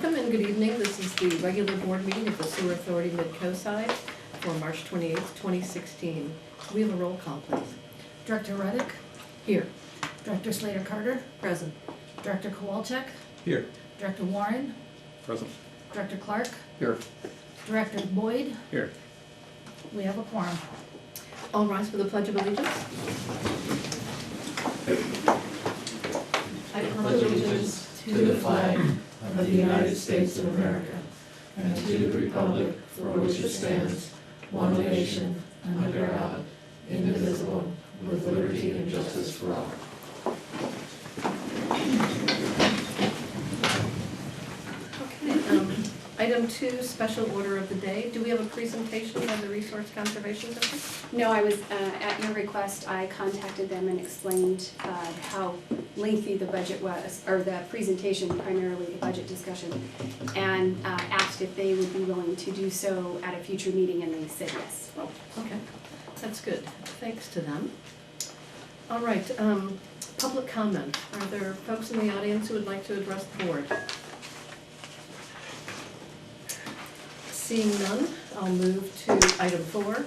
Welcome and good evening. This is the regular board meeting of the Sewer Authority Midcoast for March 28th, 2016. We have a roll call, please. Director Reddick? Here. Director Slater-Carter? Present. Director Kowalczyk? Here. Director Warren? Present. Director Clark? Here. Director Boyd? Here. We have a quorum. All rise for the Pledge of Allegiance. I pledge allegiance to the flag of the United States of America and to the republic for which it stands, one nation, under God, indivisible, with liberty and justice for all. Okay. Item 2, special order of the day. Do we have a presentation by the Resource Conservation District? No, I was, at your request, I contacted them and explained how lengthy the budget was, or the presentation, primarily the budget discussion, and asked if they would be willing to do so at a future meeting, and they said yes. Oh, okay. That's good. Thanks to them. All right. Public comment. Are there folks in the audience who would like to address the board? Seeing none, I'll move to item 4,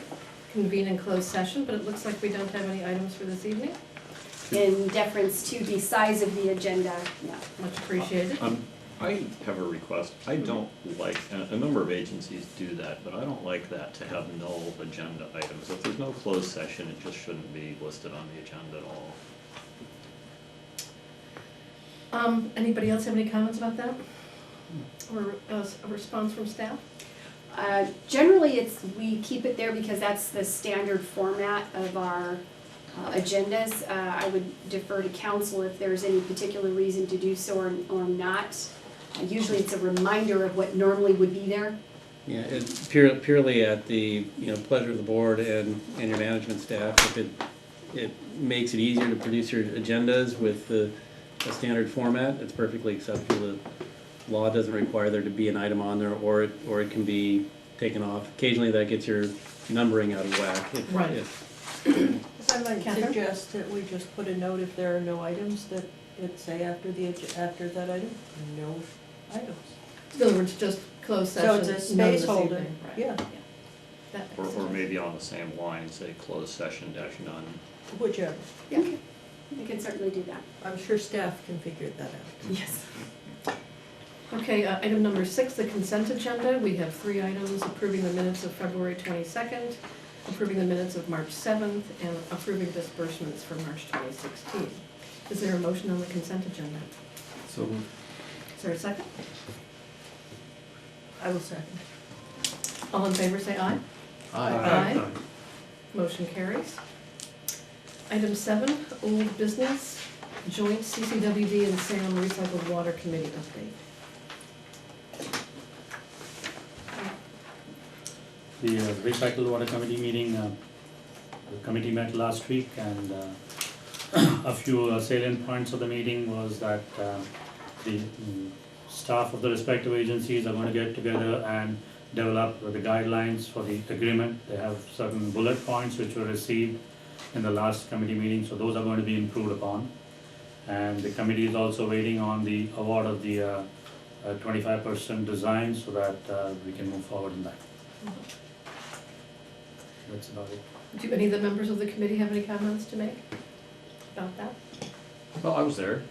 convene in closed session, but it looks like we don't have any items for this evening. In deference to the size of the agenda, no. Much appreciated. I have a request. I don't like, a number of agencies do that, but I don't like that to have no agenda items. If there's no closed session, it just shouldn't be listed on the agenda at all. Anybody else have any comments about that? Or a response from staff? Generally, we keep it there because that's the standard format of our agendas. I would defer to council if there's any particular reason to do so or not. Usually it's a reminder of what normally would be there. Yeah, it's purely at the pleasure of the board and your management staff. If it makes it easier to produce your agendas with a standard format, it's perfectly acceptable. The law doesn't require there to be an item on there, or it can be taken off. Occasionally that gets your numbering out of whack. Right. I might Catherine? suggest that we just put a note if there are no items, that it say after that item, no items. In other words, just closed So session. it's a none this space holder, evening. Right. yeah, That Or, makes or sense. maybe on the same line, say closed session - none. whichever. Yeah. Okay, I can certainly do that. I'm sure staff can figure that out. Yes. Okay, item number 6, the consent agenda. We have 3 items: approving the minutes of February 22nd, approving the minutes of March 7th, and approving disbursements for March 2016. Is there a motion on the consent agenda? So Is there a second? I will second. All in favor say aye. Aye. Motion carries. Item 7, old business, joint CCWD and Salem Recycled Water Committee update. The Recycled Water Committee meeting, the committee met last week, and a few salient points of the meeting was that the staff of the respective agencies are going to get together and develop the guidelines for the agreement. They have certain bullet points which were received in the last committee meeting, so those are going to be improved upon. And the committee is also waiting on the award of the 25% design so that we can move forward in that. That's about it. Do any of the members of the committee have any comments to make about that? Well, I was there,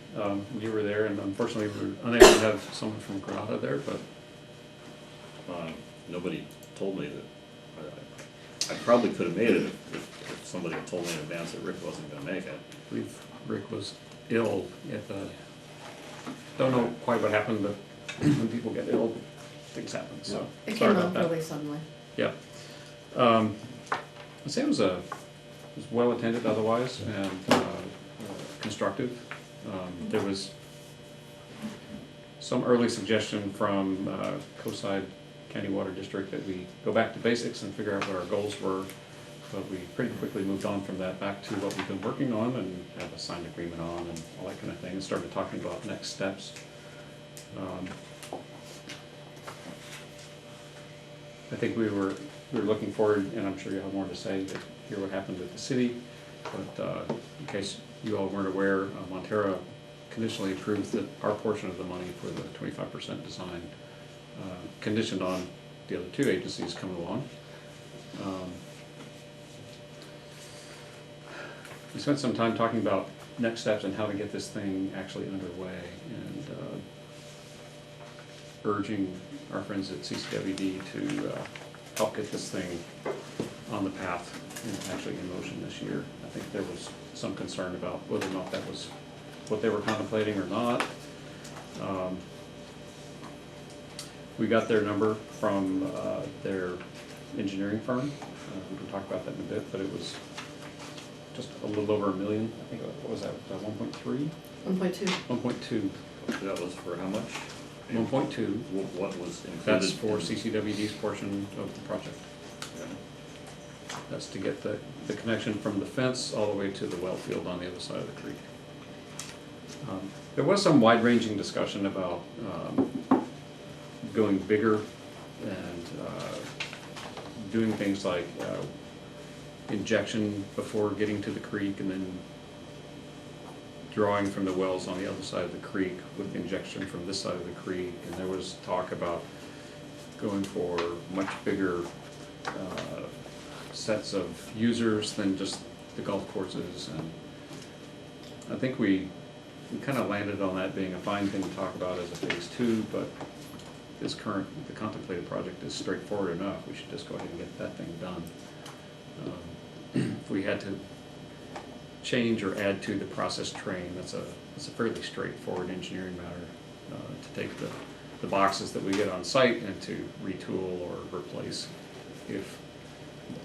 you were there, and unfortunately we were unable to have someone from Granada there, but Nobody told me that. I probably could have made it if somebody had told me in advance that Rick wasn't gonna make it. I believe Rick was ill at the, don't know quite what happened, but when people get ill, things happen, so. It sorry came about on that. fairly suddenly. Yeah. I'd say it was well attended otherwise, and constructive. There was some early suggestion from Coastside County Water District that we go back to basics and figure out what our goals were, but we pretty quickly moved on from that back to what we've been working on and have a signed agreement on and all that kind of thing, and started talking about next steps. I think we were looking forward, and I'm sure you'll have more to say, to hear what happened with the city, but in case you all weren't aware, Montera conditionally approved our portion of the money for the 25% design, conditioned on the other two agencies coming along. We spent some time talking about next steps and how to get this thing actually underway, and urging our friends at CCWD to help get this thing on the path and actually in motion this year. I think there was some concern about whether or not that was what they were contemplating or not. We got their number from their engineering firm. We can talk about that in a bit, but it was just a little over $1 million. I think, what was that, 1.3? 1.2. 1.2. That was for how much? 1.2. What was included? That's for CCWD's portion of the project. That's to get the connection from the fence all the way to the well field on the other side of the creek. There was some wide-ranging discussion about going bigger and doing things like injection before getting to the creek, and then drawing from the wells on the other side of the creek with injection from this side of the creek. And there was talk about going for much bigger sets of users than just the golf courses. And I think we kind of landed on that being a fine thing to talk about as a phase 2, but the contemplated project is straightforward enough. We should just go ahead and get that thing done. If we had to change or add to the process train, that's a fairly straightforward engineering matter, to take the boxes that we get on site and to retool or replace if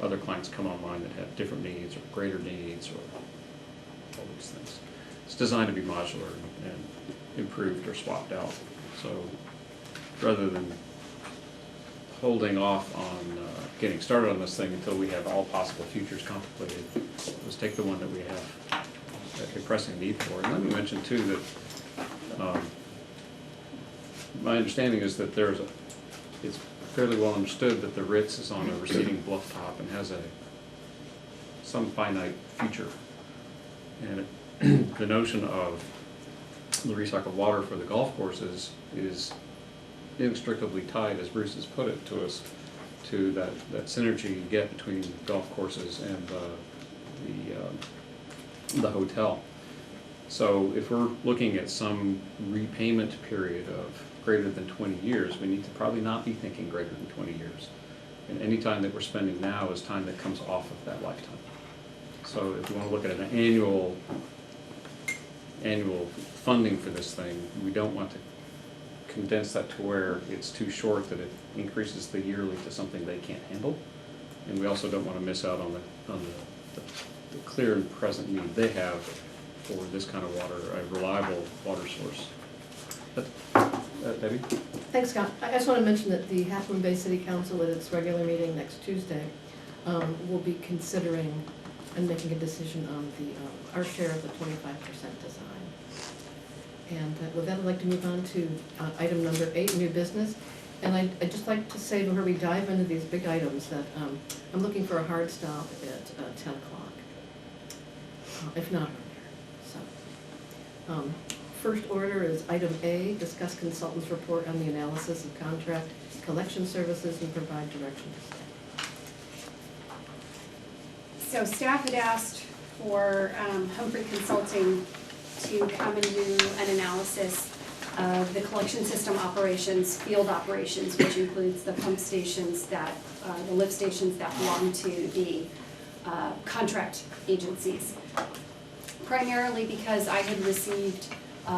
other clients come online that have different needs or greater needs or all these things. It's designed to be modular and improved or swapped out. So rather than holding off on getting started on this thing until we have all possible futures contemplated, let's take the one that we have a pressing need for. And let me mention too that my understanding is that it's fairly well understood that the Ritz is on a receding bluff top and has some finite future. And the notion of the recycled water for the golf courses is inextricably tied, as Bruce has put it to us, to that synergy you get between golf courses and the hotel. So if we're looking at some repayment period of greater than 20 years, we need to probably not be thinking greater than 20 years. And any time that we're spending now is time that comes off of that lifetime. So if you want to look at an annual funding for this thing, we don't want to condense that to where it's too short that it increases the yearly to something they can't handle. And we also don't want to miss out on the clear and present need they have for this kind of water, a reliable water source. Debbie? Thanks, Scott. I just want to mention that the Half Moon Bay City Council at its regular meeting next Tuesday will be considering and making a decision on our share of the 25% design. And with that, I'd like to move on to item number 8, new business. And I'd just like to say before we dive into these big items that I'm looking for a hard stop at 10 o'clock, if not earlier. So, first order is item A, discuss consultant's report on the analysis of contract collection services and provide direction to staff. So staff had asked for Humphrey Consulting to come and do an analysis of the collection system operations, field operations, which includes the pump stations the lift stations that belong to the contract agencies. Primarily because I had received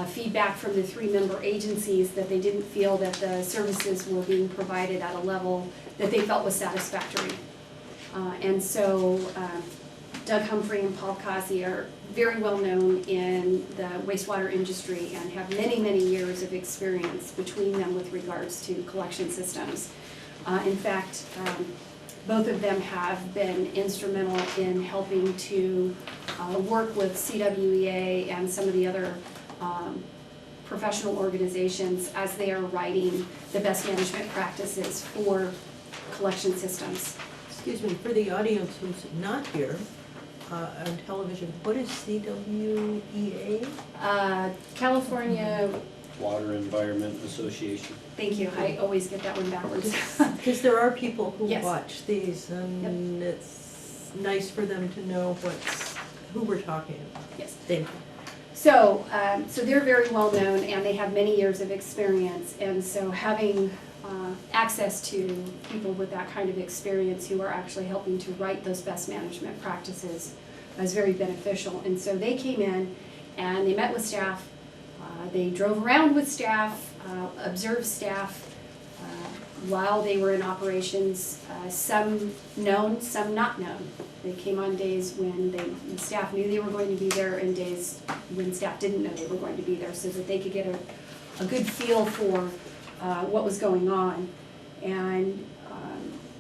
feedback from the 3-member agencies that they didn't feel that the services were being provided at a level that they felt was satisfactory. And so Doug Humphrey and Paul Kazi are very well known in the wastewater industry and have many, many years of experience between them with regards to collection systems. In fact, both of them have been instrumental in helping to work with CWEA and some of the other professional organizations as they are writing the best management practices for collection systems. Excuse me, for the audience who's not here, on television, what is CWEA? California, Water Environment Association. thank you, I always get that one backwards. Because there are people who Yes. watch these, and it's nice for them to know who we're talking about. Yes. Thank you. So, so they're very well known and they have many years of experience, and so having access to people with that kind of experience who are actually helping to write those best management practices is very beneficial. And so they came in and they met with staff, they drove around with staff, observed staff while they were in operations, some known, some not known. They came on days when the staff knew they were going to be there and days when staff didn't know they were going to be there, so that they could get a good feel for what was going on, and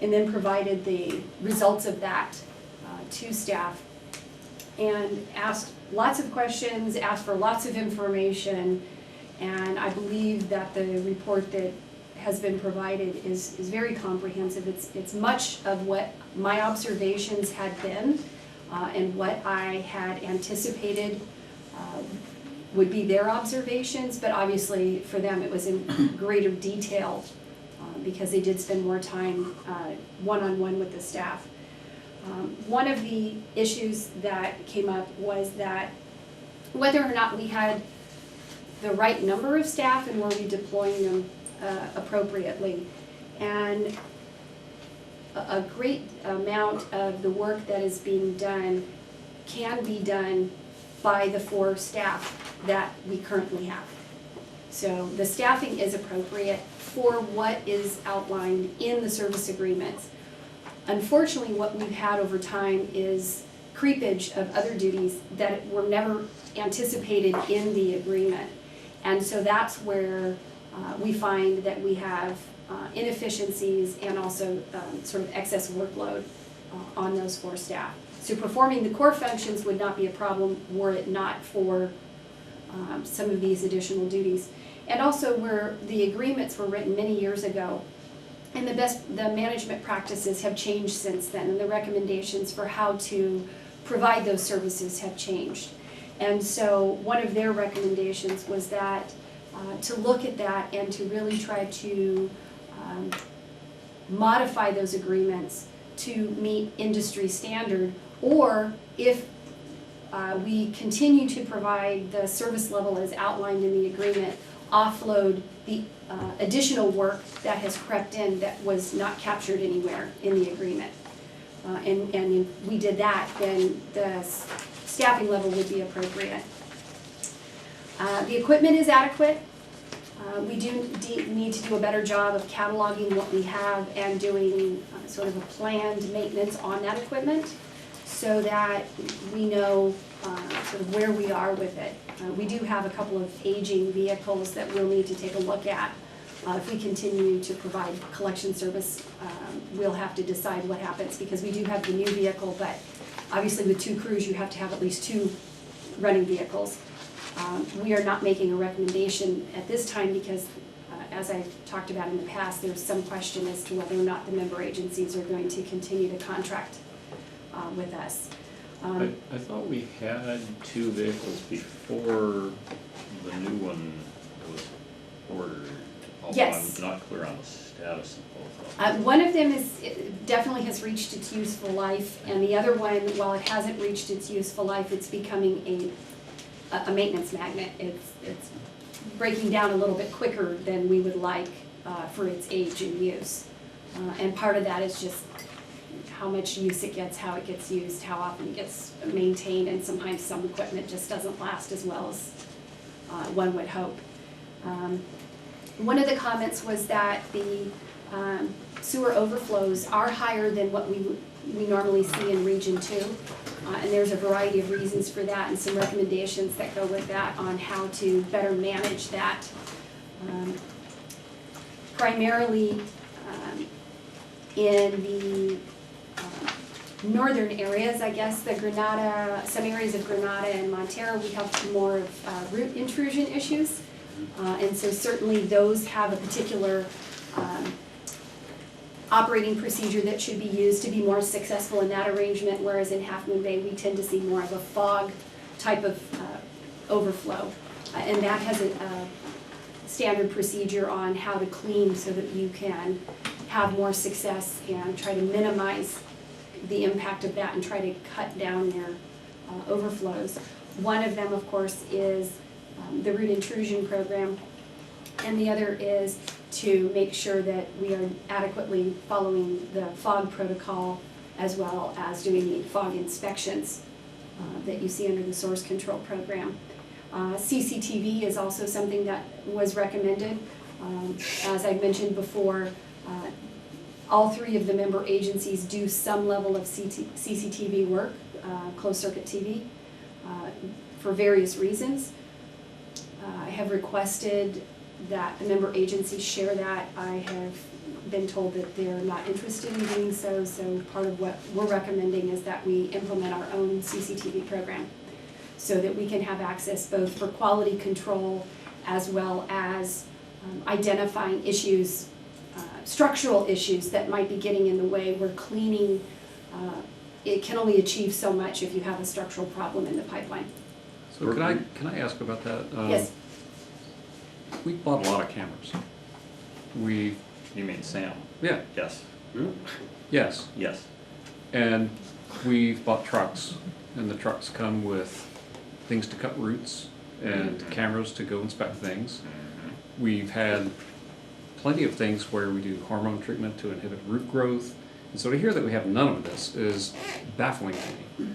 then provided the results of that to staff, and asked lots of questions, asked for lots of information, and I believe that the report that has been provided is very comprehensive. It's much of what my observations had been and what I had anticipated would be their observations, but obviously for them it was in greater detail because they did spend more time one-on-one with the staff. One of the issues that came up was that whether or not we had the right number of staff and were we deploying them appropriately. And a great amount of the work that is being done can be done by the 4 staff that we currently have. So the staffing is appropriate for what is outlined in the service agreements. Unfortunately, what we've had over time is creepage of other duties that were never anticipated in the agreement. And so that's where we find that we have inefficiencies and also sort of excess workload on those 4 staff. So performing the core functions would not be a problem were it not for some of these additional duties. And also where the agreements were written many years ago, and the management practices have changed since then, and the recommendations for how to provide those services have changed. And so one of their recommendations was that to look at that and to really try to modify those agreements to meet industry standard, or if we continue to provide the service level as outlined in the agreement, offload the additional work that has crept in that was not captured anywhere in the agreement. And if we did that, then the staffing level would be appropriate. The equipment is adequate. We do need to do a better job of cataloging what we have and doing sort of a planned maintenance on that equipment so that we know sort of where we are with it. We do have a couple of aging vehicles that we'll need to take a look at. If we continue to provide collection service, we'll have to decide what happens, because we do have the new vehicle, but obviously with 2 crews you have to have at least 2 running vehicles. We are not making a recommendation at this time because, as I've talked about in the past, there's some question as to whether or not the member agencies are going to continue to contract with us. I thought we had 2 vehicles before the new one was ordered. Yes. I'm not clear on the status of both of them. One of them definitely has reached its useful life, and the other one, while it hasn't reached its useful life, it's becoming a maintenance magnet. It's breaking down a little bit quicker than we would like for its age and use. And part of that is just how much use it gets, how it gets used, how often it gets maintained, and sometimes some equipment just doesn't last as well as one would hope. One of the comments was that the sewer overflows are higher than what we normally see in Region 2. And there's a variety of reasons for that and some recommendations that go with that on how to better manage that. Primarily in the northern areas, I guess, some areas of Granada and Montero, we have more of root intrusion issues. And so certainly those have a particular operating procedure that should be used to be more successful in that arrangement, whereas in Half Moon Bay, we tend to see more of a fog type of overflow. And that has a standard procedure on how to clean so that you can have more success and try to minimize the impact of that and try to cut down their overflows. One of them, of course, is the root intrusion program, and the other is to make sure that we are adequately following the fog protocol as well as doing the fog inspections that you see under the source control program. CCTV is also something that was recommended. As I mentioned before, all three of the member agencies do some level of CCTV work, closed circuit TV, for various reasons. I have requested that the member agencies share that. I have been told that they're not interested in doing so, so part of what we're recommending is that we implement our own CCTV program so that we can have access both for quality control as well as identifying issues, structural issues that might be getting in the way. We're cleaning, it can only achieve so much if you have a structural problem in the pipeline. So can I ask about that? Yes. We bought a lot of cameras. You mean Sam? Yeah, Yes. yes. Yes. And we've bought trucks, and the trucks come with things to cut roots and cameras to go inspect things. We've had plenty of things where we do hormone treatment to inhibit root growth. And so to hear that we have none of this is baffling to me.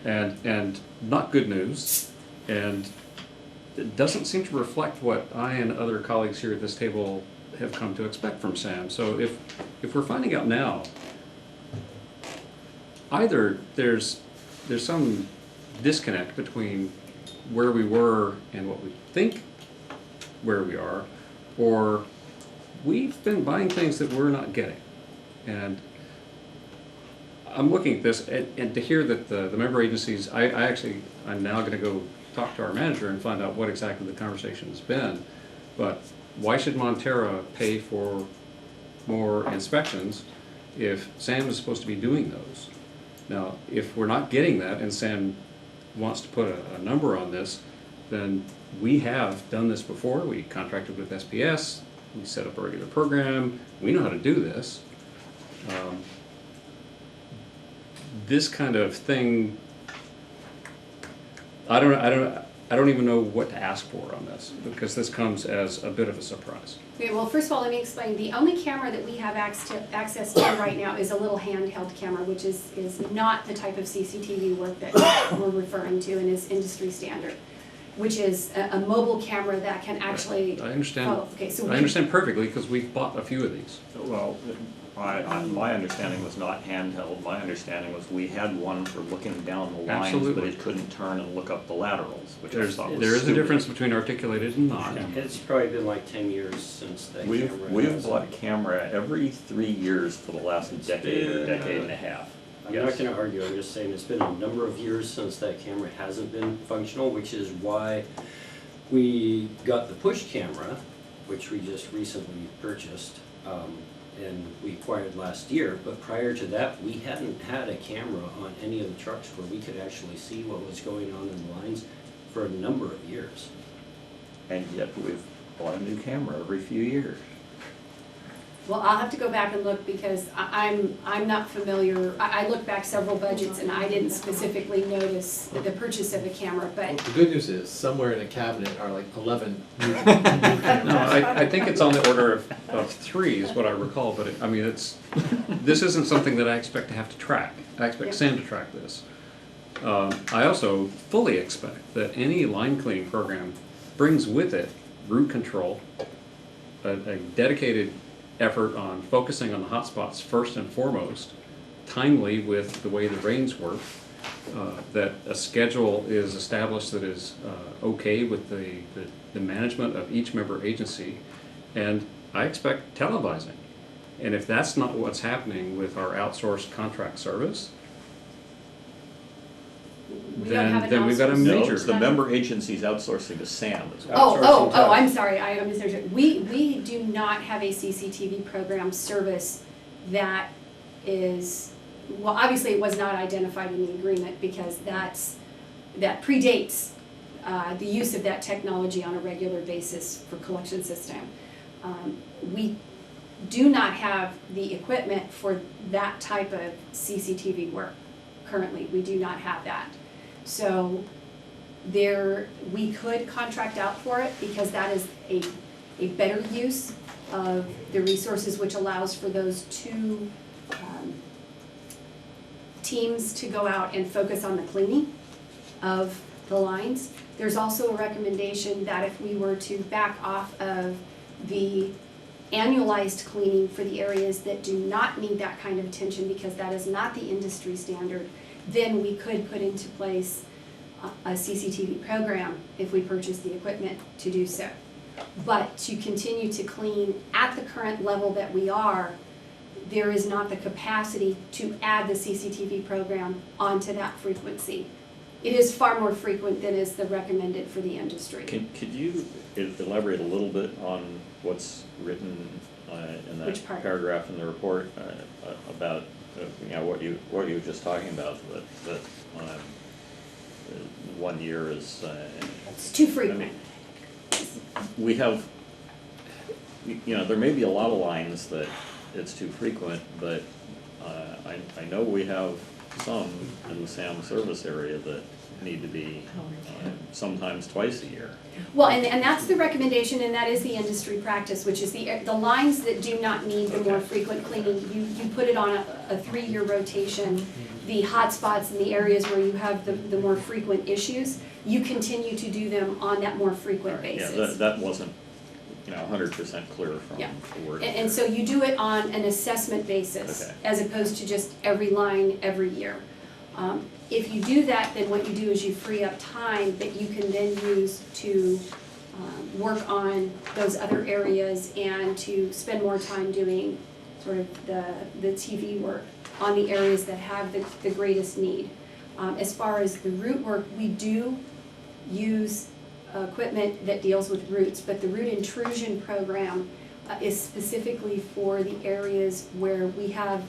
And not good news. And it doesn't seem to reflect what I and other colleagues here at this table have come to expect from SAM. So if we're finding out now, either there's some disconnect between where we were and what we think where we are, or we've been buying things that we're not getting. And I'm looking at this, and to hear that the member agencies, I'm now going to go talk to our manager and find out what exactly the conversation has been. But why should Montera pay for more inspections if Sam is supposed to be doing those? Now, if we're not getting that and Sam wants to put a number on this, then we have done this before. We contracted with SPS, we set up a regular program, we know how to do this. This kind of thing, I don't even know what to ask for on this, because this comes as a bit of a surprise. Okay, well, first of all, let me explain. The only camera that we have access to right now is a little handheld camera, which is not the type of CCTV work that we're referring to and is industry standard, which is a mobile camera that can actually. I understand. Oh, okay, so I understand perfectly, because we've bought a few of these. Well, my understanding was not handheld. My understanding was we had one for looking down the lines, but Absolutely. it couldn't turn and look up the laterals, which I There is thought was a difference between articulated and not. It's probably been like 10 years since that camera. We've bought a camera every 3 years for the last decade or decade and a half. I'm Yes. not gonna argue, I'm just saying it's been a number of years since that camera hasn't been functional, which is why we got the push camera, which we just recently purchased, and we acquired last year. But prior to that, we hadn't had a camera on any of the trucks where we could actually see what was going on in the lines for a number of years. And yet we've bought a new camera every few years. Well, I'll have to go back and look because I'm not familiar. I looked back several budgets and I didn't specifically notice the purchase of a camera, Well, but the good news is, somewhere in a cabinet are like 11 new cameras. No, I think it's on the order of 3 is what I recall, but this isn't something that I expect to have to track. I expect Sam to track this. I also fully expect that any line cleaning program brings with it root control, a dedicated effort on focusing on the hot spots first and foremost, timely with the way the rains work, that a schedule is established that is okay with the management of each member agency, and I expect televising. And if that's not what's happening with our outsourced contract service, we don't have an then we've got a outsourced- No, major. it's the member agency's outsourcing to Sam. Is what- I'm sorry, I misunderstood. We do not have a CCTV program service that is, well, obviously it was not identified in the agreement because that predates the use of that technology on a regular basis for collection system. We do not have the equipment for that type of CCTV work currently. We do not have that. So we could contract out for it because that is a better use of the resources, which allows for those two teams to go out and focus on the cleaning of the lines. There's also a recommendation that if we were to back off of the annualized cleaning for the areas that do not need that kind of attention, because that is not the industry standard, then we could put into place a CCTV program if we purchase the equipment to do so. But to continue to clean at the current level that we are, there is not the capacity to add the CCTV program onto that frequency. It is far more frequent than is the recommended for the industry. Could you elaborate a little bit on what's written in that Which part? paragraph in the report about what you were just talking about, that 1 year is It's too frequent. we have, there may be a lot of lines that it's too frequent, but I know we have some in the SAM service area that need to be sometimes twice a year. Well, and that's the recommendation, and that is the industry practice, which is the lines that do not need the more frequent cleaning, you put it on a 3-year rotation. The hot spots in the areas where you have the more frequent issues, you continue to do them on that more frequent basis. Yeah, that wasn't 100% clear from Yeah. the word. And so you do it on an assessment basis, Okay. as opposed to just every line every year. If you do that, then what you do is you free up time that you can then use to work on those other areas and to spend more time doing sort of the TV work on the areas that have the greatest need. As far as the root work, we do use equipment that deals with roots, but the root intrusion program is specifically for the areas where we have,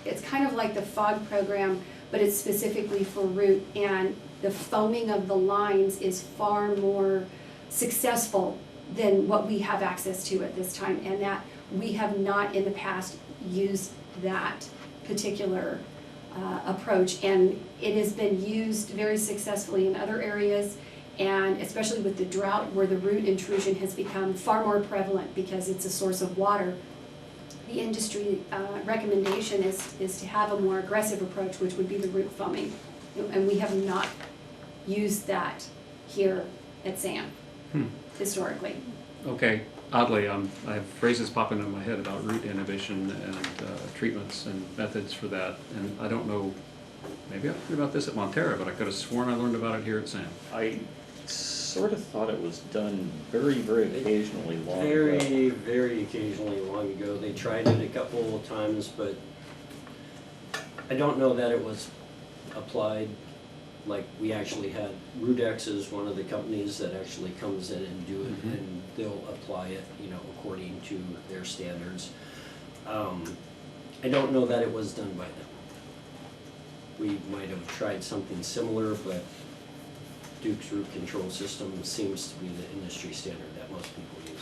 it's kind of like the FOG program, but it's specifically for root, and the foaming of the lines is far more successful than what we have access to at this time, and that we have not in the past used that particular approach, and it has been used very successfully in other areas, and especially with the drought where the root intrusion has become far more prevalent because it's a source of water. The industry recommendation is to have a more aggressive approach, which would be the root foaming, and we have not used that here at SAM historically. Okay, oddly, I have phrases popping in my head about root inhibition and treatments and methods for that, and I don't know, maybe I learned about this at Montera, but I could have sworn I learned about it here at SAM. I sort of thought it was done very, very occasionally long ago. Very, very occasionally long ago. They tried it a couple of times, but I don't know that it was applied. Like, we actually had, Rudex is one of the companies that actually comes in and do it, and they'll apply it, according to their standards. I don't know that it was done by them. We might have tried something similar, but Duke's root control system seems to be the industry standard that most people use,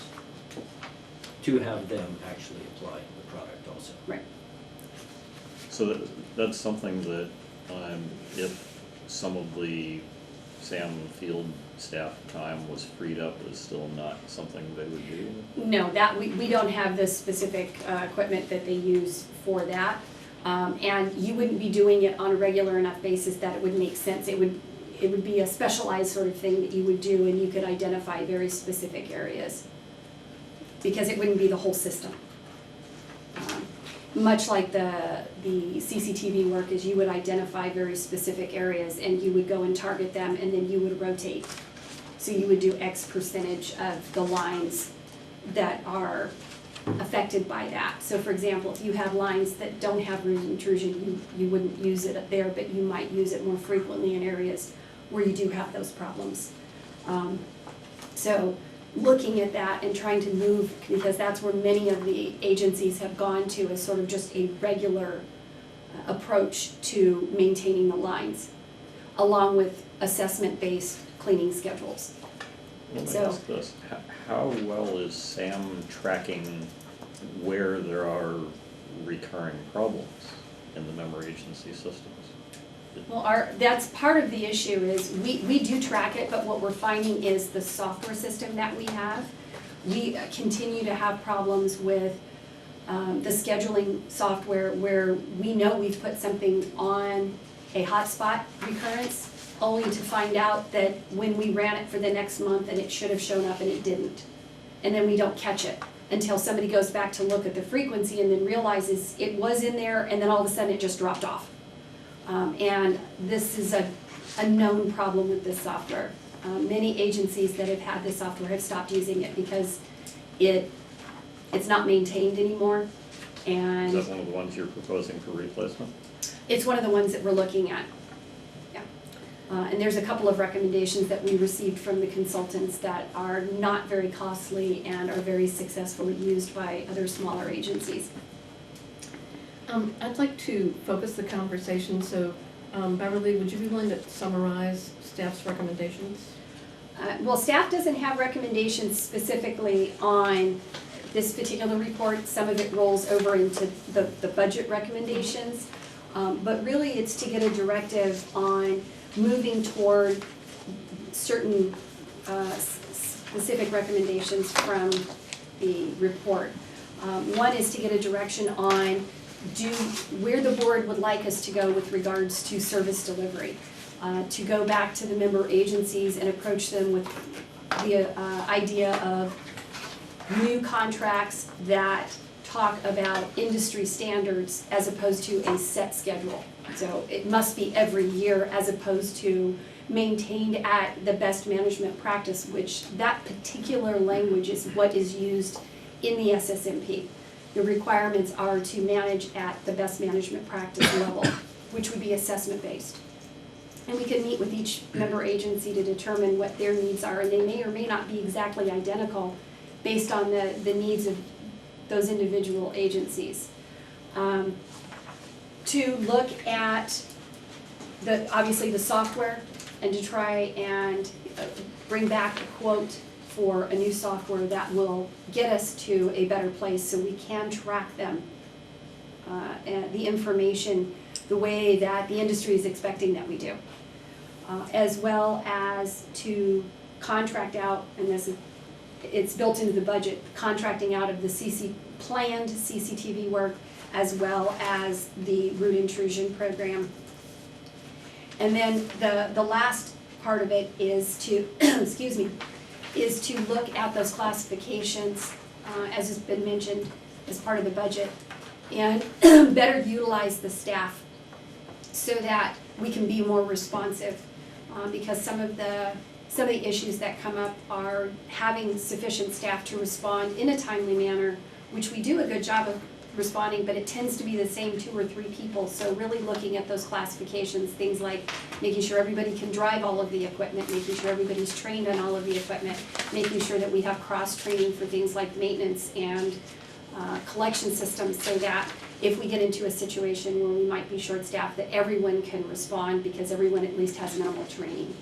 to have them actually apply the product also. Right. So that's something that if some of the SAM field staff time was freed up, is still not something they would do? No, that we don't have the specific equipment that they use for that. And you wouldn't be doing it on a regular enough basis that it would make sense. It would be a specialized sort of thing that you would do, and you could identify very specific areas, because it wouldn't be the whole system. Much like the CCTV work is, you would identify very specific areas and you would go and target them, and then you would rotate. So you would do X percentage of the lines that are affected by that. So for example, if you have lines that don't have root intrusion, you wouldn't use it there, but you might use it more frequently in areas where you do have those problems. So looking at that and trying to move, because that's where many of the agencies have gone to, as sort of just a regular approach to maintaining the lines, along with assessment-based cleaning schedules. Let me So- ask this, how well is Sam tracking where there are recurring problems in the member agency systems? Well, that's part of the issue is we do track it, but what we're finding is the software system that we have, we continue to have problems with the scheduling software where we know we've put something on a hotspot recurrence, only to find out that when we ran it for the next month and it should have shown up and it didn't. And then we don't catch it until somebody goes back to look at the frequency and then realizes it was in there and then all of a sudden it just dropped off. And this is a known problem with this software. Many agencies that have had this software have stopped using it because it's not maintained anymore. And Is that one of the ones you're proposing for replacement? it's one of the ones that we're looking at. Yeah. And there's a couple of recommendations that we received from the consultants that are not very costly and are very successfully used by other smaller agencies. I'd like to focus the conversation, so Beverly, would you be willing to summarize staff's recommendations? Well, staff doesn't have recommendations specifically on this particular report. Some of it rolls over into the budget recommendations. But really it's to get a directive on moving toward certain specific recommendations from the report. One is to get a direction on where the board would like us to go with regards to service delivery. To go back to the member agencies and approach them with the idea of new contracts that talk about industry standards as opposed to a set schedule. So it must be every year as opposed to maintained at the best management practice, which that particular language is what is used in the SSMP. The requirements are to manage at the best management practice level, which would be assessment-based. And we can meet with each member agency to determine what their needs are, and they may or may not be exactly identical based on the needs of those individual agencies. To look at obviously the software and to try and bring back a quote for a new software that will get us to a better place so we can track them, and the information the way that the industry is expecting that we do. As well as to contract out, and it's built into the budget, contracting out of the planned CCTV work as well as the root intrusion program. And then the last part of it is to, excuse me, is to look at those classifications, as has been mentioned as part of the budget, and better utilize the staff so that we can be more responsive. Because some of the issues that come up are having sufficient staff to respond in a timely manner, which we do a good job of responding, but it tends to be the same 2 or 3 people. So really looking at those classifications, things like making sure everybody can drive all of the equipment, making sure everybody's trained on all of the equipment, making sure that we have cross-training for things like maintenance and collection systems, so that if we get into a situation where we might be short-staffed, that everyone can respond because everyone at least has minimal training.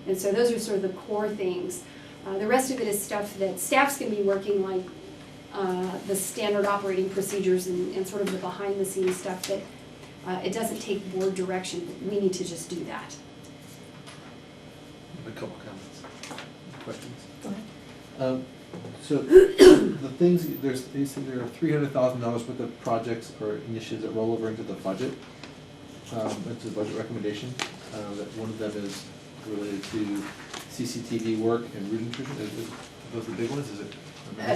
And so those are sort of the core things. The rest of it is stuff that staff's gonna be working, like the standard operating procedures and sort of the behind-the-scenes stuff that it doesn't take board direction, but we need to just do that. A couple comments, questions? Go ahead. So the things, you said there are $300,000 worth of projects or initiatives that roll over into the budget, into the budget recommendation. That one of them is related to CCTV work and root intrusion. Are those the big ones? Is it?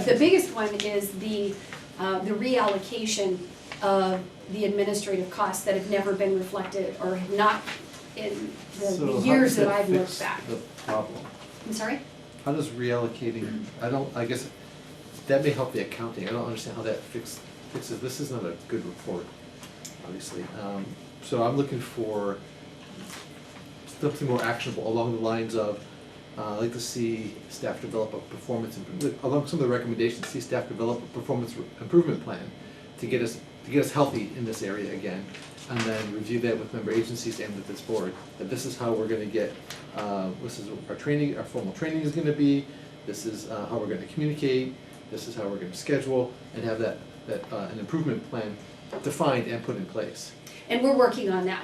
The biggest one is the reallocation of the administrative costs that have never been reflected or have not in the years that I've looked back. The problem. I'm sorry? How does reallocating, I guess, that may help the accounting. I don't understand how that fixes, this is not a good report, obviously. So I'm looking for something more actionable along the lines of, I'd like to see staff develop a performance, along some of the recommendations, see staff develop a performance improvement plan to get us healthy in this area again, and then review that with member agencies and with this board, that this is how we're gonna get, this is our training, our formal training is gonna be, this is how we're gonna communicate, this is how we're gonna schedule, and have an improvement plan defined and put in place. And we're working on that.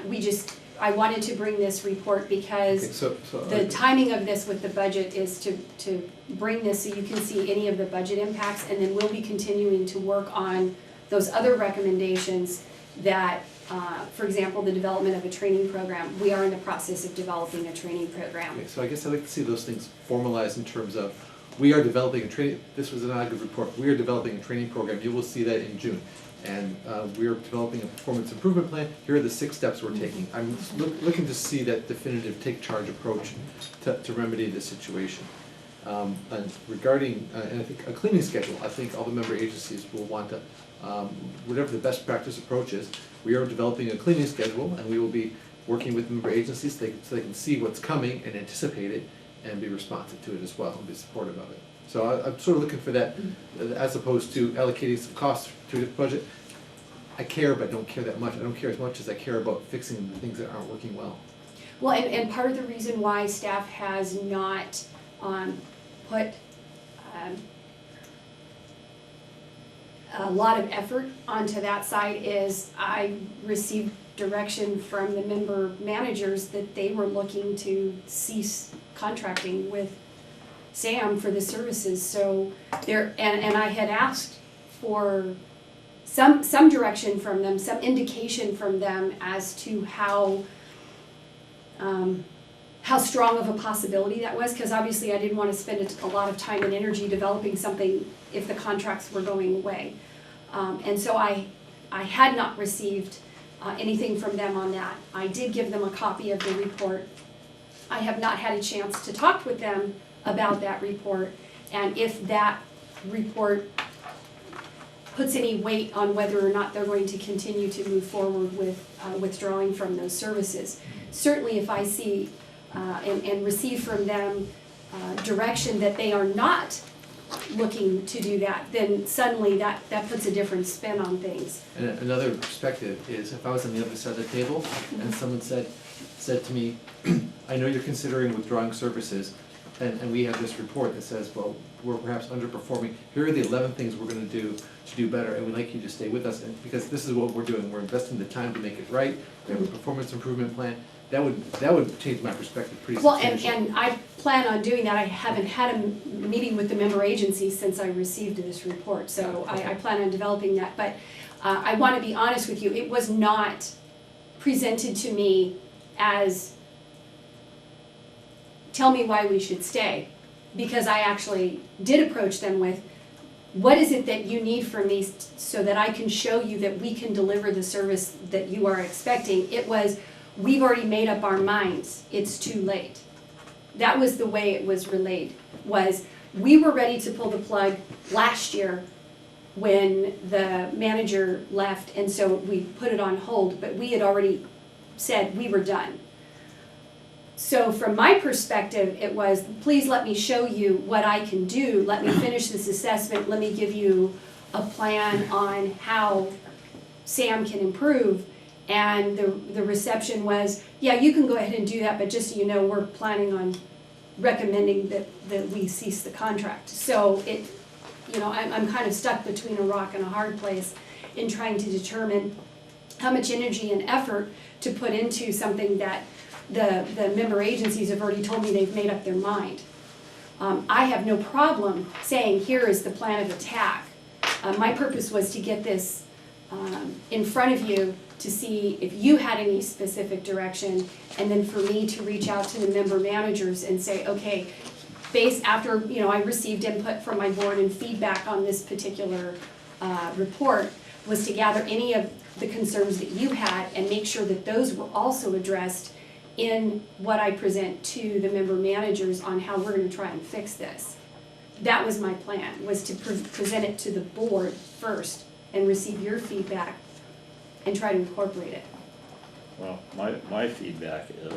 I wanted to bring this report because Okay, so the timing of this with the budget is to bring this so you can see any of the budget impacts, and then we'll be continuing to work on those other recommendations that, for example, the development of a training program. We are in the process of developing a training program. Okay, so I guess I'd like to see those things formalized in terms of, we are developing a training, this was not a good report, we are developing a training program, you will see that in June. And we are developing a performance improvement plan, here are the 6 steps we're taking. I'm looking to see that definitive take charge approach to remedy the situation. And regarding, and I think a cleaning schedule, I think all the member agencies will want to, whatever the best practice approach is, we are developing a cleaning schedule, and we will be working with member agencies so they can see what's coming and anticipate it and be responsive to it as well and be supportive of it. So I'm sort of looking for that, as opposed to allocating some costs to the budget. I care, but I don't care that much. I don't care as much as I care about fixing the things that aren't working well. Well, and part of the reason why staff has not put a lot of effort onto that side is I received direction from the member managers that they were looking to cease contracting with Sam for the services. So there, and I had asked for some direction from them, some indication from them as to how strong of a possibility that was, because obviously I didn't want to spend a lot of time and energy developing something if the contracts were going away. And so I had not received anything from them on that. I did give them a copy of the report. I have not had a chance to talk with them about that report, and if that report puts any weight on whether or not they're going to continue to move forward with withdrawing from those services. Certainly if I see and receive from them direction that they are not looking to do that, then suddenly that puts a different spin on things. And another perspective is if I was on the other side of the table and someone said to me, I know you're considering withdrawing services, and we have this report that says, well, we're perhaps underperforming. Here are the 11 things we're going to do better, and we'd like you to stay with us, and because this is what we're doing. We're investing the time to make it right. We have a performance improvement plan. That would change my perspective pretty substantially. Well, and I plan on doing that. I haven't had a meeting with the member agency since I received this report, so I plan on developing that. But I want to be honest with you, it was not presented to me as, tell me why we should stay, because I actually did approach them with, what is it that you need from me so that I can show you that we can deliver the service that you are expecting? It was, we've already made up our minds, it's too late. That was the way it was relayed, was we were ready to pull the plug last year when the manager left, and so we put it on hold, but we had already said we were done. So from my perspective, it was, please let me show you what I can do, let me finish this assessment, let me give you a plan on how Sam can improve. And the reception was, yeah, you can go ahead and do that, but just so you know, we're planning on recommending that we cease the contract. So it, I'm kind of stuck between a rock and a hard place in trying to determine how much energy and effort to put into something that the member agencies have already told me they've made up their mind. I have no problem saying, here is the plan of attack. My purpose was to get this in front of you to see if you had any specific direction, and then for me to reach out to the member managers and say, okay, after I received input from my board and feedback on this particular report, was to gather any of the concerns that you had and make sure that those were also addressed in what I present to the member managers on how we're going to try and fix this. That was my plan, was to present it to the board first and receive your feedback and try to incorporate it. Well, my feedback is,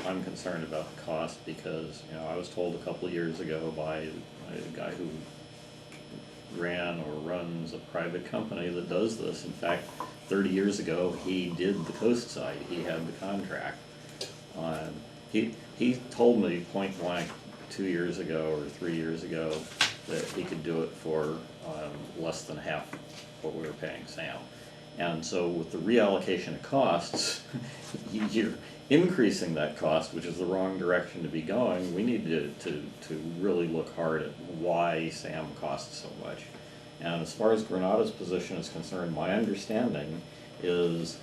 I'm concerned about the cost because, you know, I was told a couple of years ago by a guy who ran or runs a private company that does this. In fact, 30 years ago, he did the coast side, he had the contract. He told me point blank 2 years ago or 3 years ago that he could do it for less than half what we were paying Sam. And so with the reallocation of costs, you're increasing that cost, which is the wrong direction to be going. We need to really look hard at why SAM costs so much. And as far as Granada's position is concerned, my understanding is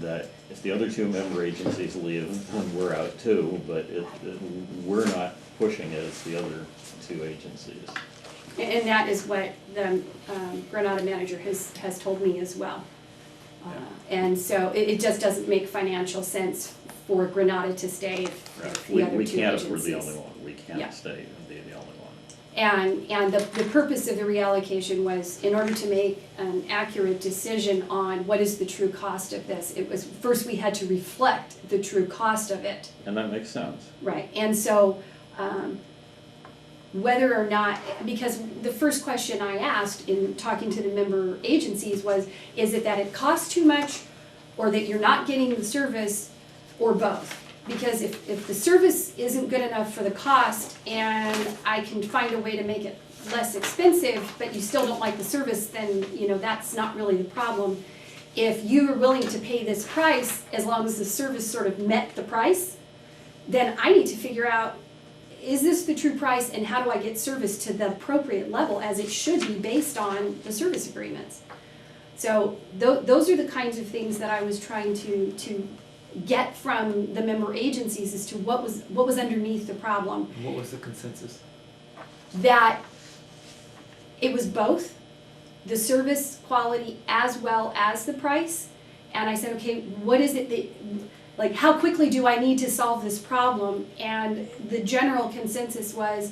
that if the other two member agencies leave, then we're out too, but we're not pushing it, it's the other two agencies. And that is what the Granada manager has told me as well. And so it just doesn't make financial sense for Granada to stay if the other two agencies. We can't if we're the only one, we Yeah. can't stay and be the only one. And the purpose of the reallocation was in order to make an accurate decision on what is the true cost of this. It was, first we had to reflect the true cost of it. And that makes sense. Right, and so whether or not, because the first question I asked in talking to the member agencies was, is it that it costs too much or that you're not getting the service or both? Because if the service isn't good enough for the cost and I can find a way to make it less expensive, but you still don't like the service, then, you know, that's not really the problem. If you are willing to pay this price, as long as the service sort of met the price, then I need to figure out, is this the true price and how do I get service to the appropriate level as it should be based on the service agreements? So those are the kinds of things that I was trying to get from the member agencies as to what was underneath the problem. What was the consensus? That it was both, the service quality as well as the price. And I said, okay, what is it that, like, how quickly do I need to solve this problem? And the general consensus was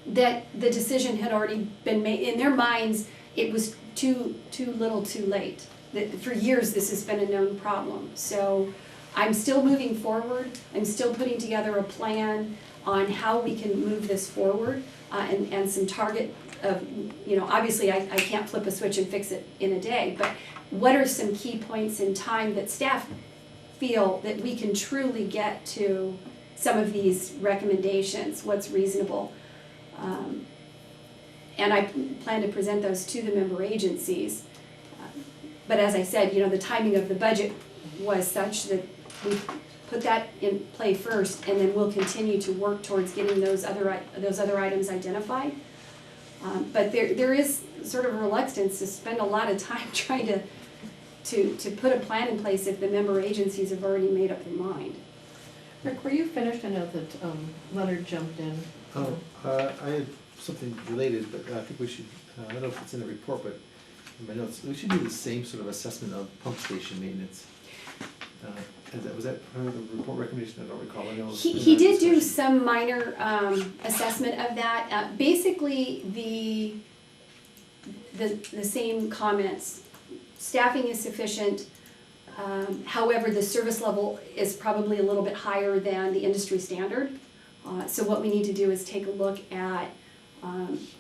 that the decision had already been made. In their minds, it was too little too late. That for years this has been a known problem. So I'm still moving forward. I'm still putting together a plan on how we can move this forward and some target of, you know, obviously I can't flip a switch and fix it in a day, but what are some key points in time that staff feel that we can truly get to some of these recommendations, what's reasonable. And I plan to present those to the member agencies. But as I said, you know, the timing of the budget was such that we put that in play first, and then we'll continue to work towards getting those other items identified. But there is sort of a reluctance to spend a lot of time trying to put a plan in place if the member agencies have already made up their mind. Rick, were you finished? I know that Leonard jumped in. I had something related, but I think we should, I don't know if it's in the report, but in my notes, we should do the same sort of assessment of pump station maintenance. Was that part of the report recommendation? I don't recall. I know He did do some minor assessment of that. Basically, the same comments. Staffing is sufficient. However, the service level is probably a little bit higher than the industry standard. So what we need to do is take a look at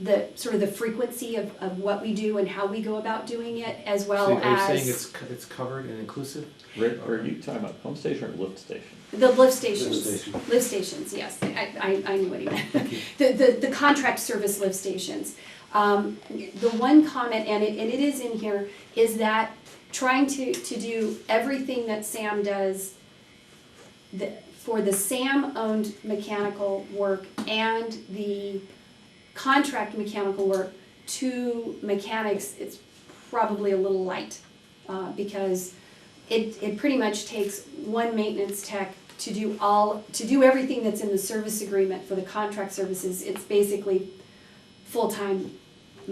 the sort of the frequency of what we do and how we go about doing it, as well so as. Are you saying it's covered and inclusive? Rick, are you talking about pump station or lift station? The lift stations. Lift station. Lift stations, yes. I knew what he meant. The contract service lift stations. The one comment, and it is in here, is that trying to do everything that SAM does for the SAM-owned mechanical work and the contract mechanical work to mechanics, it's probably a little light because it pretty much takes one maintenance tech to do everything that's in the service agreement for the contract services. It's basically full-time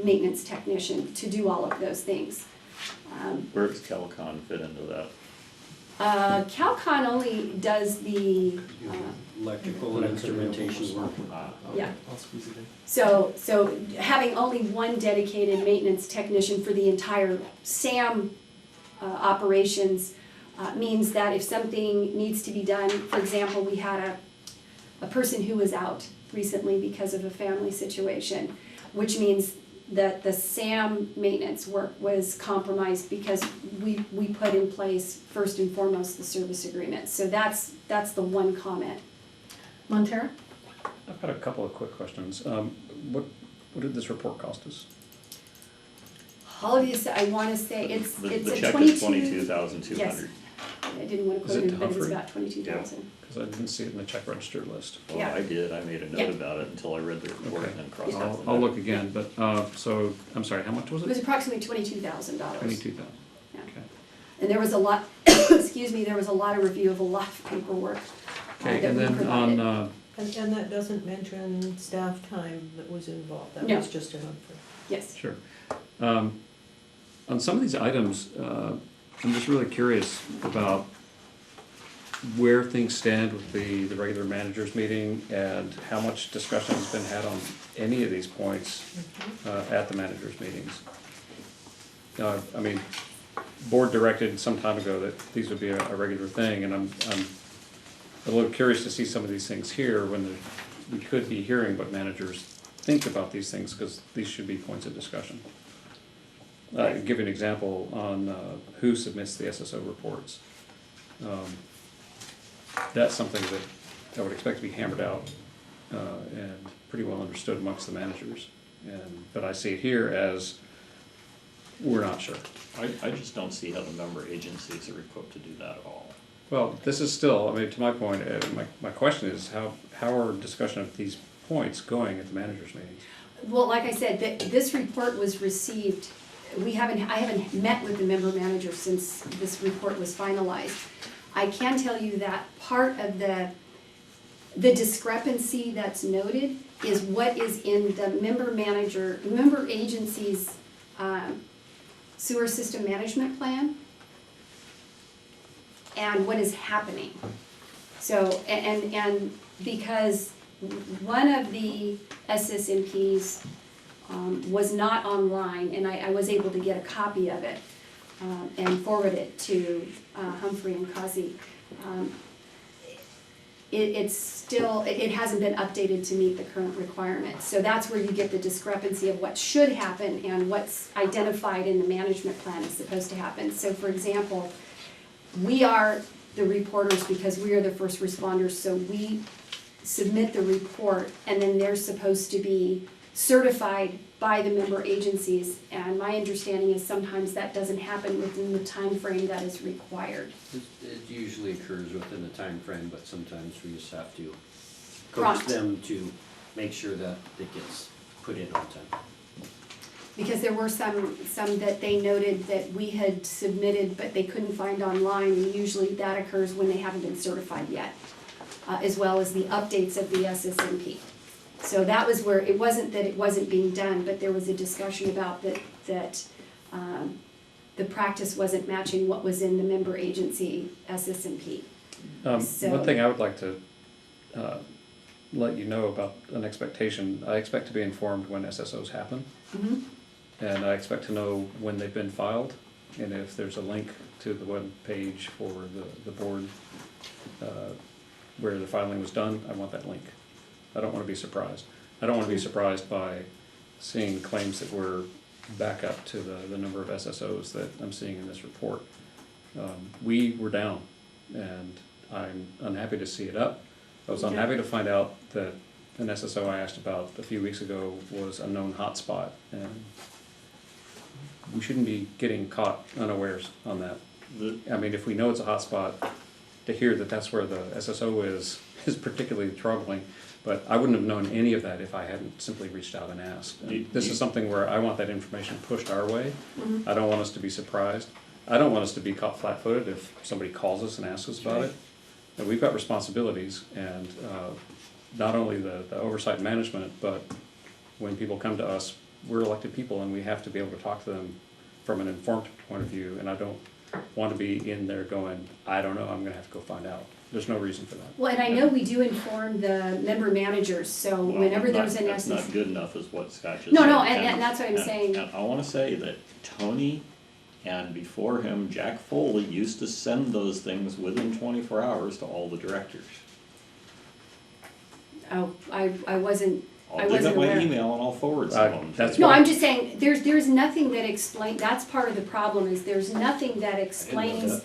maintenance technician to do all of those things. Where does Calcon fit into that? Calcon only does the Electrical and instrumentation work. Yeah. I'll squeeze it in. So having only one dedicated maintenance technician for the entire SAM operations means that if something needs to be done, for example, we had a person who was out recently because of a family situation, which means that the SAM maintenance work was compromised because we put in place, first and foremost, the service agreement. So that's the one comment. Montero? I've got a couple of quick questions. What did this report cost us? All of these, I wanna say, it's The a check 22. is 22,200. I didn't wanna Is quote it it, but it's Humphrey? about 22,000. Because I didn't see it in the check register list. Well, Yeah. I did, I made a Yeah. note about it until I read the report Okay. and then crossed out the I'll note. look again, but, so, I'm sorry, how much was It was it? approximately $22,000. 22,000. Yeah. Okay. And there was a lot, excuse me, there was a lot of review of a lot of paperwork Okay, that and we then provided. on, And that doesn't mention staff time that was involved, that No. was just a Humphrey. Yes. sure. On some of these items, I'm just really curious about where things stand with the regular managers meeting and how much discussion has been had on any of these points at the managers meetings. I mean, board directed some time ago that these would be a regular thing, and I'm a little curious to see some of these things here when we could be hearing what managers think about these things, because these should be points of discussion. Give you an example on who submits the SSO reports. That's something that I would expect to be hammered out and pretty well understood amongst the managers. But I see it here as we're not sure. I just don't see how the member agencies are equipped to do that at all. Well, this is still, I mean, to my point, my question is how are discussion of these points going at the managers meetings? Well, like I said, this report was received, I haven't met with the member manager since this report was finalized. I can tell you that part of the discrepancy that's noted is what is in the member agency's sewer system management plan and what is happening. So, and because one of the SSMPs was not online, and I was able to get a copy of it and forward it to Humphrey and Kazi. It's still, it hasn't been updated to meet the current requirements. So that's where you get the discrepancy of what should happen and what's identified in the management plan is supposed to happen. So for example, we are the reporters because we are the first responders, so we submit the report and then they're supposed to be certified by the member agencies, and my understanding is sometimes that doesn't happen within the time frame that is required. It usually occurs within the time frame, but sometimes we just have to coach Prompt. them to make sure that it gets put in on time. Because there were some that they noted that we had submitted but they couldn't find online, and usually that occurs when they haven't been certified yet, as well as the updates of the SSMP. So that was where, it wasn't that it wasn't being done, but there was a discussion about that the practice wasn't matching what was in the member agency SSMP. So- One thing I would like to let you know about an expectation, I expect to be informed when SSOs happen, Mhm. and I expect to know when they've been filed, and if there's a link to the web page for the board where the filing was done, I want that link. I don't want to be surprised. I don't want to be surprised by seeing claims that we're back up to the number of SSOs that I'm seeing in this report. We were down, and I'm unhappy to see it up. I was Okay. unhappy to find out that an SSO I asked about a few weeks ago was a known hotspot, and we shouldn't be getting caught unawares on that. I mean, if we know it's a hotspot, to hear that that's where the SSO is particularly troubling. But I wouldn't have known any of that if I hadn't simply reached out and asked. And this is something where I want that information pushed our way. Mhm. I don't want us to be surprised. I don't want us to be caught flat-footed if somebody calls us and asks us about it. And we've got responsibilities, and not only the oversight management, but when people come to us, we're elected people, and we have to be able to talk to them from an informed point of view. And I don't want to be in there going, I don't know, I'm going to have to go find out. There's no reason for that. Well, and I know we do inform the member managers, so Well, whenever there's an That's not SS. good enough is what Scott just said. No, and that's what I'm saying. And I wanna say that Tony And before him, Jack Foley used to send those things within 24 hours to all the directors. Oh, I wasn't I'll dig up wasn't my aware. email and I'll forward some of them. to That's you. No, what- I'm just saying, there's nothing that explain, that's part of the problem, is there's nothing that explains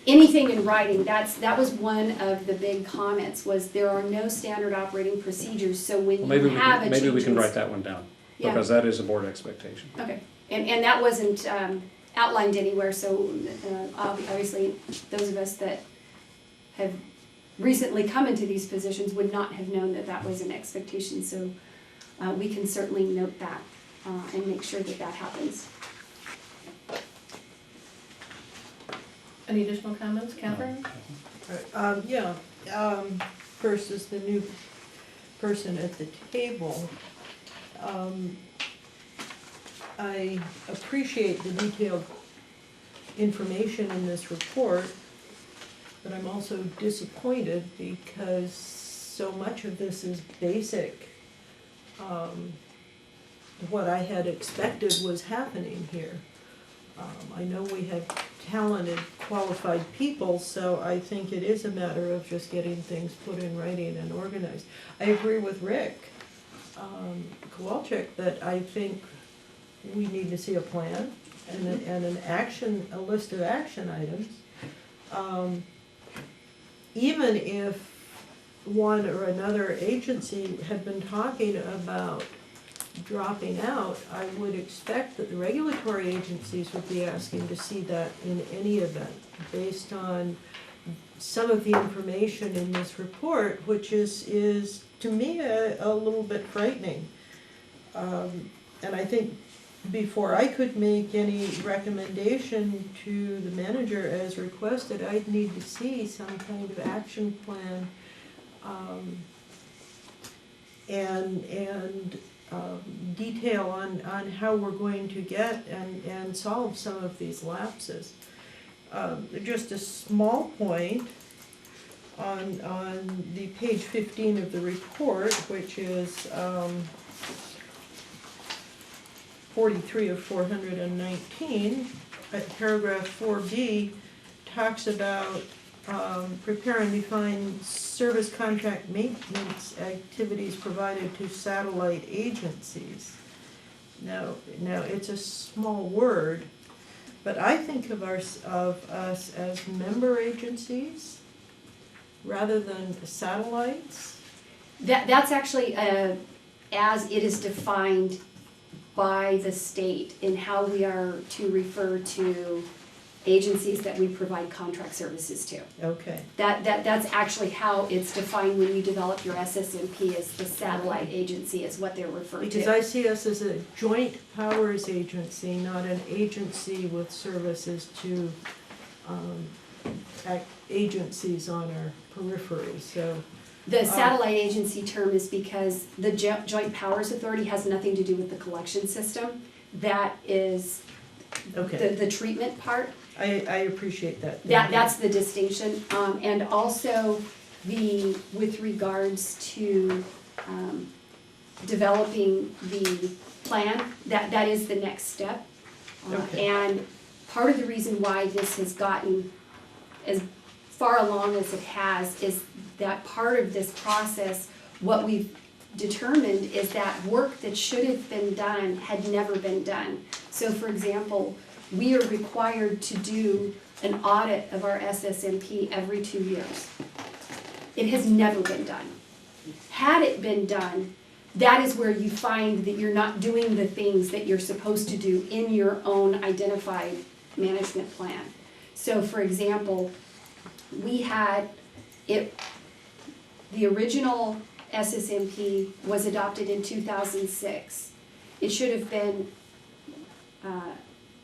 anything in writing. That was one of the big comments, was there are no standard operating procedures, so when Well, maybe you have a change. maybe we can in- write that one down, Yeah. because that is a board expectation. Okay, and that wasn't outlined anywhere, so obviously, those of us that have recently come into these positions would not have known that that was an expectation, so we can certainly note that and make sure that that happens. Any additional comments, Catherine? Yeah, first as the new person at the table, I appreciate the detailed information in this report, but I'm also disappointed because so much of this is basic. What I had expected was happening here. I know we have talented, qualified people, so I think it is a matter of just getting things put in writing and organized. I agree with Rick Kowalczyk that I think we need to see a plan and a list of action items. Even if one or another agency had been talking about dropping out, I would expect that the regulatory agencies would be asking to see that in any event, based on some of the information in this report, which is to me a little bit frightening. And I think before I could make any recommendation to the manager as requested, I'd need to see some kind of action plan and detail on how we're going to get and solve some of these lapses. Just a small point on the page 15 of the report, which is 43 of 419, paragraph 4B talks about prepare and define service contract maintenance activities provided to satellite agencies. Now it's a small word, but I think of us as member agencies rather than satellites. That's actually as it is defined by the state in how we are to refer to agencies that we provide contract services to. Okay. That's actually how it's defined when you develop your SSMP, as the satellite agency is what they're referred Because to. I see us as a joint powers agency, not an agency with services to agencies on our periphery, so. The satellite agency term is because the Joint Powers Authority has nothing to do with the collection system. That is Okay, the treatment part. I appreciate that. That's the distinction, and also with regards to, developing the plan, that is the next step. Okay. And part of the reason why this has gotten as far along as it has is that part of this process, what we've determined is that work that should have been done had never been done. So for example, we are required to do an audit of our SSMP every 2 years. It has never been done. Had it been done, that is where you find that you're not doing the things that you're supposed to do in your own identified management plan. So for example, we had the original SSMP was adopted in 2006. It should have been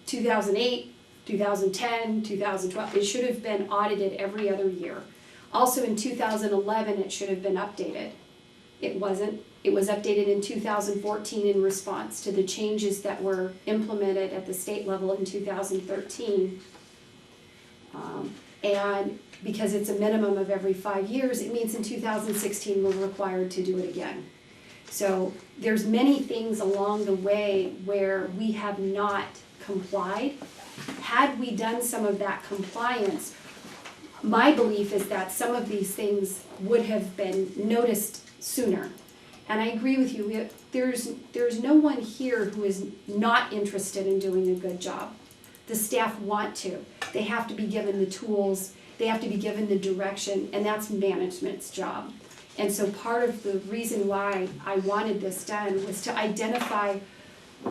2008, 2010, 2012. It should have been audited every other year. Also in 2011, it should have been updated. It wasn't. It was updated in 2014 in response to the changes that were implemented at the state level in 2013. And because it's a minimum of every 5 years, it means in 2016 we're required to do it again. So there's many things along the way where we have not complied. Had we done some of that compliance, my belief is that some of these things would have been noticed sooner. And I agree with you, there's no one here who is not interested in doing a good job. The staff want to. They have to be given the tools, they have to be given the direction, and that's management's job. And so part of the reason why I wanted this done was to identify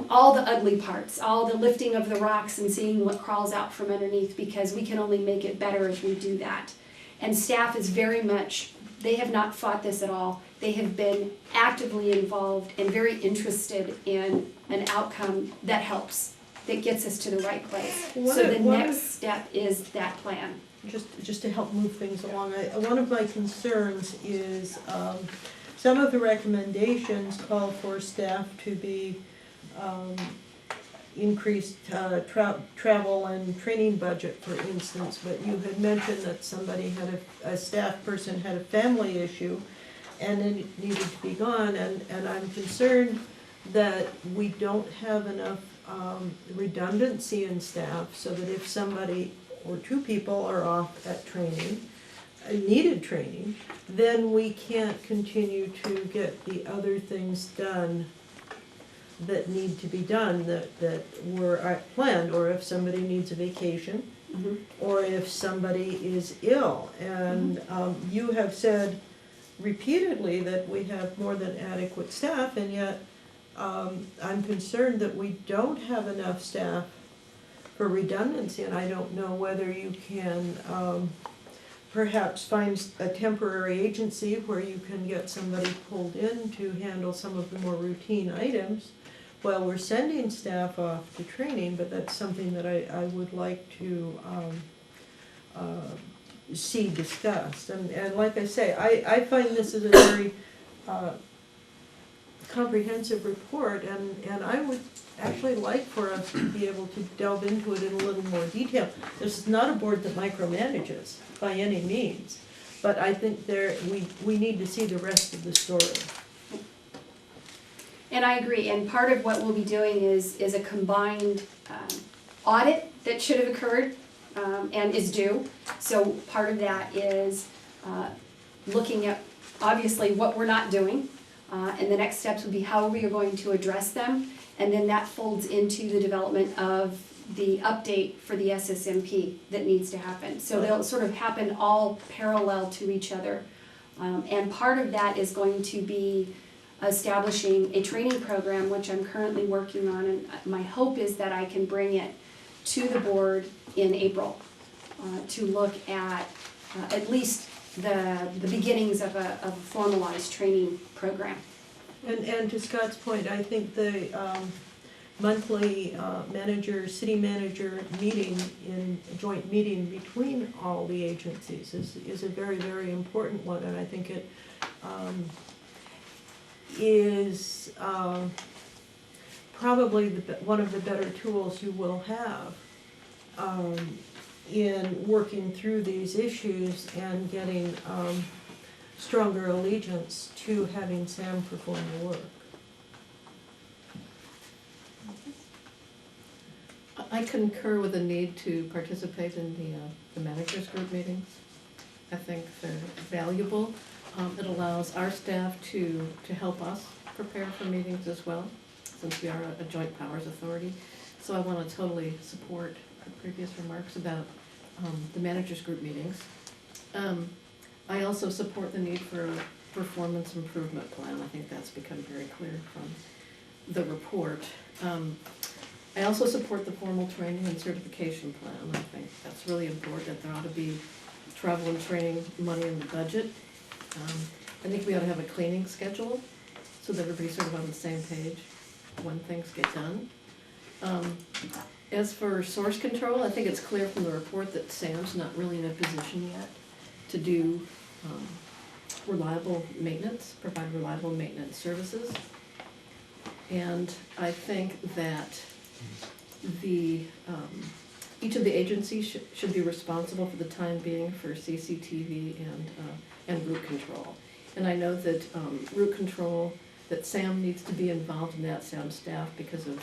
all the ugly parts, all the lifting of the rocks and seeing what crawls out from underneath, because we can only make it better if we do that. And staff is very much, they have not fought this at all. They have been actively involved and very interested in an outcome that helps, that gets us to the right place. So the next step is that plan. Just to help move things along, one of my concerns is some of the recommendations call for staff to be increased travel and training budget, for instance, but you had mentioned that somebody had a staff person had a family issue and then needed to be gone, and I'm concerned that we don't have enough redundancy in staff, so that if somebody or two people are off at training, needed training, then we can't continue to get the other things done that need to be done, that were planned, or if somebody needs a vacation, or if somebody is ill. And you have said repeatedly that we have more than adequate staff, and yet I'm concerned that we don't have enough staff for redundancy, and I don't know whether you can perhaps find a temporary agency where you can get somebody pulled in to handle some of the more routine items while we're sending staff off to training, but that's something that I would like to see discussed. And like I say, I find this is a very comprehensive report, and I would actually like for us to be able to delve into it in a little more detail. This is not a board that micromanages by any means, but I think we need to see the rest of the story. And I agree, and part of what we'll be doing is a combined audit that should have occurred and is due. So part of that is looking at, obviously, what we're not doing, and the next steps would be how we are going to address them, and then that folds into the development of the update for the SSMP that needs to happen. So they'll sort of happen all parallel to each other. And part of that is going to be establishing a training program, which I'm currently working on, and my hope is that I can bring it to the board in April to look at least the beginnings of a formalized training program. And to Scott's point, I think the monthly city manager meeting, in a joint meeting between all the agencies is a very, very important one, and I think it is probably one of the better tools you will have in working through these issues and getting stronger allegiance to having Sam perform the work. I concur with the need to participate in the managers group meetings. I think they're valuable. It allows our staff to help us prepare for meetings as well, since we are a joint powers authority. So I want to totally support the previous remarks about the managers group meetings. I also support the need for a performance improvement plan. I think that's become very clear from the report. I also support the formal training and certification plan. I think that's really important. There ought to be travel and training money in the budget. I think we ought to have a cleaning schedule so that everybody's sort of on the same page when things get done. As for source control, I think it's clear from the report that Sam's not really in a position yet to do reliable maintenance, provide reliable maintenance services. And I think that each of the agencies should be responsible for the time being for CCTV and root control. And I know that root control, that Sam needs to be involved in that, Sam's staff, because of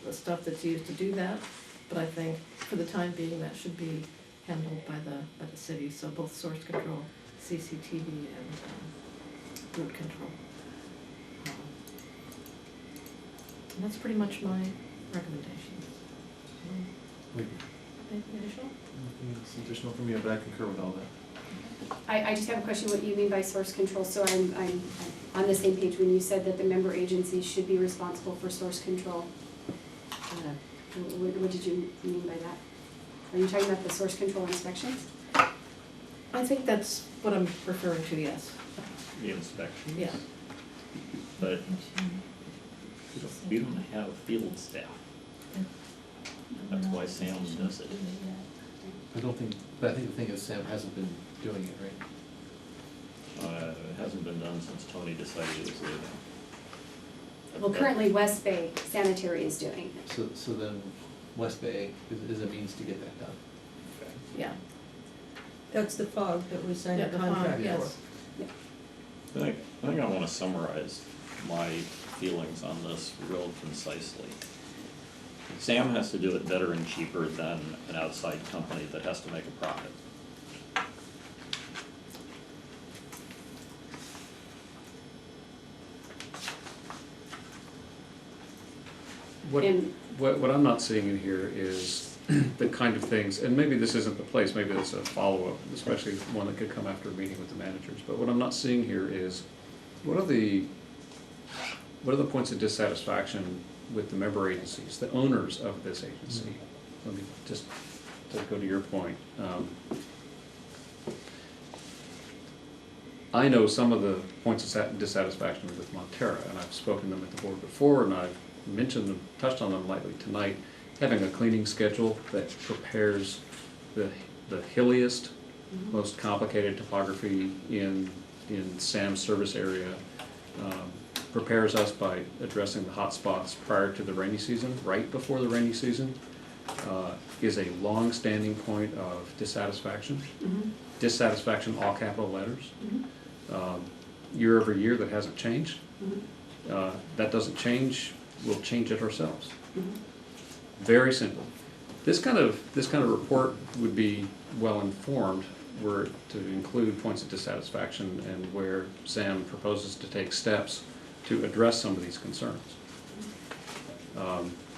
the stuff that's used to do that. But I think for the time being, that should be handled by the city, so both source control, CCTV, and root control. And that's pretty much my recommendations. Anything additional? Nothing additional from you, but I concur with all that. I just have a question, what you mean by source control, so I'm on the same page when you said that the member agencies should be responsible for source control. What did you mean by that? Are you talking about the source control inspections? I think that's what I'm referring to, yes. The inspections. Yeah. But we don't have field staff. That's why Sam does it. I think the thing is Sam hasn't been doing it, right? It hasn't been done since Tony decided he was leaving. Well, currently West Bay Sanitary is doing it. So then West Bay is a means to get that done. Okay. Yeah. That's the fog that we signed Yeah, a the fog, contract for. yes. I think I want to summarize my feelings on this real concisely. Sam has to do it better and cheaper than an outside company that has to make a profit. What I'm not seeing in here is the kind of things, and maybe this isn't the place, maybe it's a follow-up, especially one that could come after a meeting with the managers, but what I'm not seeing here is, what are the points of dissatisfaction with the member agencies, the owners of this agency? Let me just, to go to your point. I know some of the points of dissatisfaction with Montera, and I've spoken to them at the board before, and I've mentioned them, touched on them lightly tonight. Having a cleaning schedule that prepares the hilliest, most complicated topography in Sam's service area, prepares us by addressing the hot spots prior to the rainy season, right before the rainy season, is a long-standing point of dissatisfaction. Dissatisfaction, all capital letters. Year over year, that hasn't changed. That doesn't change, we'll change it ourselves. Very simple. This kind of report would be well informed were it to include points of dissatisfaction and where Sam proposes to take steps to address some of these concerns.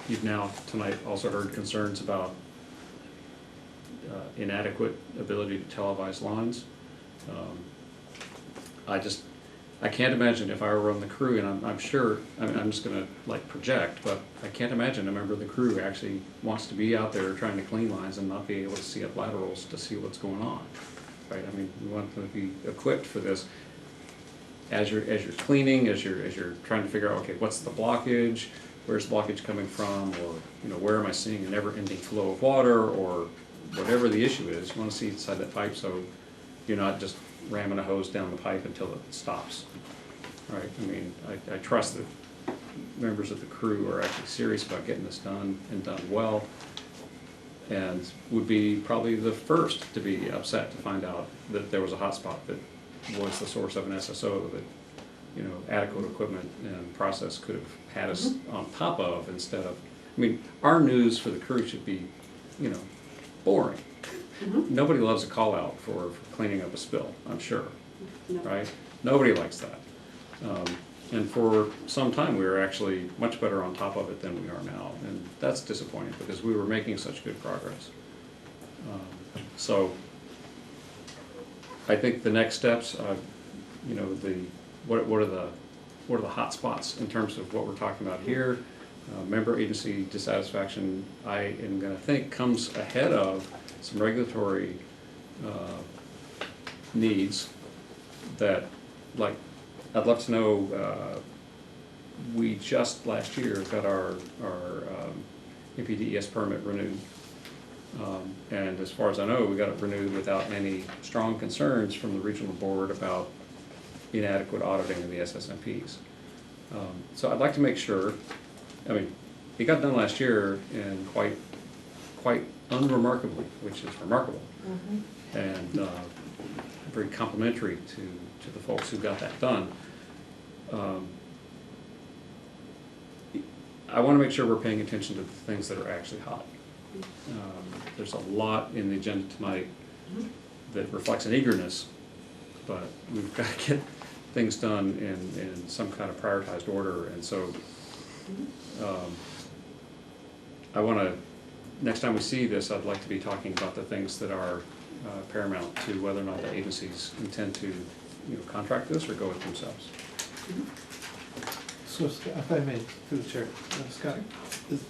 You've now tonight also heard concerns about inadequate ability to televise lines. I can't imagine if I were on the crew, and I'm sure, I'm just gonna like project, but I can't imagine a member of the crew actually wants to be out there trying to clean lines and not be able to see up laterals to see what's going on, right? I mean, we want them to be equipped for this. As you're cleaning, as you're trying to figure out, okay, what's the blockage, where's the blockage coming from, or where am I seeing a never-ending flow of water, or whatever the issue is, you want to see inside that pipe so you're not just ramming a hose down the pipe until it stops. Right? I mean, I trust that members of the crew are actually serious about getting this done and done well, and would be probably the first to be upset to find out that there was a hot spot that was the source of an SSO that adequate equipment and process could have had us on top of instead of. I mean, our news for the crew should be, boring. Nobody loves a call out for cleaning up a spill, I'm sure, right? Nobody likes that. And for some time, we were actually much better on top of it than we are now, and that's disappointing because we were making such good progress. So I think the next steps, what are the hot spots in terms of what we're talking about here? Member agency dissatisfaction, I am going to think, comes ahead of some regulatory needs that, like, I'd love to know, we just last year got our MPDES permit renewed. And as far as I know, we got it renewed without any strong concerns from the regional board about inadequate auditing of the SSMPs. So I'd like to make sure, I mean, it got done last year and quite unremarkably, which is remarkable, and very complimentary to the folks who got that done. I wanna make sure we're paying attention to the things that are actually hot. There's a lot in the agenda tonight that reflects an eagerness, but we've gotta get things done in some kind of prioritized order, and so, I wanna, next time we see this, I'd like to be talking about the things that are paramount to whether or not the agencies intend to, contract this or go it themselves. So, if I may, through the chair, Scott, is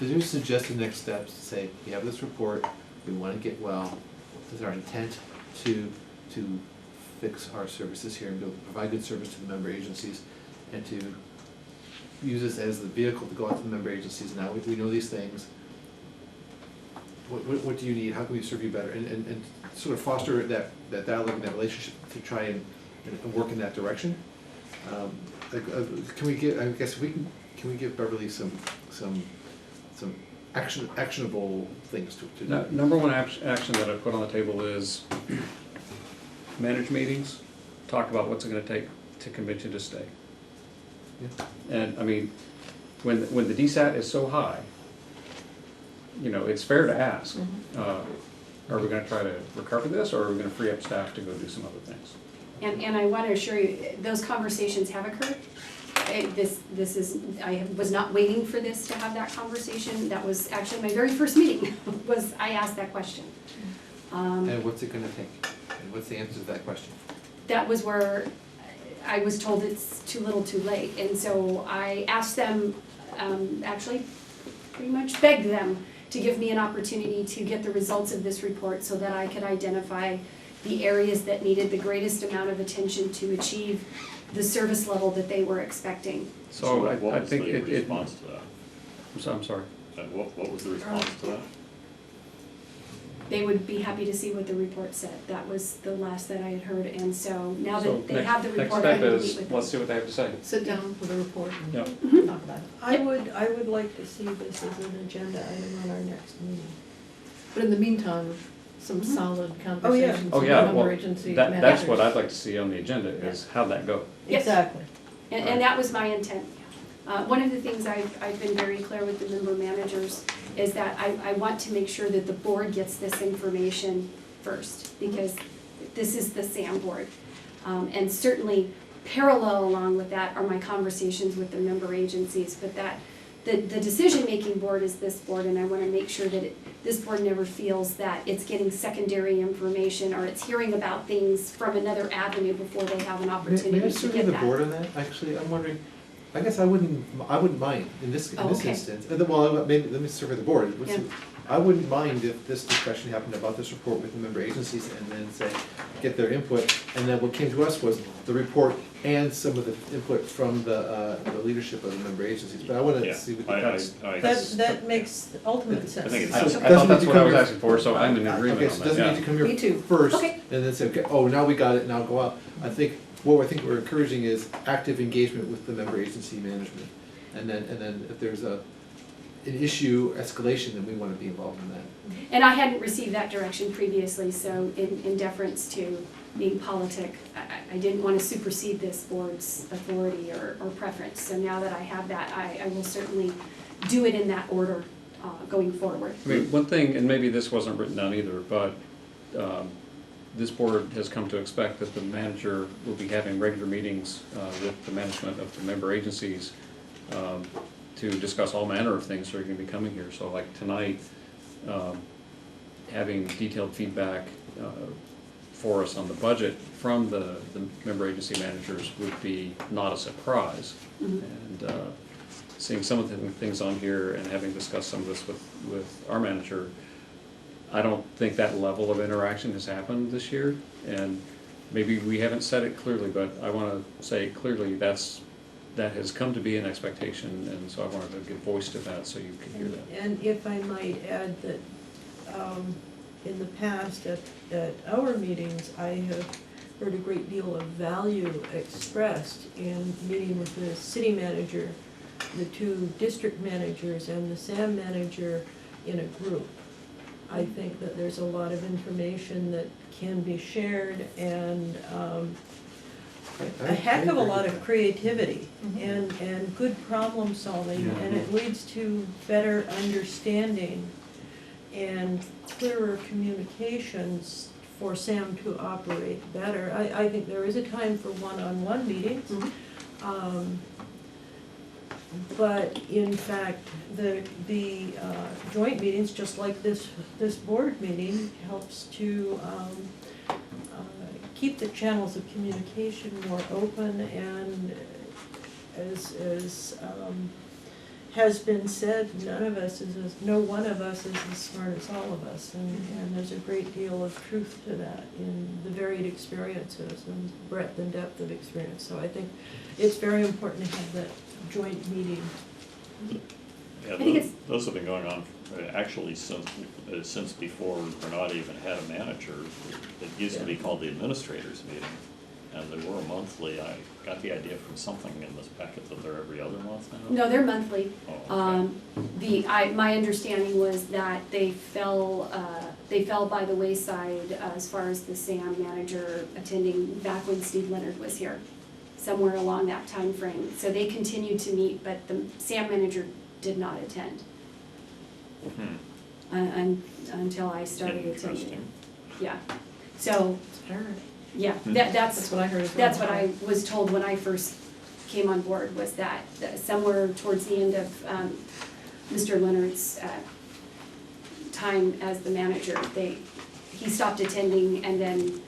there suggested next steps to say, we have this report, we wanna get well, is our intent to fix our services here and provide good service to the member agencies, and to use this as the vehicle to go out to the member agencies, now we know these things, what do you need, how can we serve you better, and sort of foster that dialogue and that relationship to try and work in that direction? Can we get, I guess, can we give Beverly some actionable things to do? Number one action that I put on the table is manage meetings, talk about what's it gonna take to convince you to stay. Yeah. And, I mean, when the DSAT is so high, it's fair to ask, are we gonna try to recover this, or are we gonna free up staff to go do some other things? And I want to assure you, those conversations have occurred. This is, I was not waiting for this to have that conversation. That was actually my very first meeting, was I asked that question. And what's it gonna take? And what's the answer to that question? That was where I was told it's too little too late. And so I asked them, actually pretty much begged them to give me an opportunity to get the results of this report so that I could identify the areas that needed the greatest amount of attention to achieve the service level that they were expecting. So I what was think the it. response to that? I'm sorry. What was the response to that? They would be happy to see what the report said. That was the last that I had heard, and so now that they have the report, I'm going to meet with them. Let's see what they have to say. Sit down with a report and Yep. talk about it. I would like to see this as an agenda item on our next meeting. But in the meantime, some solid Oh, yeah. conversations Oh, with yeah, member well, agency that's managers. what I'd like to see on the agenda, is how'd that go? Yes. Exactly. And that was my intent. One of the things I've been very clear with the member managers is that I want to make sure that the board gets this information first, because this is the SAM board. And certainly parallel along with that are my conversations with the member agencies, but that the decision-making board is this board, and I want to make sure that this board never feels that it's getting secondary information or it's hearing about things from another avenue before they have an May I opportunity to serve get the that. board on that? Actually, I'm wondering, I guess I wouldn't mind in this Oh, okay. instance. Well, maybe, let me survey the board. Yeah. I wouldn't mind if this discussion happened about this report with the member agencies and then say, get their input. And then what came to us was the report and some of the input from the leadership of the member agencies. But I wanna Yeah, see what I- That makes ultimate sense. I think it's I So I it doesn't thought need that's to what I come was here- asking for, so I'm in agreement Okay, on so it that, doesn't need to yeah. come here Me too. first, Okay. and then say, okay, oh, now we got it, now go out. I think we're encouraging is active engagement with the member agency management. And then if there's an issue escalation, then we wanna be involved in that. And I hadn't received that direction previously, so in deference to being politic, I didn't want to supersede this board's authority or preference. So now that I have that, I will certainly do it in that order going forward. I mean, one thing, and maybe this wasn't written down either, but this board has come to expect that the manager will be having regular meetings with the management of the member agencies to discuss all manner of things that are going to be coming here. So like tonight, having detailed feedback for us on the budget from the member agency managers would be not a surprise. And seeing some of the things on here and having discussed some of this with our manager, I don't think that level of interaction has happened this year. And maybe we haven't said it clearly, but I want to say clearly that has come to be an expectation, and so I wanted to give voice to that so you can hear that. And if I might add that, in the past at our meetings, I have heard a great deal of value expressed in meeting with the city manager, the two district managers, and the SAM manager in a group. I think that there's a lot of information that can be shared, and a heck of a lot of creativity Mhm. and good problem solving, Yeah. and it leads to better understanding and clearer communications for Sam to operate better. I think there is a time for one-on-one meetings. Mhm. But in fact, the joint meetings, just like this board meeting, helps to keep the channels of communication more open, and as has been said, no one of us is as smart as all of us, and there's a great deal of truth to that in the varied experiences and breadth and depth of experience. So I think it's very important to have that joint meeting. Yeah, I think it's- those have been going on actually since before Granada even had a manager. It used to be called the administrators meeting, and they were monthly. I got the idea from something in this packet that they're every other month now. No, they're monthly. Oh, okay. My understanding was that they fell by the wayside as far as the SAM manager attending back when Steve Leonard was here, somewhere along that time frame. So they continued to meet, but the SAM manager did not attend until I started attending. Interesting. Yeah, so, It's apparent. yeah, Hmm. that's That's what I heard as well. That's what I was told when I first came on board, was that somewhere towards the end of Mr. Leonard's time as the manager, he stopped attending, and then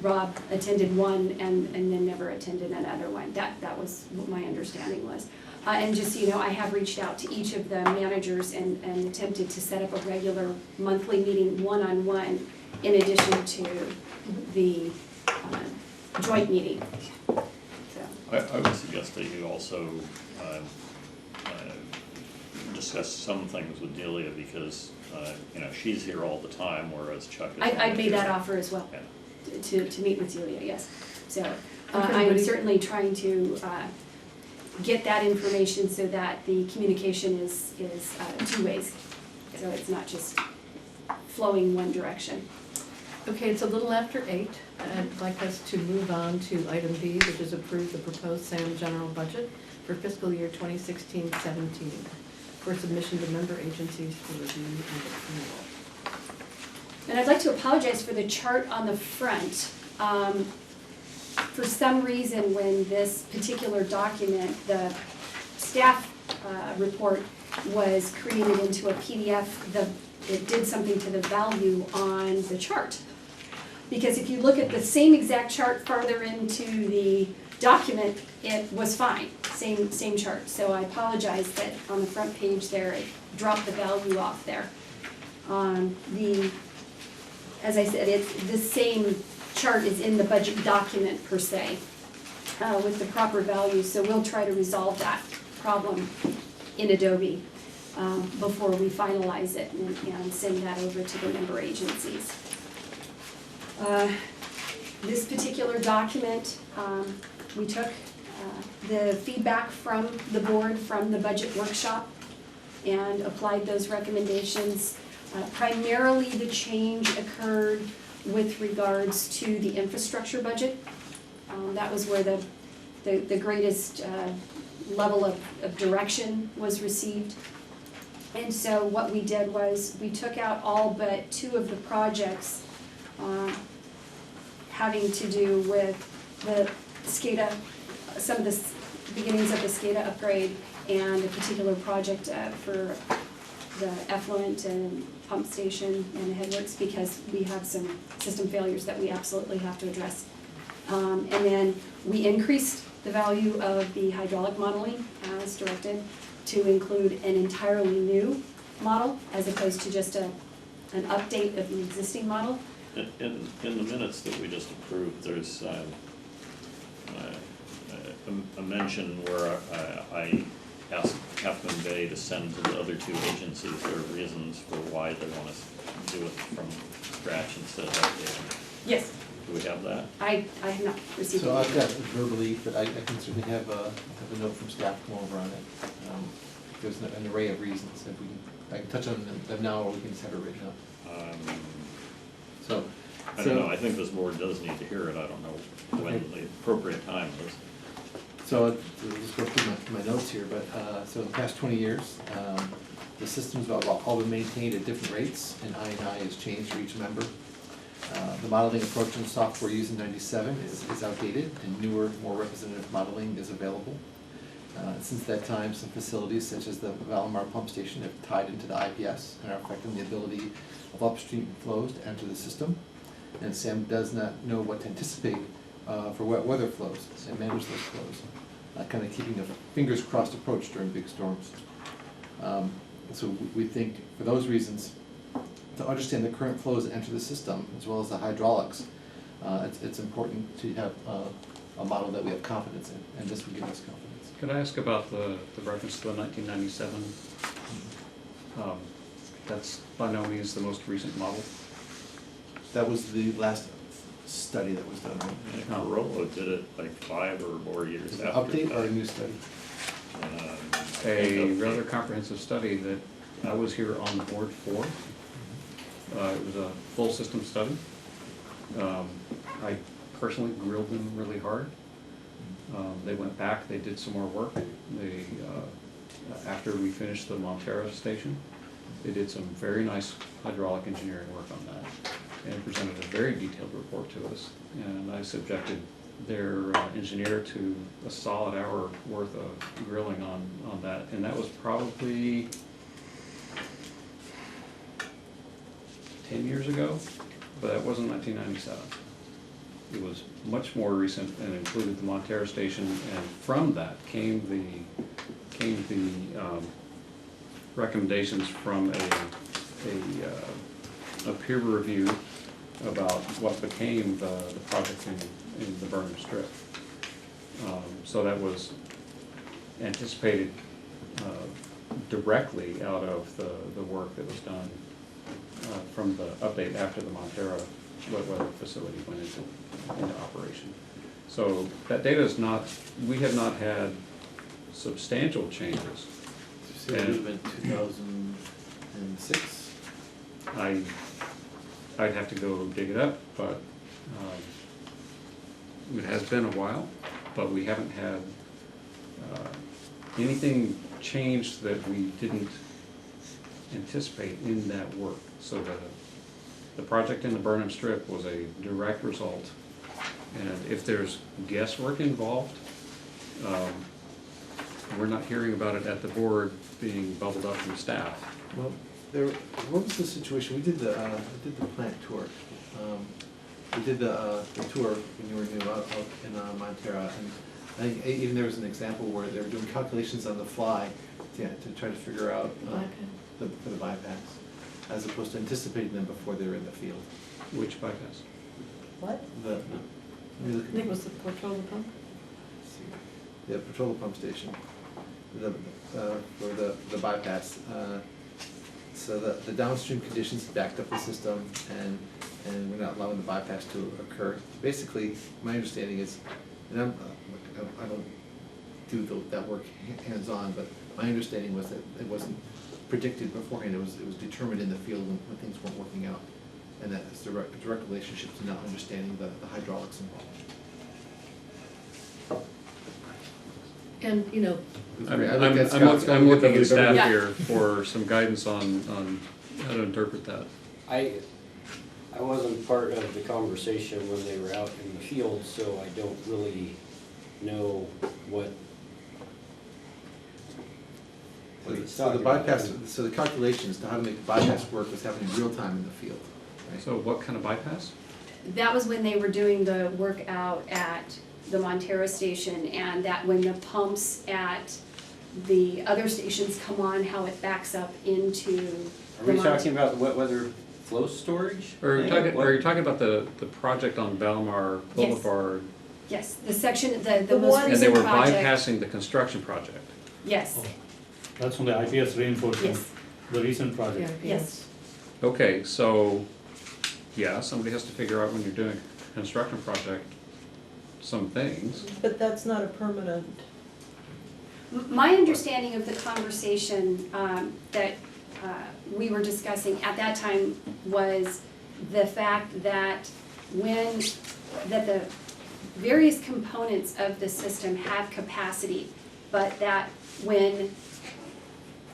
Rob attended one and then never attended another one. That was what my understanding was. And just so you know, I have reached out to each of the managers and attempted to set up a regular monthly meeting one-on-one in addition to the joint meeting. So, I would suggest that you also discuss some things with Delia, because she's here all the time, whereas Chuck is. I not made that here. offer as well, Yeah. to meet with Celia, yes. So I am Everybody- certainly trying to get that information so that the communication is two ways. So it's not just flowing one direction. Okay, it's a little after 8. I'd like us to move on to item B, which is approve the proposed SAM general budget for fiscal year 2016-17 for submission to member agencies for review and approval. And I'd like to apologize for the chart on the front. For some reason, when this particular document, the staff report, was created into a PDF, it did something to the value on the chart. Because if you look at the same exact chart farther into the document, it was fine, same chart. So I apologize that on the front page there, it dropped the value off there. As I said, the same chart is in the budget document per se, with the proper values. So we'll try to resolve that problem in Adobe before we finalize it and send that over to the member agencies. This particular document, we took the feedback from the board from the budget workshop and applied those recommendations. Primarily the change occurred with regards to the infrastructure budget. That was where the greatest level of direction was received. And so what we did was we took out all but 2 of the projects having to do with the SCADA, some of the beginnings of the SCADA upgrade, and a particular project for the effluent and pump station and the headworks, because we have some system failures that we absolutely have to address. And then we increased the value of the hydraulic modeling as directed to include an entirely new model as opposed to just an update of the existing model. In the minutes that we just approved, there's a mention where I asked Halfmoon Bay to send to the other 2 agencies their reasons for why they want to do it from scratch instead of updating. Yes, Do we have that? I have not received it. So I've got verbally, but I can certainly have a note from staff come over on it. There's an array of reasons, if we can, I can touch on them now, or we can just have it written up. So, I don't know, I think this board does need to hear it, I don't know when the appropriate time is. So, I'll just go through my notes here, but, so in the past 20 years, the system's all been maintained at different rates, and I has changed for each member. The modeling approach and software used in '97 is outdated, and newer, more representative modeling is available. Since that time, some facilities such as the Valamar pump station have tied into the IPS and are affecting the ability of upstream flows to enter the system. And SAM does not know what to anticipate for wet weather flows and manage those flows, kind of keeping a fingers crossed approach during big storms. So we think for those reasons, to understand the current flows that enter the system as well as the hydraulics, it's important to have a model that we have confidence in, and this would give us confidence. Could I ask about the reference to the 1997? That's by no means the most recent model. That was the last study that was done, right? And Corolla did it like 5 or more years Is it after. an update or a that. new study? I A think rather update. comprehensive study that I was here on board for. It was a full system study. I personally grilled them really hard. They went back, they did some more work. They, after we finished the Montero station, they did some very nice hydraulic engineering work on that and presented a very detailed report to us. And I subjected their engineer to a solid hour worth of grilling on that. And that was probably 10 years ago, but that wasn't 1997. It was much more recent and included the Montero station, and from that came the recommendations from a peer review about what became the project in the Burnham Strip. So that was anticipated directly out of the work that was done from the update after the Montero wet weather facility went into operation. So that data is not, we have not had substantial changes. So it would have been 2006? I'd have to go dig it up, but it has been a while, but we haven't had anything changed that we didn't anticipate in that work. So the project in the Burnham Strip was a direct result, and if there's guesswork involved, we're not hearing about it at the board being bubbled up from staff. Well, what was the situation? We did the plant tour. We did the tour when you were new out in Montero, and I think even there was an example where they were doing calculations on the fly to try to figure out for the bypass, as opposed to anticipating them before they were in the field. Which bypass? What? Let me look I at think it was the Portola pump. the petroleum pump station, for the bypass. So the downstream conditions backed up the system, and we're not allowing the bypass to occur. Basically, my understanding is, and I don't do that work hands-on, but my understanding was that it wasn't predicted beforehand. It was determined in the field when things weren't working out, and that it's a direct relationship to not understanding the hydraulics involved. And, you know, I'm looking at staff Yeah. here for some guidance on how to interpret that. I wasn't part of the conversation when they were out in the field, so I don't really know what. So the bypass, so the calculations to how to make the bypass work was happening real time in the field, right? So what kind of bypass? That was when they were doing the work out at the Montero station, and that when the pumps at the other stations come on, how it backs up into Are the we Mont- talking about the wet weather flow storage? Or are you thing? talking, What- are you talking about the project on Balmar Yes. Boulevard? Yes, the section, the The most one- And they recent were project. bypassing the construction project? Yes, That's on the IPS reinforcement, yes, the recent yeah, project. yes. Okay, so, yeah, somebody has to figure out when you're doing a construction project, some things. But that's not a permanent. My understanding of the conversation that we were discussing at that time was the fact that that the various components of the system have capacity, but that when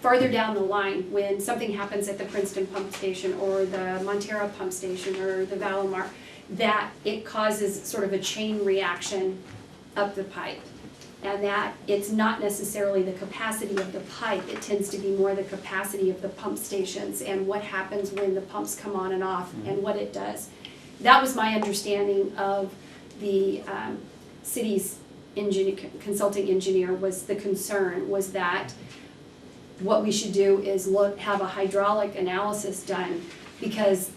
farther down the line, when something happens at the Princeton pump station or the Montero pump station or the Valamar, that it causes sort of a chain reaction up the pipe. And that it's not necessarily the capacity of the pipe, it tends to be more the capacity of the pump stations and what happens when the pumps come on and off and what it does. That was my understanding of the city's consulting engineer, was the concern was that what we should do is have a hydraulic analysis done, because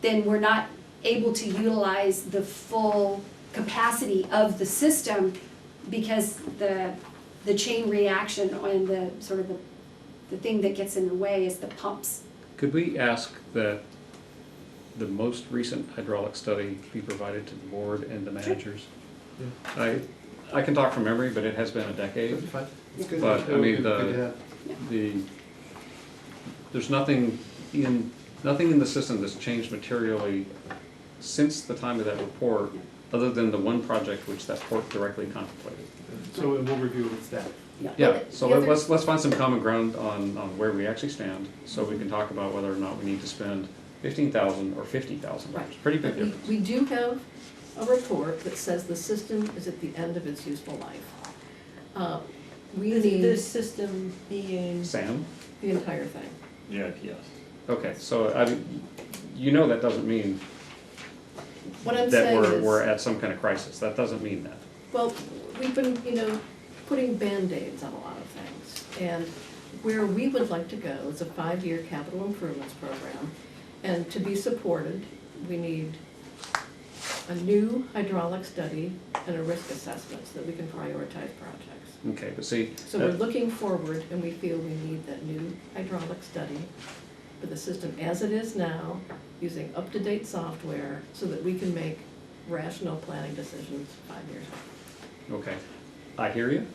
then we're not able to utilize the full capacity of the system, because the chain reaction and the sort of the thing that gets in the way is the pumps. Could we ask that the most recent hydraulic study be provided to the board and the managers? I can talk from memory, but it has been a decade. That'd be fine. It's good. But, I mean, Good to have. There's nothing in the system that's changed materially since the time of that report, other than the one project which that report directly contemplated. So we'll review it with staff. Yeah, so let's find some common ground on where we actually stand, so we can talk about whether or not we need to spend $15,000 or $50,000. Right. Pretty big But difference. we do have a report that says the system is at the end of its useful life. We need This system being, Sam? the entire thing. Yeah, yes. Okay, so that doesn't mean What I'm that saying is, we're at some kind of crisis. That doesn't mean that. well, we've been, putting Band-Aids on a lot of things. And where we would like to go is a 5-year capital improvements program. And to be supported, we need a new hydraulic study and a risk assessment so that we can prioritize projects. Okay, but see, So we're looking forward, and we feel we need that new hydraulic study for the system as it is now, using up-to-date software, so that we can make rational planning decisions 5 years out. okay, I hear you.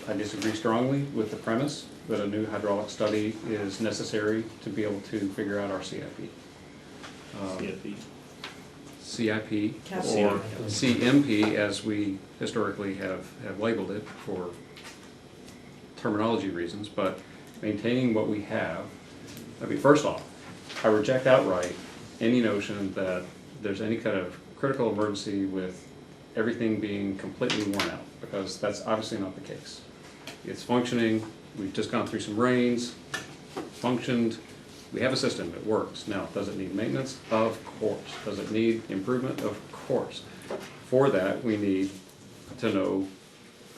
I disagree strongly with the premise that a new hydraulic study is necessary to be able to figure out our CIP. CFP. CIP Capital. or CMP, as we historically have labeled it for terminology reasons, but maintaining what we have. I mean, first off, I reject outright any notion that there's any kind of critical emergency with everything being completely worn out, because that's obviously not the case. It's functioning, we've just gone through some rains, functioned, we have a system, it works. Now, does it need maintenance? Of course. Does it need improvement? Of course. For that, we need to know,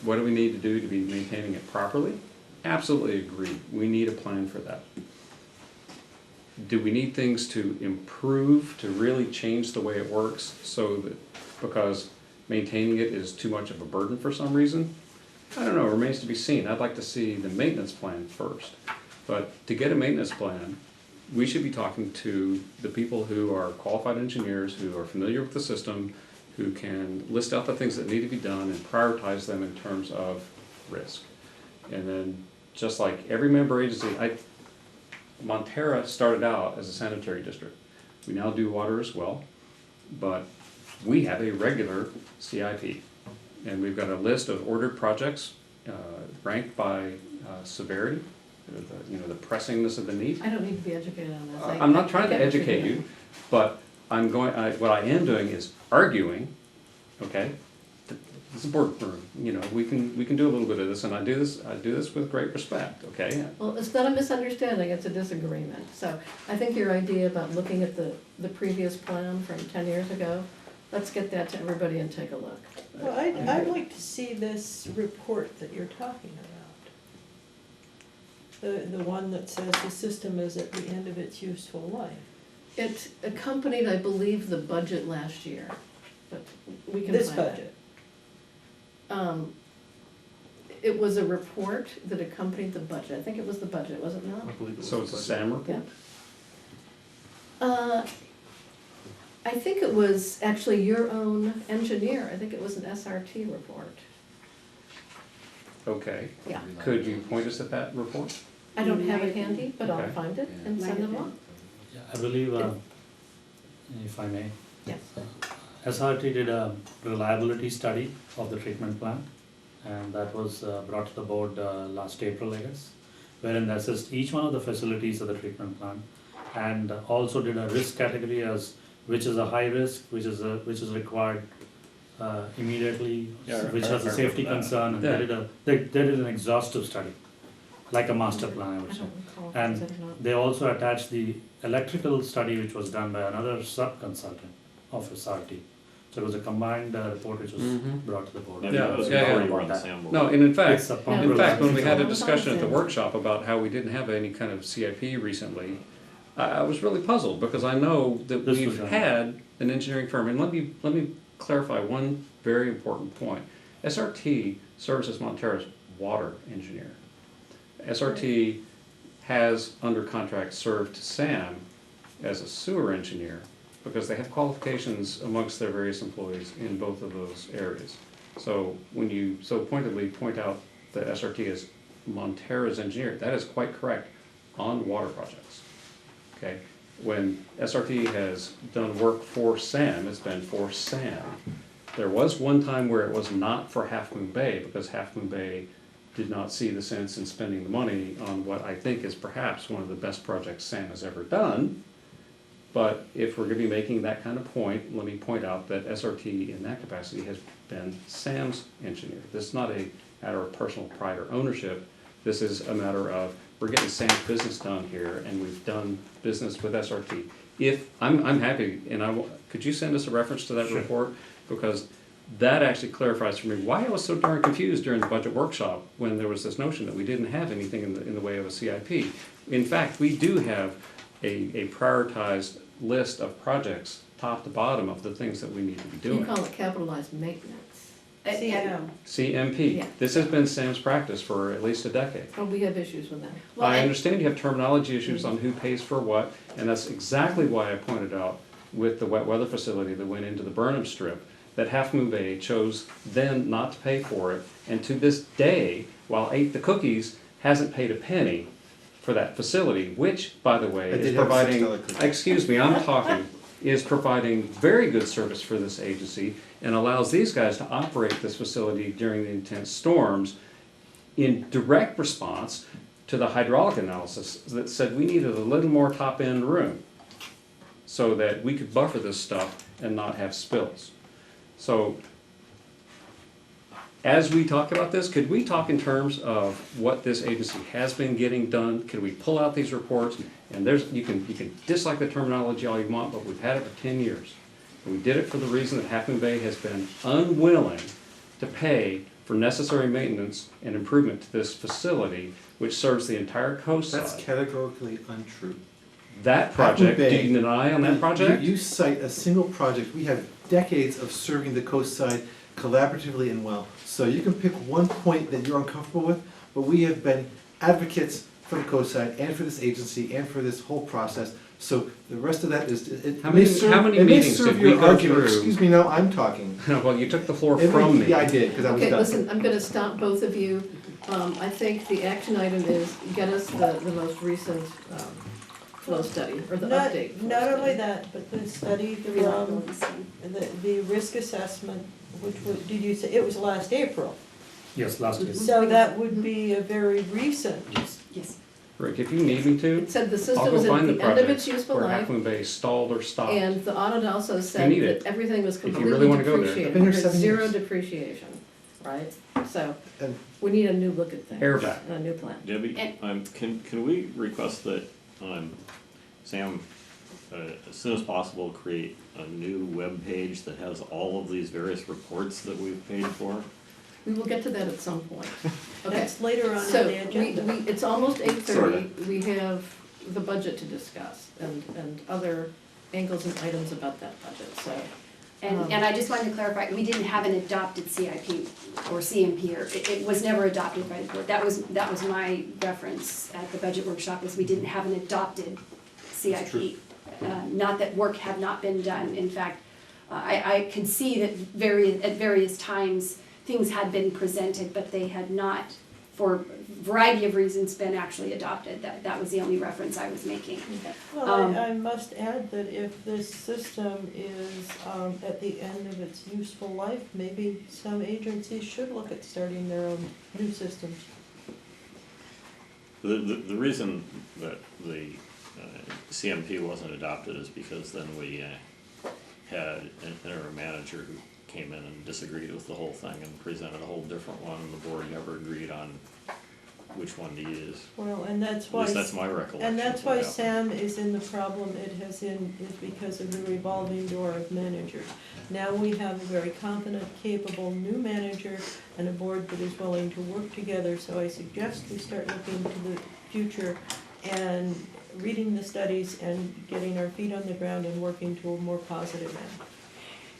what do we need to do to be maintaining it properly? Absolutely agree. We need a plan for that. Do we need things to improve, to really change the way it works, so that, because maintaining it is too much of a burden for some reason? I don't know, it remains to be seen. I'd like to see the maintenance plan first. But to get a maintenance plan, we should be talking to the people who are qualified engineers, who are familiar with the system, who can list out the things that need to be done and prioritize them in terms of risk. And then, just like every member agency, Montero started out as a sanitary district. We now do water as well, but we have a regular CIP. And we've got a list of ordered projects ranked by severity, the pressingness of the need. I don't need to be educated on this. I'm not trying to I get what you're educate doing. you, but what I am doing is arguing, okay? This is a boardroom, we can do a little bit of this, and I do this with great respect, okay? Well, it's not a misunderstanding, it's a disagreement. So I think your idea about looking at the previous plan from 10 years ago, let's get that to everybody and take a look. well, I'd like to see this report that you're talking about. The one that says the system is at the end of its useful life. It accompanied, I believe, the budget last year, but we can This find that. budget. It was a report that accompanied the budget. I think it was the budget, was it I not? believe it was. So it's a SAM report? Yeah. I think it was actually your own engineer. I think it was an SRT report. Okay. Yeah. Could you point us at that report? I don't have it handy, but I'll Okay. find it and send it along. Yeah, I believe, if I may. Yes. SRT did a reliability study of the treatment plant, and that was brought to the board last April, I guess, wherein they assessed each one of the facilities of the treatment plant, and also did a risk category as which is a high risk, which is required immediately, Yeah, which I has a remember safety that. concern, and Yeah. they did an exhaustive study, like a master plan, I would I say. don't recall, And is it or not? they also attached the electrical study which was done by another sub-consultant of SRT. So it was a combined report which was Mhm. brought to the board. Yeah, Yeah, that was yeah, before yeah. you were on the About SAM board. No, and in fact, It's a pump in fact, when we had a reliability. discussion at the workshop about how we didn't have any kind of CIP recently, I was really puzzled, because I know that This was we've done. had an engineering firm, and let me clarify one very important point. SRT serves as Montera's water engineer. SRT has under contract served SAM as a sewer engineer, because they have qualifications amongst their various employees in both of those areas. So when you so pointedly point out that SRT is Montera's engineer, that is quite correct on water projects. Okay, when SRT has done work for SAM, it's been for SAM. There was one time where it was not for Half Moon Bay, because Half Moon Bay did not see the sense in spending the money on what I think is perhaps one of the best projects SAM has ever done. But if we're gonna be making that kind of point, let me point out that SRT in that capacity has been SAM's engineer. This is not a matter of personal pride or ownership. This is a matter of, we're getting SAM's business done here, and we've done business with SRT. If, I'm happy, and could you send us a reference to that Sure. report? Because that actually clarifies for me why I was so darn confused during the budget workshop when there was this notion that we didn't have anything in the way of a CIP. In fact, we do have a prioritized list of projects, top to bottom, of the things that we need to be You doing. call it capitalized maintenance. CM. CMP, Yeah. this has been Sam's practice for at least a decade. Oh, we have issues with that. Well, I and- understand you have terminology issues on who pays for what, and that's exactly why I pointed out with the wet weather facility that went into the Burnham Strip, that Half Moon Bay chose then not to pay for it, and to this day, while ate the cookies, hasn't paid a penny for that facility, which, by the way, I is did have a providing, $6 cookie. excuse me, I'm talking, is providing very good service for this agency and allows these guys to operate this facility during the intense storms in direct response to the hydraulic analysis that said we needed a little more top-end room so that we could buffer this stuff and not have spills. So, as we talk about this, could we talk in terms of what this agency has been getting done? Could we pull out these reports? And you can dislike the terminology all you want, but we've had it for 10 years. And we did it for the reason that Half Moon Bay has been unwilling to pay for necessary maintenance and improvement to this facility, which serves the entire coast That's side. categorically untrue. That project, do Bay. you deny on that project? You cite a single project. We have decades of serving the coast side collaboratively and well. So you can pick one point that you're uncomfortable with, but we have been advocates for the coast side and for this agency and for this whole process. So the rest of that is, it How may many- serve, how many it may meetings serve did we your go argument. through? Excuse me, no, I'm talking. Well, you took the floor It may- from me. Yeah, I did, because I was Okay, done. listen, I'm gonna stop both of you. I think the action item is get us the most recent flow study, or the Not, update. flow not only study. that, but the study The from reliability study. the risk assessment, which was, did you say, it was last April? Yes, last year. So that would be a very recent. Yes. Rick, if you need me to, It said the I'll system go was at find the the end of its projects useful where life, Half Moon Bay stalled or stopped. and the audit also said need it. that everything was If you completely really wanna go there. depreciated. I've been here There's 7 zero years. depreciation, right? So, And- we need a new look at things. Airbag. And a new plan. Debbie, And- can we request that, Sam, as soon as possible, create a new web page that has all of these various reports that we've paid for? We will get to that at some point. Okay, That's later on so in the agenda. it's almost 8:30. Sorta. We have the budget to discuss and other angles and items about that budget, so. And I just wanted to clarify, we didn't have an adopted CIP or CMP, or it was never adopted by the board. That was my reference at the budget workshop, is we didn't have an adopted CIP. Not that work had not been done. In fact, I can see that at various times, things had been presented, but they had not for a variety of reasons, been actually adopted. That was the only reference I was making. Well, Um, I must add that if this system is at the end of its useful life, maybe some agencies should look at starting their own new systems. The reason that the CMP wasn't adopted is because then we had an interim manager who came in and disagreed with the whole thing and presented a whole different one, and the board never agreed on which one to use. Well, and that's At why. least that's my recollection. And that's of what why happened. Sam is in the problem it has in, is because of the revolving door of managers. Now we have a very competent, capable new manager and a board that is willing to work together, so I suggest we start looking to the future and reading the studies and getting our feet on the ground and working to a more positive end.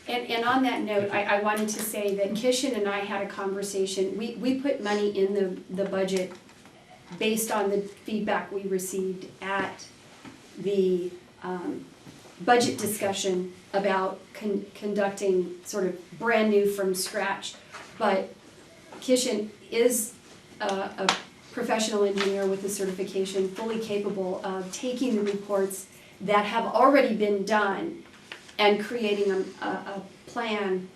And on that note, I wanted to say that Kishan and I had a conversation. We put money in the budget based on the feedback we received at the budget discussion about conducting sort of brand new from scratch. But Kishan is a professional engineer with a certification, fully capable of taking the reports that have already been done and creating a plan,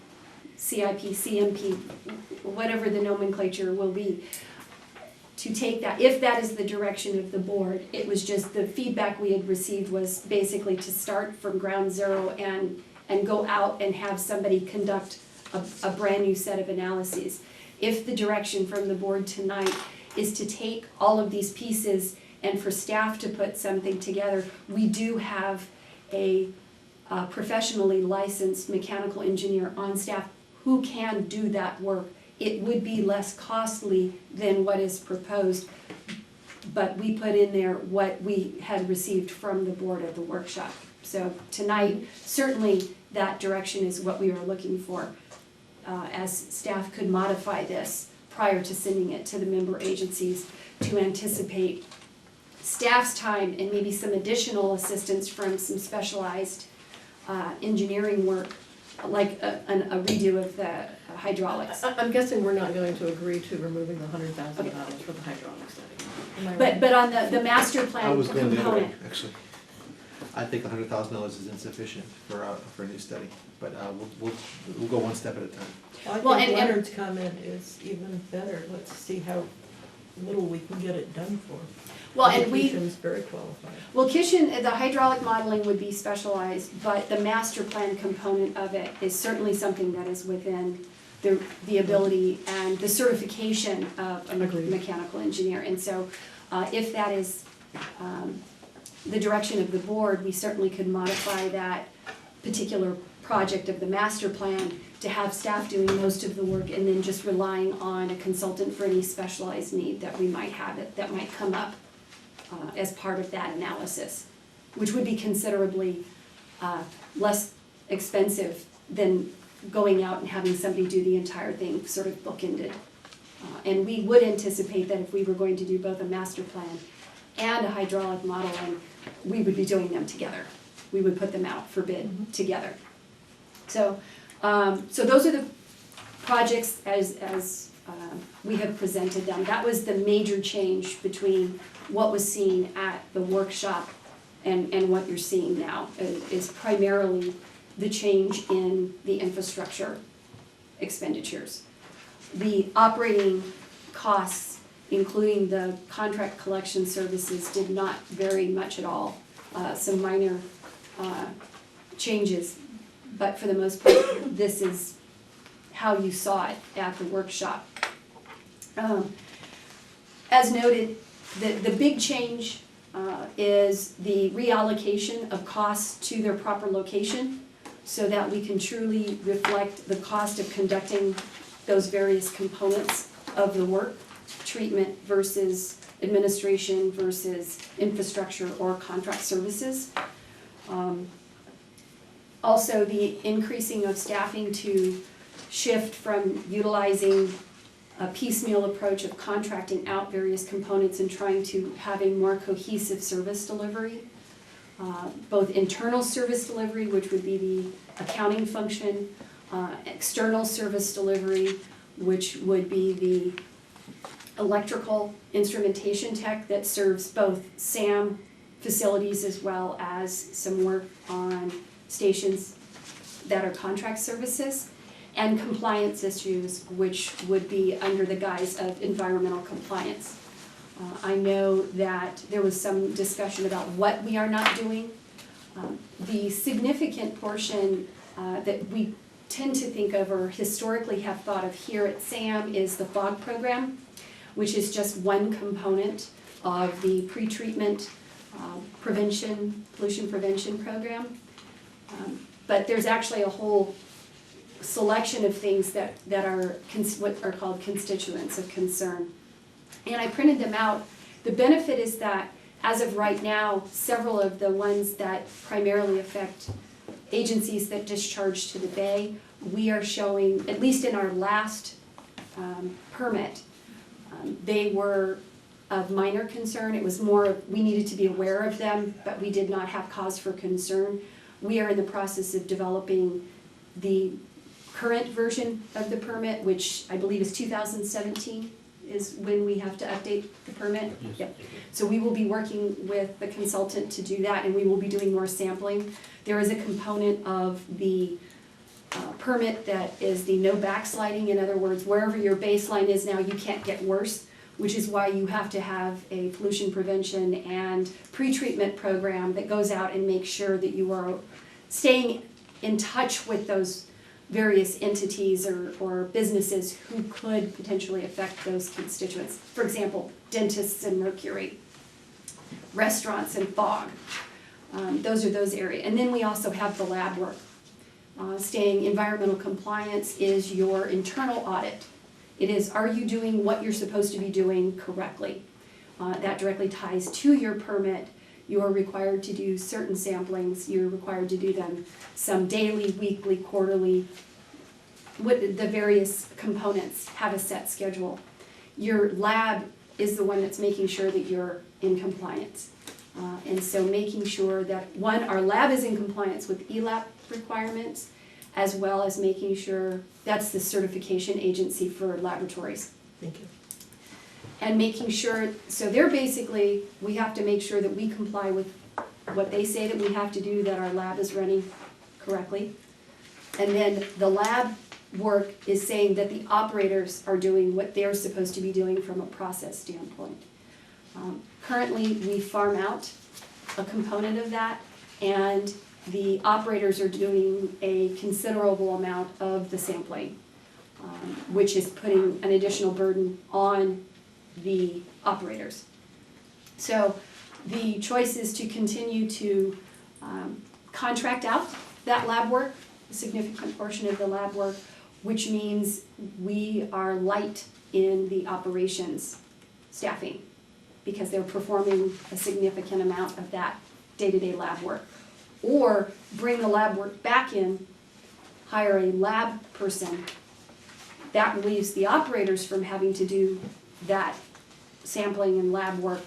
CIP, CMP, whatever the nomenclature will be, to take that, if that is the direction of the board. It was just the feedback we had received was basically to start from ground zero and go out and have somebody conduct a brand new set of analyses. If the direction from the board tonight is to take all of these pieces and for staff to put something together, we do have a professionally licensed mechanical engineer on staff who can do that work. It would be less costly than what is proposed, but we put in there what we had received from the board at the workshop. So tonight, certainly that direction is what we are looking for, as staff could modify this prior to sending it to the member agencies to anticipate staff's time and maybe some additional assistance from some specialized engineering work, like a redo of the hydraulics. I'm guessing we're not going to agree to removing the $100,000 for the hydraulic study. Am I right? But on the master I plan was going the other way, component, actually. I think $100,000 is insufficient for a new study, but we'll go one step at a time. I Well, think and- Leonard's comment is even better. Let's see how little we can get it done for. well, I and think we, Kishan's very qualified. well, Kishan, the hydraulic modeling would be specialized, but the master plan component of it is certainly something that is within the ability and the certification of a Agreed. mechanical engineer. And so, if that is the direction of the board, we certainly could modify that particular project of the master plan to have staff doing most of the work and then just relying on a consultant for any specialized need that we might have that might come up as part of that analysis, which would be considerably less expensive than going out and having somebody do the entire thing sort of bookended. And we would anticipate that if we were going to do both a master plan and a hydraulic modeling, we would be doing them together. We would put them out for bid together. So, so those are the projects as we have presented them. That was the major change between what was seen at the workshop and what you're seeing now, is primarily the change in the infrastructure expenditures. The operating costs, including the contract collection services, did not vary much at all. Some minor changes, but for the most part, this is how you saw it at the workshop. As noted, the big change is the reallocation of costs to their proper location so that we can truly reflect the cost of conducting those various components of the work, treatment versus administration versus infrastructure or contract services. Also, the increasing of staffing to shift from utilizing a piecemeal approach of contracting out various components and trying to have a more cohesive service delivery. Both internal service delivery, which would be the accounting function, external service delivery, which would be the electrical instrumentation tech that serves both SAM facilities as well as some work on stations that are contract services, and compliance issues, which would be under the guise of environmental compliance. I know that there was some discussion about what we are not doing. The significant portion that we tend to think of or historically have thought of here at SAM is the FOG program, which is just one component of the pretreatment pollution prevention program. But there's actually a whole selection of things that are what are called constituents of concern. And I printed them out. The benefit is that as of right now, several of the ones that primarily affect agencies that discharge to the bay, we are showing, at least in our last permit, they were of minor concern. It was more, we needed to be aware of them, but we did not have cause for concern. We are in the process of developing the current version of the permit, which I believe is 2017 is when we have to update the permit. Yes. Yep. So we will be working with the consultant to do that, and we will be doing more sampling. There is a component of the permit that is the no backsliding. In other words, wherever your baseline is now, you can't get worse, which is why you have to have a pollution prevention and pretreatment program that goes out and makes sure that you are staying in touch with those various entities or businesses who could potentially affect those constituents. For example, dentists and mercury, restaurants and fog. Those are those areas. And then we also have the lab work. Staying environmental compliance is your internal audit. It is, are you doing what you're supposed to be doing correctly? That directly ties to your permit. You are required to do certain samplings. You're required to do them some daily, weekly, quarterly. What the various components have a set schedule. Your lab is the one that's making sure that you're in compliance. And so making sure that, one, our lab is in compliance with ELAP requirements, as well as making sure that's the certification agency for laboratories. Thank you. And making sure, so they're basically, we have to make sure that we comply with what they say that we have to do, that our lab is running correctly. And then the lab work is saying that the operators are doing what they're supposed to be doing from a process standpoint. Currently, we farm out a component of that, and the operators are doing a considerable amount of the sampling, which is putting an additional burden on the operators. So the choice is to continue to contract out that lab work, a significant portion of the lab work, which means we are light in the operations staffing because they're performing a significant amount of that day-to-day lab work. Or bring the lab work back in, hire a lab person. That relieves the operators from having to do that sampling and lab work.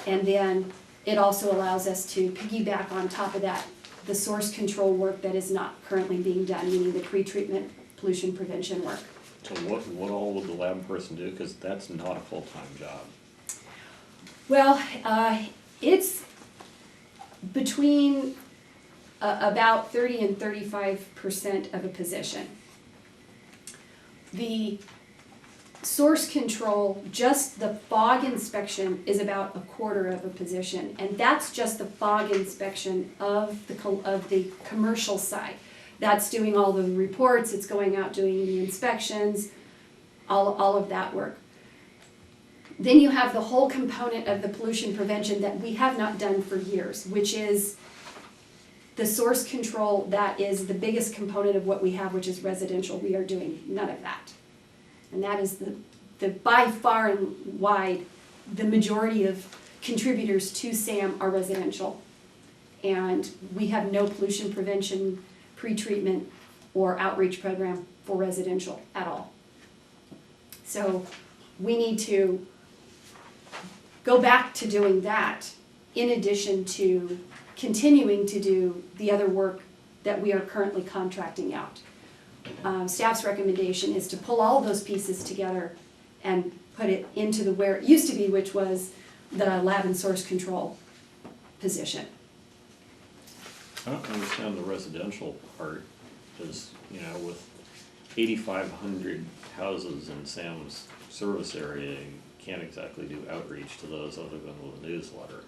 And then it also allows us to piggyback on top of that the source control work that is not currently being done, meaning the pretreatment pollution prevention work. So what all would the lab person do? Because that's not a full-time job. Well, it's between about 30 and 35% of a position. The source control, just the fog inspection, is about a quarter of a position, and that's just the fog inspection of the commercial side. That's doing all the reports, it's going out doing the inspections, all of that work. Then you have the whole component of the pollution prevention that we have not done for years, which is the source control. That is the biggest component of what we have, which is residential. We are doing none of that. And that is the by far and wide, the majority of contributors to SAM are residential. And we have no pollution prevention, pretreatment, or outreach program for residential at all. So we need to go back to doing that in addition to continuing to do the other work that we are currently contracting out. Staff's recommendation is to pull all of those pieces together and put it into the where it used to be, which was the lab and source control position. I don't understand the residential part, is, you know, with 8,500 houses in Sam's service area, you can't exactly do outreach to those other than with a newsletter.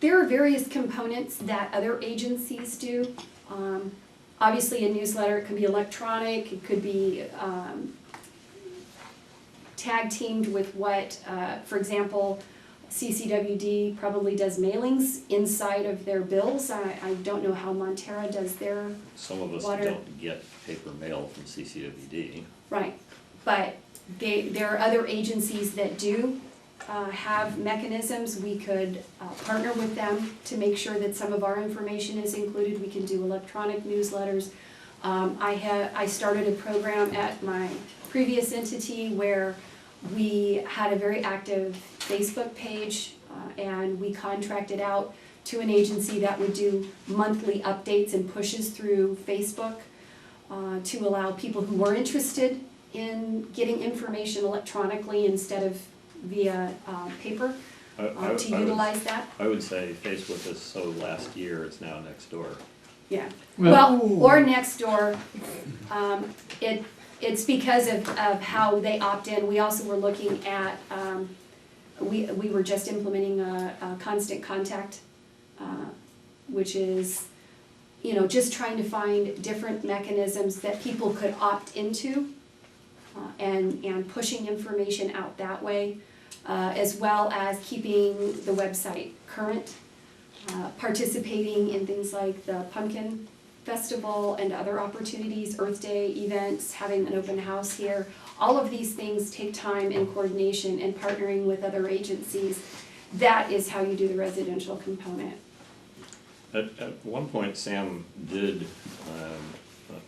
There are various components that other agencies do. Obviously, a newsletter, it can be electronic, it could be tag teamed with what, for example, CCWD probably does mailings inside of their bills. I don't know how Montera does their, Some of us Water. don't get paper mail from CCWD. right. But there are other agencies that do have mechanisms. We could partner with them to make sure that some of our information is included. We can do electronic newsletters. I started a program at my previous entity where we had a very active Facebook page, and we contracted out to an agency that would do monthly updates and pushes through Facebook to allow people who were interested in getting information electronically instead of via paper to utilize that. I would say Facebook is so last year, it's now next door. Yeah. Well- Well, or next door, it's because of how they opt in. We also were looking at, we were just implementing a constant contact, which is, you know, just trying to find different mechanisms that people could opt into, and pushing information out that way, as well as keeping the website current, participating in things like the Pumpkin Festival and other opportunities, Earth Day events, having an open house here. All of these things take time and coordination and partnering with other agencies. That is how you do the residential component. At one point, Sam did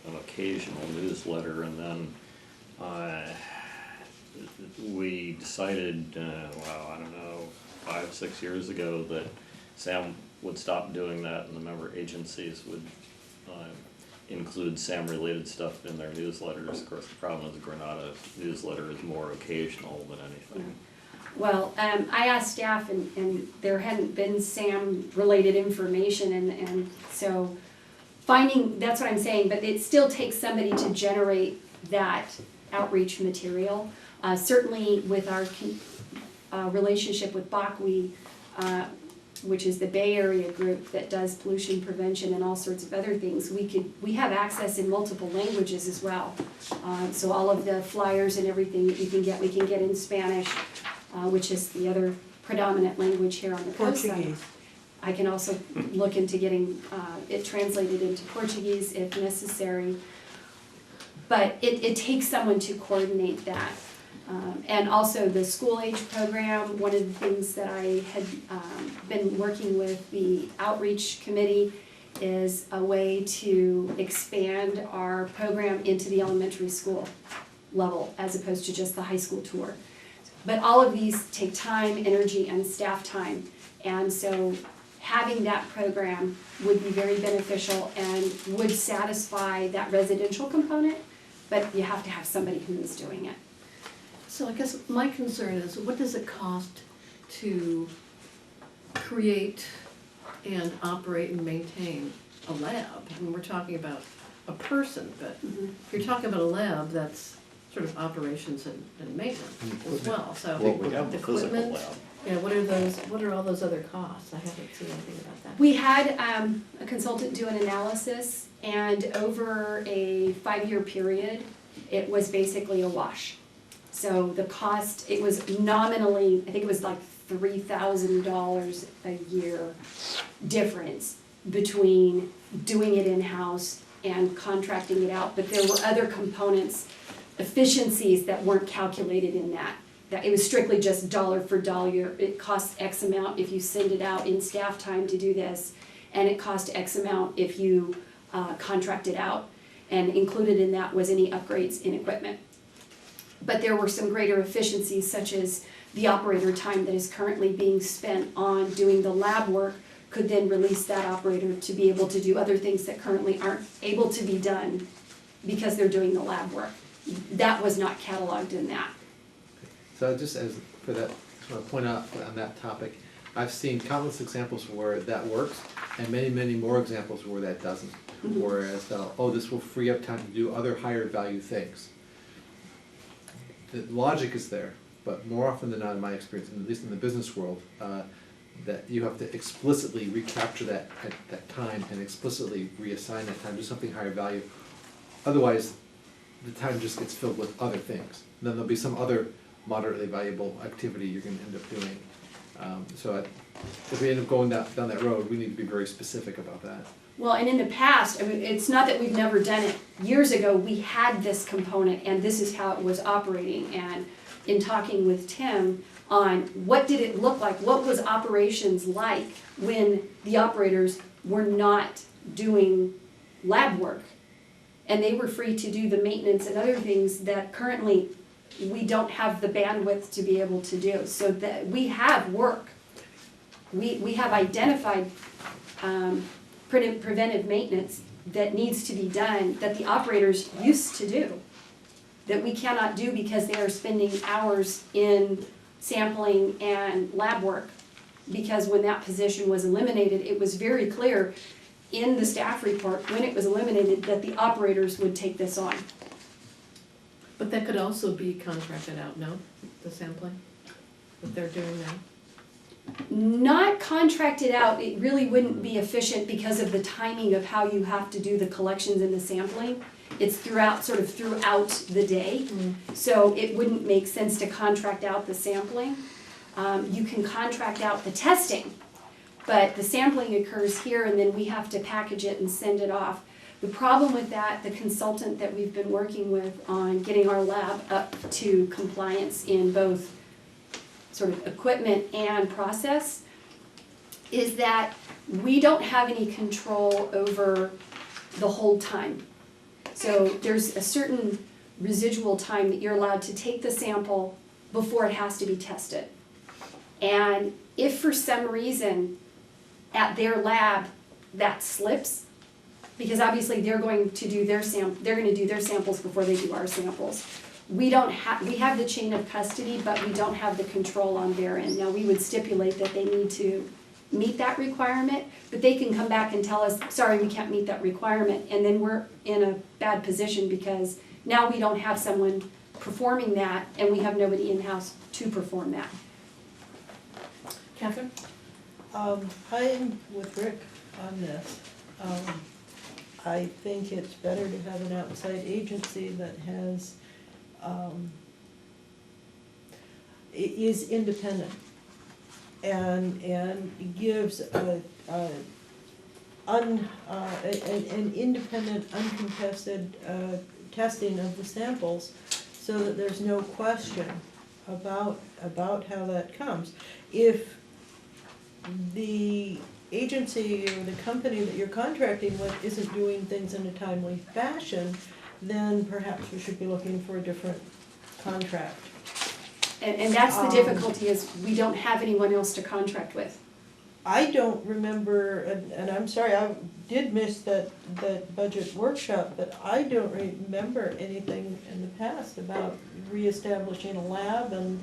an occasional newsletter, and then we decided, I don't know, 5, 6 years ago that Sam would stop doing that, and the member agencies would include SAM-related stuff in their newsletters. Of course, the problem is Granada newsletter is more occasional than anything. Well, I asked staff, and there hadn't been SAM-related information, and so finding, that's what I'm saying, but it still takes somebody to generate that outreach material. Certainly with our relationship with BACWI, which is the Bay Area group that does pollution prevention and all sorts of other things, we have access in multiple languages as well. So all of the flyers and everything that you can get, we can get in Spanish, which is the other predominant language here on the coast side. Portuguese. I can also look into getting it translated into Portuguese if necessary. But it takes someone to coordinate that. And also the school age program, one of the things that I had been working with the outreach committee is a way to expand our program into the elementary school level as opposed to just the high school tour. But all of these take time, energy, and staff time. And so having that program would be very beneficial and would satisfy that residential component, but you have to have somebody who is doing it. So I guess my concern is, what does it cost to create and operate and maintain a lab? I mean, we're talking about a person, but if you're talking about a lab, that's sort of operations and maintenance as well, so. Well, we have the physical Equipment, lab. yeah, what are all those other costs? I haven't seen anything about that. We had a consultant do an analysis, and over a 5-year period, it was basically a wash. So the cost, it was nominally, I think it was like $3,000 a year difference between doing it in-house and contracting it out. But there were other components, efficiencies that weren't calculated in that. That it was strictly just dollar for dollar. It costs X amount if you send it out in staff time to do this, and it cost X amount if you contract it out. And included in that was any upgrades in equipment. But there were some greater efficiencies, such as the operator time that is currently being spent on doing the lab work could then release that operator to be able to do other things that currently aren't able to be done because they're doing the lab work. That was not cataloged in that. So just as, for that, just wanna point out on that topic, I've seen countless examples where that works, and many, many more examples where that doesn't. Whereas, this will free up time to do other higher value things. The logic is there, but more often than not, in my experience, at least in the business world, that you have to explicitly recapture that time and explicitly reassign that time to something higher value. Otherwise, the time just gets filled with other things. And then there'll be some other moderately valuable activity you're gonna end up doing. If we end up going down that road, we need to be very specific about that. Well, and in the past, I mean, it's not that we've never done it. Years ago, we had this component, and this is how it was operating. And in talking with Tim on what did it look like, what was operations like when the operators were not doing lab work, and they were free to do the maintenance and other things that currently we don't have the bandwidth to be able to do. So that we have work. We have identified preventive maintenance that needs to be done that the operators used to do, that we cannot do because they are spending hours in sampling and lab work. Because when that position was eliminated, it was very clear in the staff report when it was eliminated that the operators would take this on. But that could also be contracted out, no? The sampling, what they're doing now? Not contracted out, it really wouldn't be efficient because of the timing of how you have to do the collections and the sampling. It's throughout the day. So it wouldn't make sense to contract out the sampling. You can contract out the testing, but the sampling occurs here and then we have to package it and send it off. The problem with that, the consultant that we've been working with on getting our lab up to compliance in both sort of equipment and process, is that we don't have any control over the hold time. So there's a certain residual time that you're allowed to take the sample before it has to be tested. And if for some reason at their lab that slips, because obviously they're going to do their samples before they do our samples. We have the chain of custody, but we don't have the control on their end. Now, we would stipulate that they need to meet that requirement, but they can come back and tell us, sorry, we can't meet that requirement, and then we're in a bad position because now we don't have someone performing that, and we have nobody in-house to perform that. Catherine? I'm with Rick on this. I think it's better to have an outside agency that has, is independent and gives an independent, uncontested testing of the samples so that there's no question about how that comes. If the agency or the company that you're contracting with isn't doing things in a timely fashion, then perhaps we should be looking for a different contract. And that's the difficulty, is we don't have anyone else to contract with. I don't remember, and I'm sorry, I did miss that budget workshop, but I don't remember anything in the past about reestablishing a lab and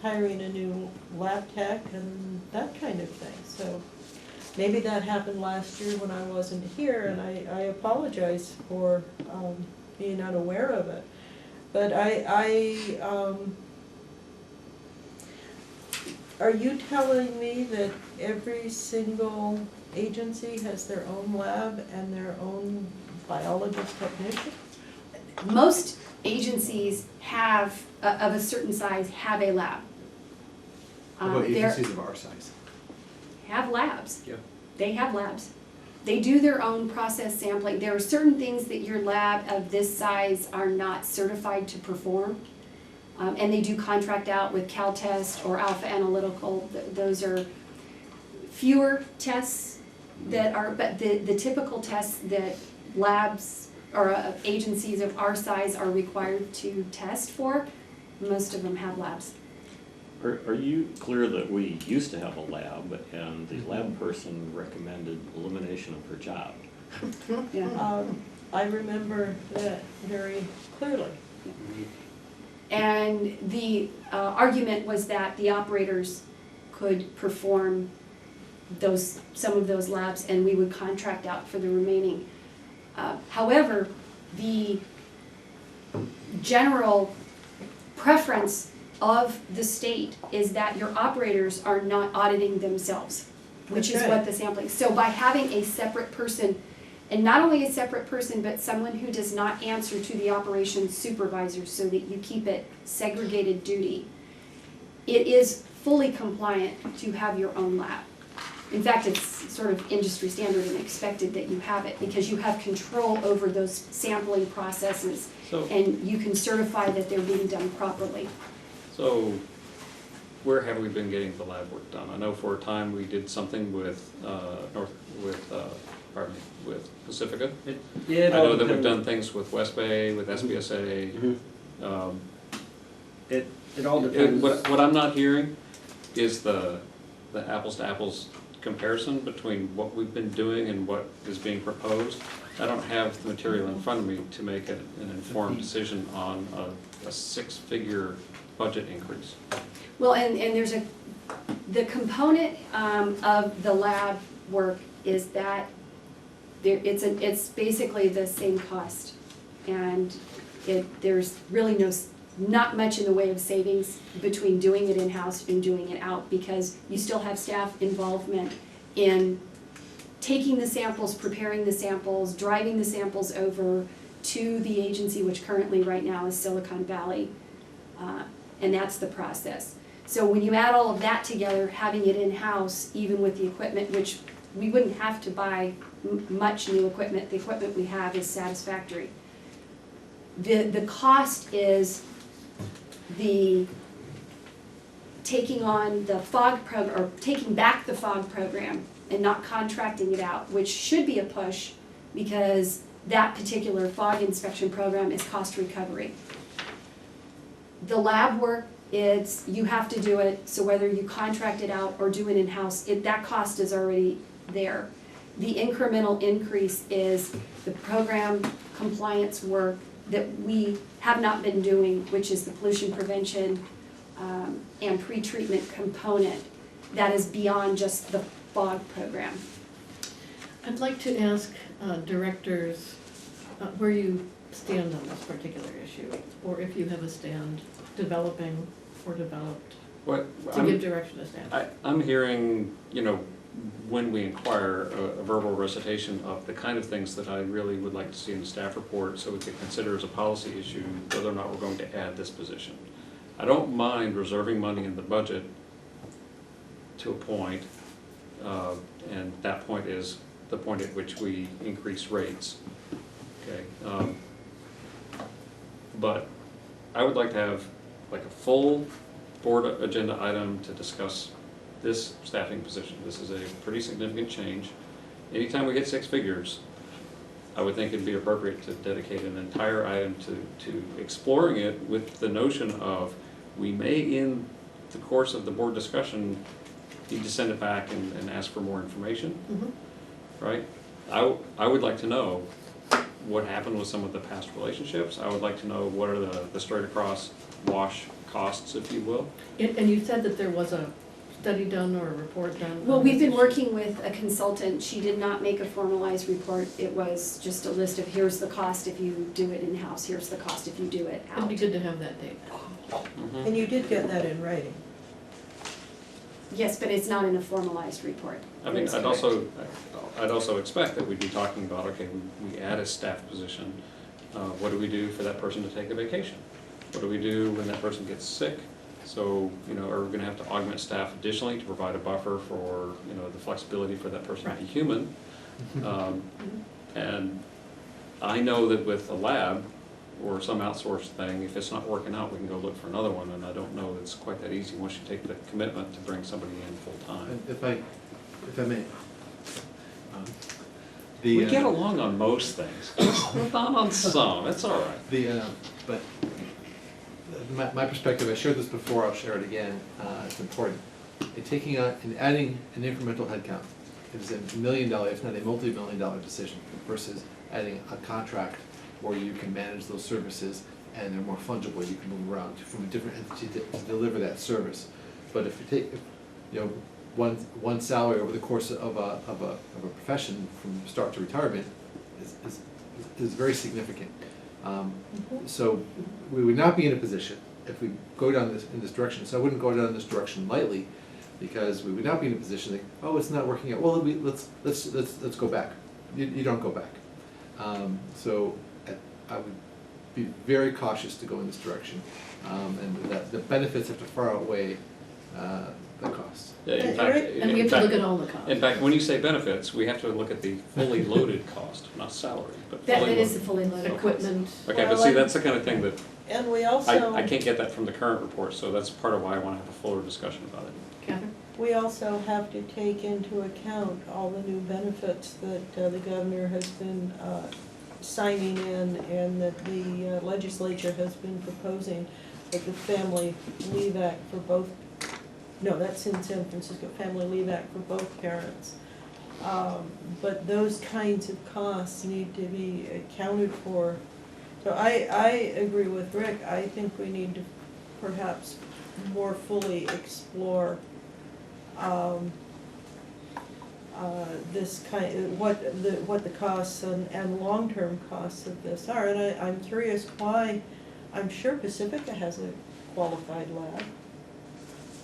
hiring a new lab tech and that kind of thing. So maybe that happened last year when I wasn't here, and I apologize for being unaware of it. But are you telling me that every single agency has their own lab and their own biologist technician? Most agencies have, of a certain size, have a lab. How about They're- agencies of our size? have labs. Yeah. They have labs. They do their own process sampling. There are certain things that your lab of this size are not certified to perform. And they do contract out with CalTest or Alpha Analytical. Those are fewer tests that are, but the typical tests that labs or agencies of our size are required to test for, most of them have labs. Are you clear that we used to have a lab and the lab person recommended elimination of her job? Yeah. I remember that very clearly. And the argument was that the operators could perform some of those labs and we would contract out for the remaining. However, the general preference of the state is that your operators are not auditing themselves, which is That's what right. the sampling. So by having a separate person, and not only a separate person, but someone who does not answer to the operations supervisor so that you keep it segregated duty, it is fully compliant to have your own lab. In fact, it's sort of industry standard and expected that you have it because you have control over those sampling processes So, and you can certify that they're being done properly. so where have we been getting the lab work done? I know for a time we did something with, with Pacifica. Yeah, I know that we've done things with West Bay, with SBSA. Mhm. Um, It all depends. What I'm not hearing is the apples to apples comparison between what we've been doing and what is being proposed. I don't have the material in front of me to make an informed decision on a six-figure budget increase. Well, and there's the component of the lab work is that it's basically the same cost. And there's really not much in the way of savings between doing it in-house and doing it out because you still have staff involvement in taking the samples, preparing the samples, driving the samples over to the agency, which currently right now is Silicon Valley. And that's the process. So when you add all of that together, having it in-house, even with the equipment, which we wouldn't have to buy much new equipment, the equipment we have is satisfactory. The cost is the taking on the FOG program, or taking back the FOG program and not contracting it out, which should be a push because that particular FOG inspection program is cost recovery. The lab work, you have to do it, so whether you contract it out or do it in-house, that cost is already there. The incremental increase is the program compliance work that we have not been doing, which is the pollution prevention and pre-treatment component that is beyond just the FOG program. I'd like to ask directors where you stand on this particular issue, or if you have a stand developing or developed to give direction to staff. I'm hearing, when we inquire, a verbal recitation of the kind of things that I really would like to see in the staff report so we could consider as a policy issue whether or not we're going to add this position. I don't mind reserving money in the budget to a point, and that point is the point at which we increase rates. Okay, but I would like to have like a full board agenda item to discuss this staffing position. This is a pretty significant change. Anytime we hit six figures, I would think it'd be appropriate to dedicate an entire item to exploring it with the notion of we may, in the course of the board discussion, need to send it back and ask for more information, right? I would like to know what happened with some of the past relationships. I would like to know what are the straight across wash costs, if you will. And you said that there was a study done or a report done? Well, on we've this been issue? working with a consultant. She did not make a formalized report. It was just a list of here's the cost if you do it in-house, here's the cost if you do it It'd be out. good to have that data. And you did get that in writing. Yes, but it's not in a formalized report. I mean, That's I'd correct. also expect that we'd be talking about, okay, we add a staff position. What do we do for that person to take a vacation? What do we do when that person gets sick? So, are we gonna have to augment staff additionally to provide a buffer for, the flexibility for that person to be human? And I know that with a lab or some outsourced thing, if it's not working out, we can go look for another one, and I don't know it's quite that easy once you take the commitment to bring somebody in full-time. And if I may. We get along on most things, not on some, it's all right. But my perspective, I shared this before, I'll share it again, it's important. In taking on, and adding an incremental headcount is $1 million, if not a multi-million-dollar decision versus adding a contract where you can manage those services and they're more fungible, you can move around from a different entity to deliver that service. But if you take, you know, one salary over the course of a profession from start to retirement is very significant. So we would not be in a position, if we go down in this direction, so I wouldn't go down this direction lightly, because we would not be in a position like, oh, it's not working out, well, let's go back. You don't go back. So I would be very cautious to go in this direction, and that the benefits have to far outweigh the costs. Yeah, in And fact, Eric- And we in have to fact- look at all the costs. In fact, when you say benefits, we have to look at the fully loaded cost, not salary, but That fully is loaded. the fully loaded Equipment. Okay, but Well, see, and- that's the kind of thing that And we also. I can't get that from the current report, so that's part of why I want to have a fuller discussion about it. Catherine? We also have to take into account all the new benefits that the governor has been signing in and that the legislature has been proposing, like the Family Leave Act for both, no, that's in San Francisco, Family Leave Act for both parents. But those kinds of costs need to be accounted for. So I agree with Rick. I think we need to perhaps more fully explore this kind, what the costs and long-term costs of this are. And I'm curious why, I'm sure Pacifica has a qualified lab.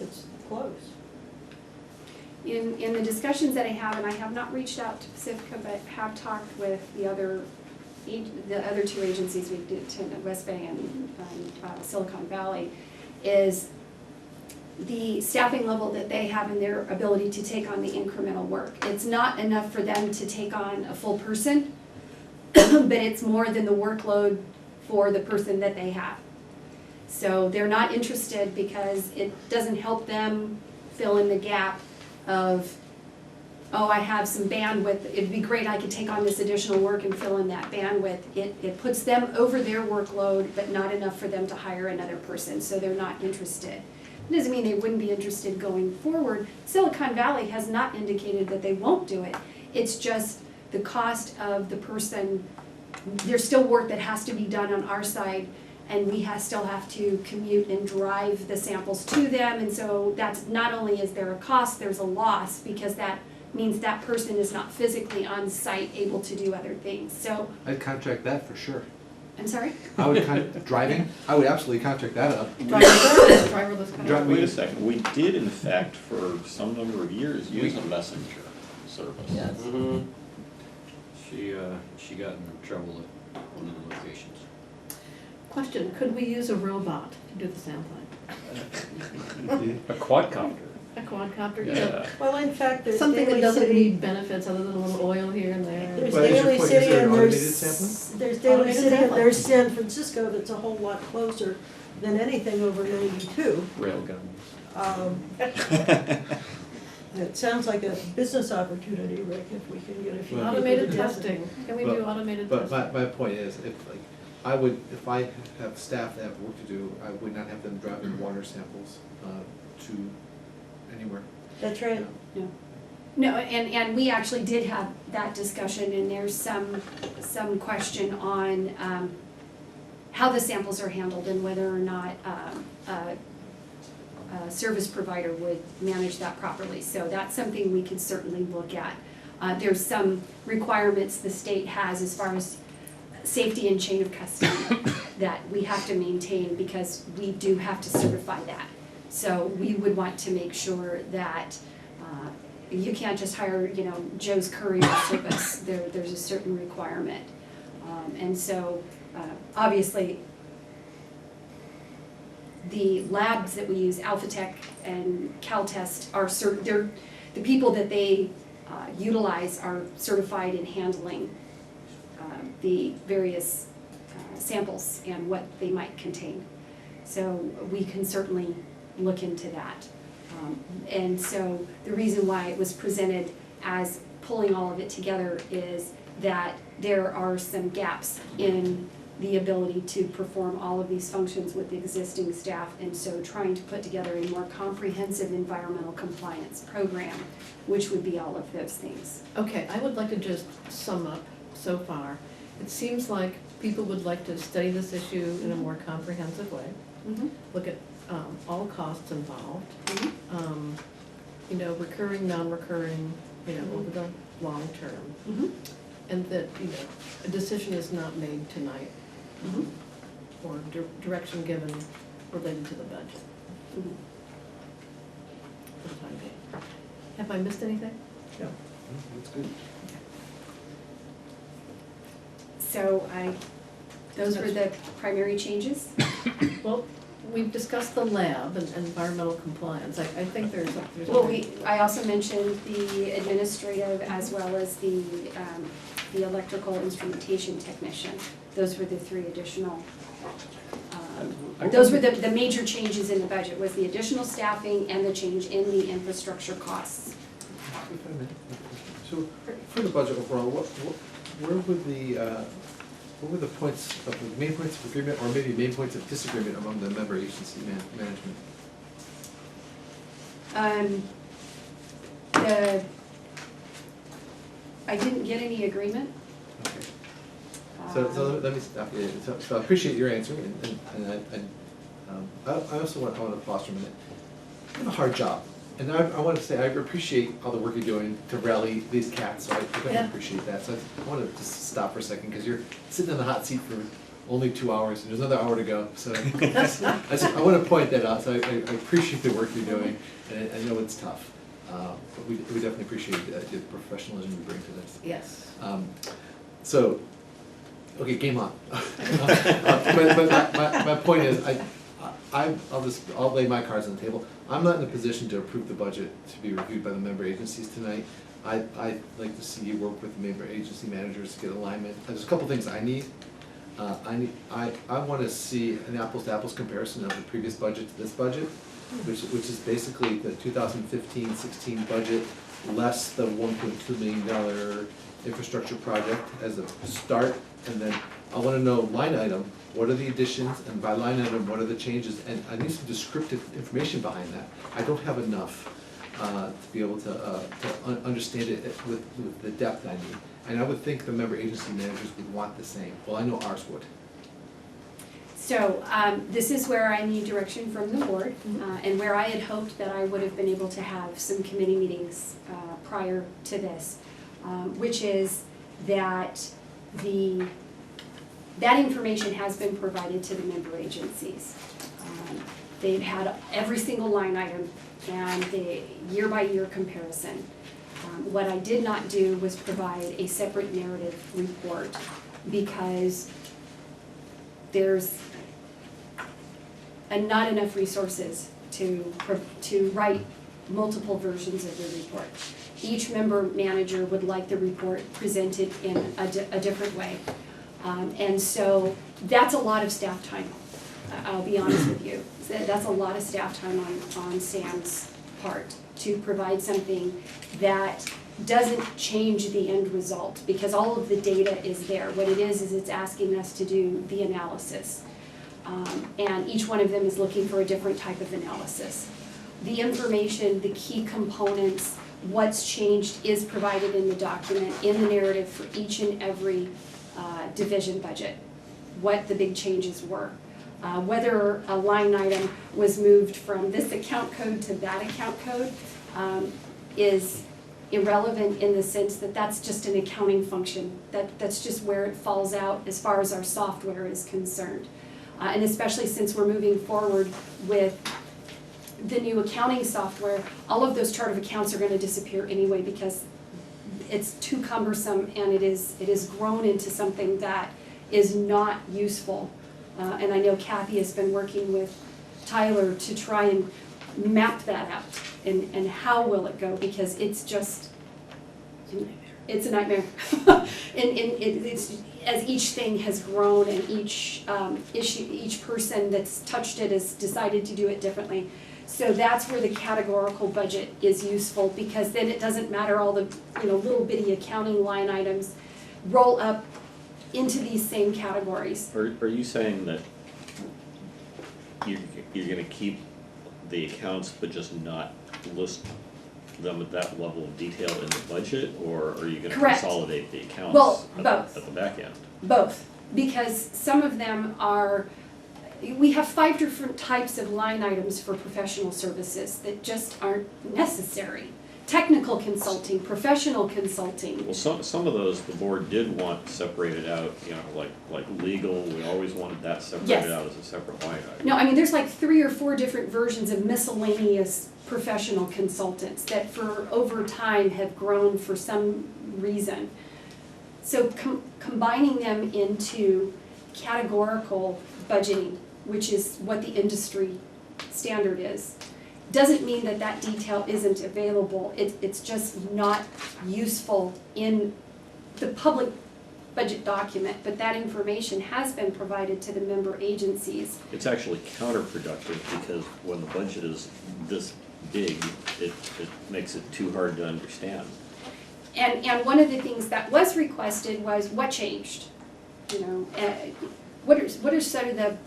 It's close. In the discussions that I have, and I have not reached out to Pacifica, but have talked with the other two agencies we did, to West Bay and Silicon Valley, is the staffing level that they have and their ability to take on the incremental work. It's not enough for them to take on a full person, but it's more than the workload for the person that they have. So they're not interested because it doesn't help them fill in the gap of, oh, I have some bandwidth, it'd be great, I could take on this additional work and fill in that bandwidth. It puts them over their workload, but not enough for them to hire another person, so they're not interested. It doesn't mean they wouldn't be interested going forward. Silicon Valley has not indicated that they won't do it. It's just the cost of the person, there's still work that has to be done on our side, and we still have to commute and drive the samples to them, and so that's not only is there a cost, there's a loss, because that means that person is not physically on site able to do other things. So, I'd contract that for sure. I'm sorry? I would driving, I would absolutely contract that up. Driverless cars. Drive- Wait a second, we did in fact for some number of years use a messenger service. Yes. Mhm. She got in trouble at one of the locations. Question, could we use a robot to do the sampling? A quadcopter. A quadcopter, you know, Yeah. Well, in fact, there's something that Daly doesn't City. need benefits other than a little oil here and there. There's Well, is your Daly point, is City there and automated there's sampling? Daly Automated City and sampling. there's San Francisco that's a whole lot closer than anything over 92. Railgun. It sounds like a business opportunity, Rick, if we can get a few people Automated to test it. testing, can we But- do automated But testing? my point is, if I have staff that have work to do, I would not have them driving water samples to anywhere. That's right. No, and we actually did have that discussion, and there's some question on how the samples are handled and whether or not a service provider would manage that properly. So that's something we could certainly look at. There's some requirements the state has as far as safety and chain of custody that we have to maintain because we do have to certify that. So we would want to make sure that you can't just hire, Joe's Courier service. There's a certain requirement. And so, obviously, the labs that we use, Alphatech and Caltest, the people that they utilize are certified in handling the various samples and what they might contain. So we can certainly look into that. And so the reason why it was presented as pulling all of it together is that there are some gaps in the ability to perform all of these functions with the existing staff, and so trying to put together a more comprehensive environmental compliance program, which would be all of those things. Okay, I would like to just sum up so far. It seems like people would like to study this issue in a more comprehensive way, Mhm. look at all costs involved, Mhm. you know, recurring, non-recurring, you know, over the long term. Mhm. And that, you know, a decision is not made tonight, Mhm. or direction given related to the budget Mhm. for the time being. Have I missed anything? Yeah, that's good. So those were the primary changes? Well, we've discussed the lab and environmental compliance. I think there's a. Well, I also mentioned the administrative as well as the electrical instrumentation technician. Those were the three additional, those were the major changes in the budget, was the additional staffing and the change in the infrastructure costs. If I may, so for the budget overall, where were the points of the main points of agreement, or maybe main points of disagreement among the member agency management? I didn't get any agreement. Okay. So let me stop you. So I appreciate your answer, and I also want to pause for a minute. You have a hard job, and I want to say I appreciate all the work you're doing to rally these cats. So I definitely Yeah. appreciate that. So I want to just stop for a second because you're sitting in the hot seat for only 2 hours, and there's another hour to go. So I want to point that out. So I appreciate the work you're doing, and I know it's tough, but we definitely appreciate the professionalism you bring to this. Yes. So, okay, game on. But my point is, I'll lay my cards on the table. I'm not in a position to approve the budget to be reviewed by the member agencies tonight. I'd like to see you work with the member agency managers to get alignment. There's a couple things I need. I want to see an apples to apples comparison of the previous budget to this budget, which is basically the 2015-16 budget less the $1.2 million infrastructure project as a start, and then I want to know line item, what are the additions, and by line item, what are the changes, and I need some descriptive information behind that. I don't have enough to be able to understand it with the depth I need. And I would think the member agency managers would want the same. Well, I know ours would. So this is where I need direction from the board, and where I had hoped that I would have been able to have some committee meetings prior to this, which is that that information has been provided to the member agencies. They've had every single line item and the year-by-year comparison. What I did not do was provide a separate narrative report because there's not enough resources to write multiple versions of the report. Each member manager would like the report presented in a different way. And so that's a lot of staff time, I'll be honest with you. That's a lot of staff time on Sam's part to provide something that doesn't change the end result, because all of the data is there. What it is it's asking us to do the analysis. And each one of them is looking for a different type of analysis. The information, the key components, what's changed is provided in the document, in the narrative for each and every division budget, what the big changes were. Whether a line item was moved from this account code to that account code is irrelevant in the sense that that's just an accounting function. That's just where it falls out as far as our software is concerned. And especially since we're moving forward with the new accounting software, all of those chart of accounts are going to disappear anyway because it's too cumbersome, and it is grown into something that is not useful. And I know Kathy has been working with Tyler to try and map that out, and how will it go, because it's just, it's a nightmare. and it's, as each thing has grown and each issue, each person that's touched it has decided to do it differently. So that's where the categorical budget is useful, because then it doesn't matter all the little bitty accounting line items roll up into these same categories. Are you saying that you're gonna keep the accounts but just not list them at that level of detail in the budget, or are you gonna Correct. consolidate the accounts Well, at both. the back end? Both. because some of them are, we have 5 different types of line items for professional services that just aren't necessary. Technical consulting, professional consulting. Well, some of those, the board did want separated out, you know, like legal, we always wanted that separated Yes. out as a separate line item. No, I mean, there's like 3 or 4 different versions of miscellaneous professional consultants that for over time have grown for some reason. So combining them into categorical budgeting, which is what the industry standard is, doesn't mean that that detail isn't available. It's just not useful in the public budget document, but that information has been provided to the member agencies. It's actually counterproductive because when the budget is this big, it makes it too hard to understand. And one of the things that was requested was what changed? You know, what are sort of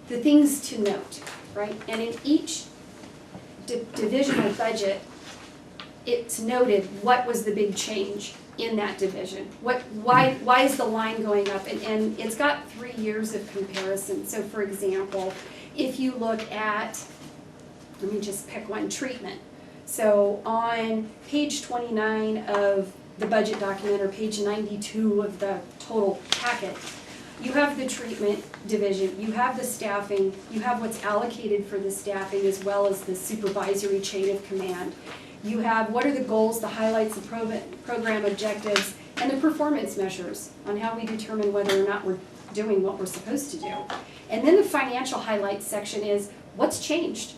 the things to note, right? And in each divisional budget, it's noted what was the big change in that division. Why is the line going up? And it's got 3 years of comparison. So for example, if you look at, let me just pick one, treatment. So on page 29 of the budget document, or page 92 of the total packet, you have the treatment division, you have the staffing, you have what's allocated for the staffing as well as the supervisory chain of command. You have what are the goals, the highlights, the program objectives, and the performance measures on how we determine whether or not we're doing what we're supposed to do. And then the financial highlights section is what's changed?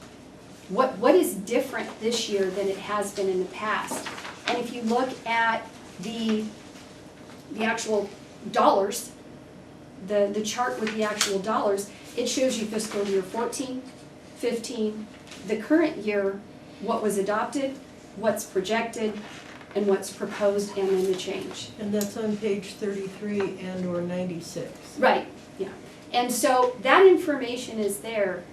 What is different this year than it has been in the past? And if you look at the actual dollars, the chart with the actual dollars, it shows you fiscal year 14, 15, the current year, what was adopted, what's projected, and what's proposed, and then the change. And that's on page 33 and or 96. Right, yeah. And so that information is there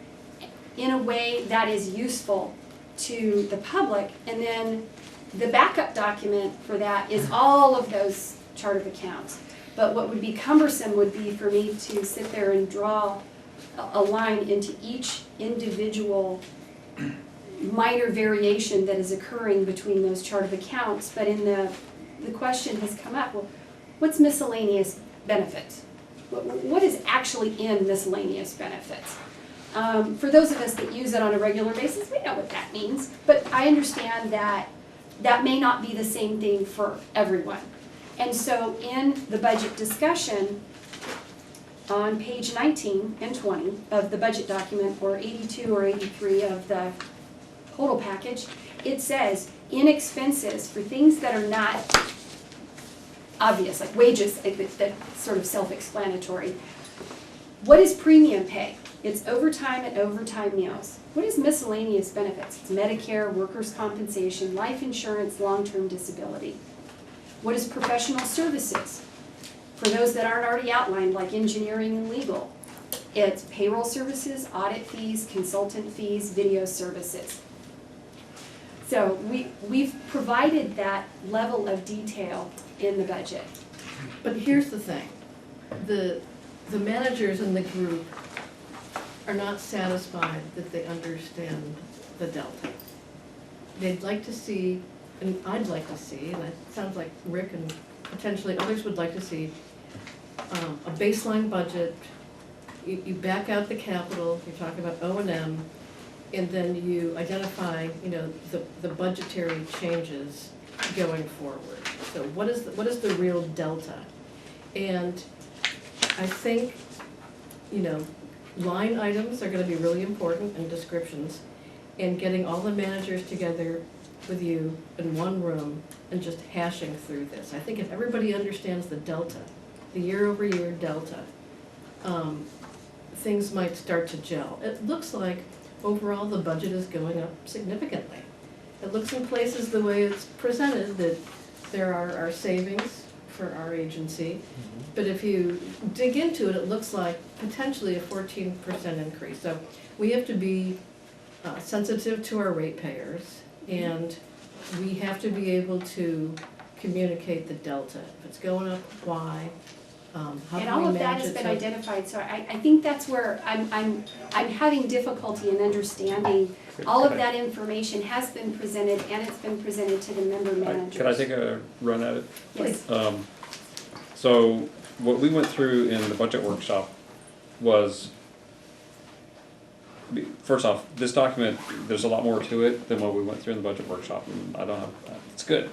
in a way that is useful to the public, and then the backup document for that is all of those chart of accounts. But what would be cumbersome would be for me to sit there and draw a line into each individual minor variation that is occurring between those chart of accounts. But in the question has come up, well, what's miscellaneous benefits? What is actually in miscellaneous benefits? For those of us that use it on a regular basis, we know what that means. But I understand that that may not be the same thing for everyone. And so in the budget discussion, on page 19 and 20 of the budget document, or 82 or 83 of the total package, it says in expenses for things that are not obvious, like wages, that's sort of self-explanatory. What is premium pay? It's overtime and overtime meals. What is miscellaneous benefits? It's Medicare, workers' compensation, life insurance, long-term disability. What is professional services? For those that aren't already outlined, like engineering and legal, it's payroll services, audit fees, consultant fees, video services. So we've provided that level of detail in the budget. But here's the thing, the managers in the group are not satisfied that they understand the delta. They'd like to see, and I'd like to see, and it sounds like Rick and potentially others would like to see, a baseline budget. You back out the capital, you're talking about O&M, and then you identify, you know, the budgetary changes going forward. So what is the real delta? And I think, you know, line items are gonna be really important, and descriptions, and getting all the managers together with you in one room and just hashing through this. I think if everybody understands the delta, the year-over-year delta, things might start to gel. It looks like overall the budget is going up significantly. It looks in places the way it's presented that there are savings for our agency, but if you dig into it, it looks like potentially a 14% increase. So we have to be sensitive to our ratepayers, and we have to be able to communicate the delta. If it's going up, why? how And can all we of that match has it been to? identified, so I think that's where I'm having difficulty in understanding. All of that information has been presented, and it's been presented to the member managers. Can I take a run at it? Yes. So what we went through in the budget workshop was, first off, this document, there's a lot more to it than what we went through in the budget workshop, and I don't have, it's good.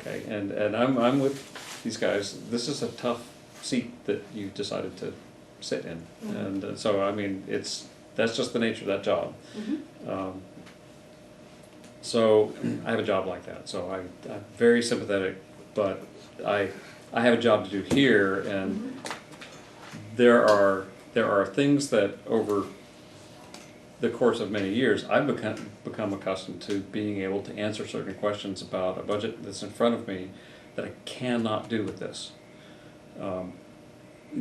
Okay, and I'm with these guys, this is a tough seat that you decided to sit in. And so, I mean, that's just the nature of that job. So I have a job like that, so I'm very sympathetic, but I have a job to do here, and there are things that over the course of many years, I've become accustomed to being able to answer certain questions about a budget that's in front of me that I cannot do with this.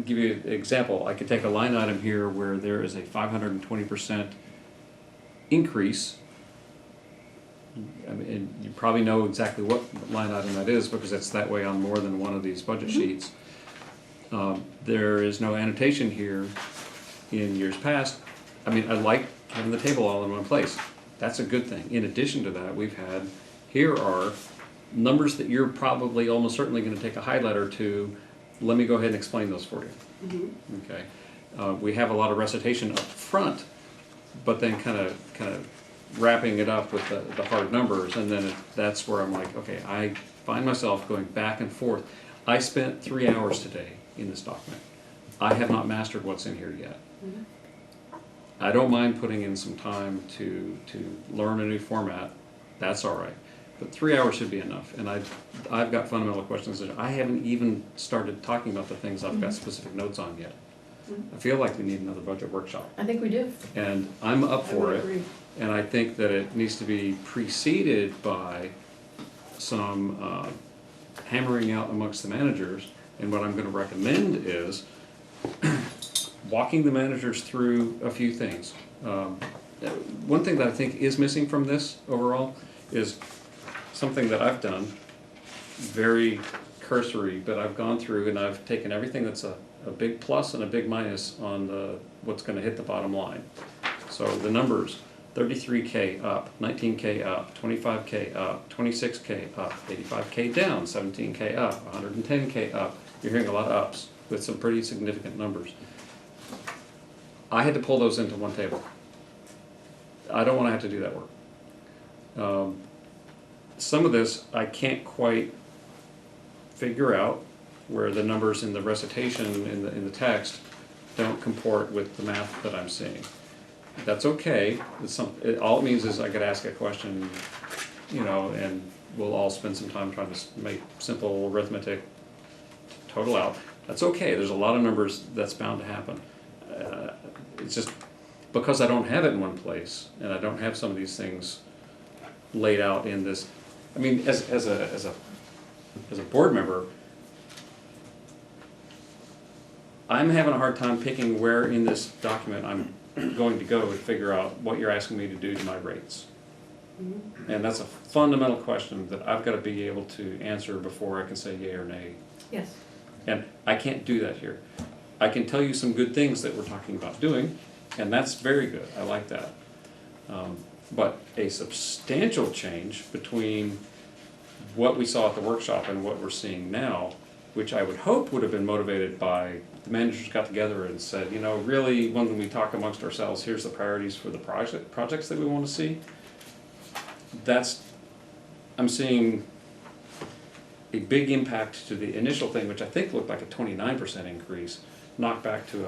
Give you an example, I could take a line item here where there is a 520% increase. I mean, and you probably know exactly what line item that is because it's that way on more than one of these budget sheets. There is no annotation here. In years past, I mean, I like having the table all in one place. That's a good thing. In addition to that, we've had, here are numbers that you're probably almost certainly going to take a highlighter to. Let me go ahead and explain those for you. Okay. We have a lot of recitation up front, but then kind of wrapping it up with the hard numbers, and then that's where I'm like, okay, I find myself going back and forth. I spent 3 hours today in this document. I have not mastered what's in here yet. I don't mind putting in some time to learn a new format. That's all right. But 3 hours should be enough. And I've got fundamental questions that I haven't even started talking about the things I've got specific notes on yet. I feel like we need another budget workshop. I think we do. And I'm up I for would it. agree. And I think that it needs to be preceded by some hammering out amongst the managers. And what I'm going to recommend is walking the managers through a few things. One thing that I think is missing from this overall is something that I've done, very cursory, but I've gone through and I've taken everything that's a big plus and a big minus on what's going to hit the bottom line. So the numbers, 33K up, 19K up, 25K up, 26K up, 85K down, 17K up, 110K up. You're hearing a lot of ups with some pretty significant numbers. I had to pull those into one table. I don't want to have to do that work. Some of this I can't quite figure out where the numbers in the recitation in the text don't comport with the math that I'm seeing. That's okay. All it means is I could ask a question, and we'll all spend some time trying to make simple arithmetic total out. That's okay. There's a lot of numbers that's bound to happen. It's just because I don't have it in one place, and I don't have some of these things laid out in this. I mean, as a board member, I'm having a hard time picking where in this document I'm going to go to figure out what you're asking me to do to my rates. And that's a fundamental question that I've got to be able to answer before I can say yay or nay. Yes. And I can't do that here. I can tell you some good things that we're talking about doing, and that's very good. I like that. But a substantial change between what we saw at the workshop and what we're seeing now, which I would hope would have been motivated by the managers got together and said, really, when we talk amongst ourselves, here's the priorities for the projects that we want to see. I'm seeing a big impact to the initial thing, which I think looked like a 29% increase, knocked back to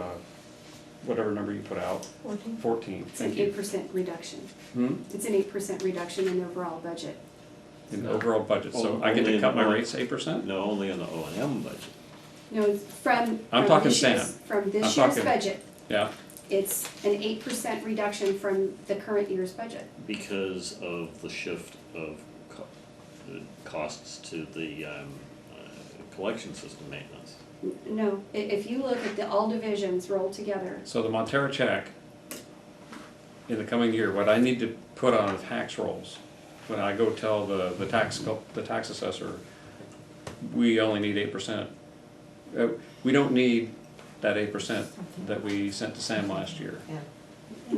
whatever number you put out. 14. It's an 8% reduction. It's an 8% reduction in the overall budget. In the overall budget, so Well, I get only to in cut my the- rates 8%? No, only in the O&M budget. No, it's from I'm talking this year's- Sam. From I'm this year's talking- budget, Yeah, it's an 8% reduction from the current year's budget. Because of the shift of costs to the collection system maintenance. No, if you look at all divisions rolled together, so the Montero check in the coming year, what I need to put on the tax rolls, when I go tell the tax assessor, we only need 8% We don't need that 8% that we sent to Sam last year. No.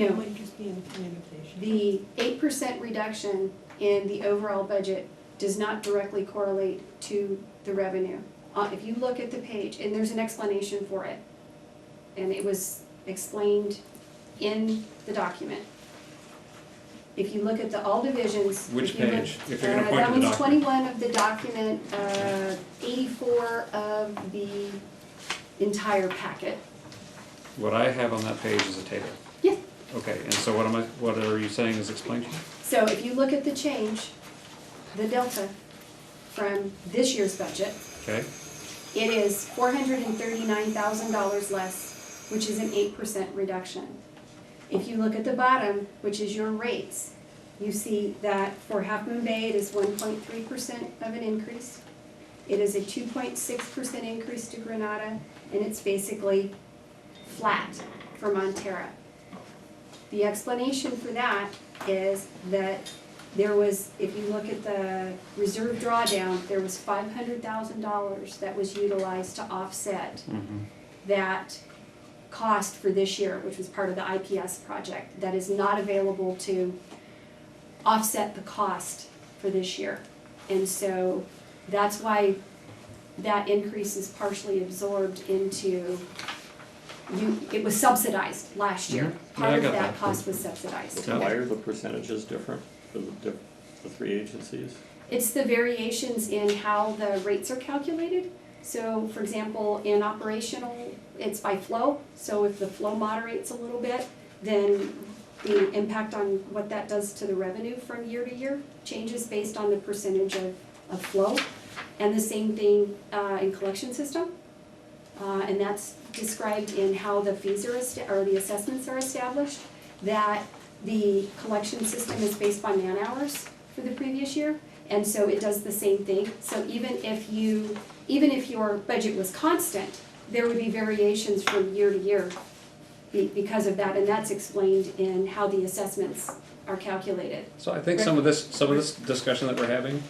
It might just be in communication. The 8% reduction in the overall budget does not directly correlate to the revenue. If you look at the page, and there's an explanation for it, and it was explained in the document. If you look at all divisions. Which if you look- page? If you're gonna point to the That one's document. 21 of the document, 84 of the entire packet. What I have on that page is a table. Yeah. Okay, and so what are you saying is explained to me? So if you look at the change, the delta from this year's budget, Okay, it is $439,000 less, which is an 8% reduction. If you look at the bottom, which is your rates, you see that for Half Moon Bay, it is 1.3% of an increase. It is a 2.6% increase to Granada, and it's basically flat for Montera. The explanation for that is that there was, if you look at the reserve drawdown, there was $500,000 that was utilized to offset that cost for this year, which was part of the IPS project, that is not available to offset the cost for this year. And so that's why that increase is partially absorbed into, it was subsidized last year. Yeah, Part I of got that that. cost was subsidized. Yeah. Why are the percentages different for the three agencies? It's the variations in how the rates are calculated. So for example, in operational, it's by flow. So if the flow moderates a little bit, then the impact on what that does to the revenue from year to year changes based on the percentage of flow. And the same thing in collection system. And that's described in how the fees are, or the assessments are established, that the collection system is based on man hours for the previous year. And so it does the same thing. So even if your budget was constant, there would be variations from year to year because of that, and that's explained in how the assessments are calculated. so I think some of this discussion that we're having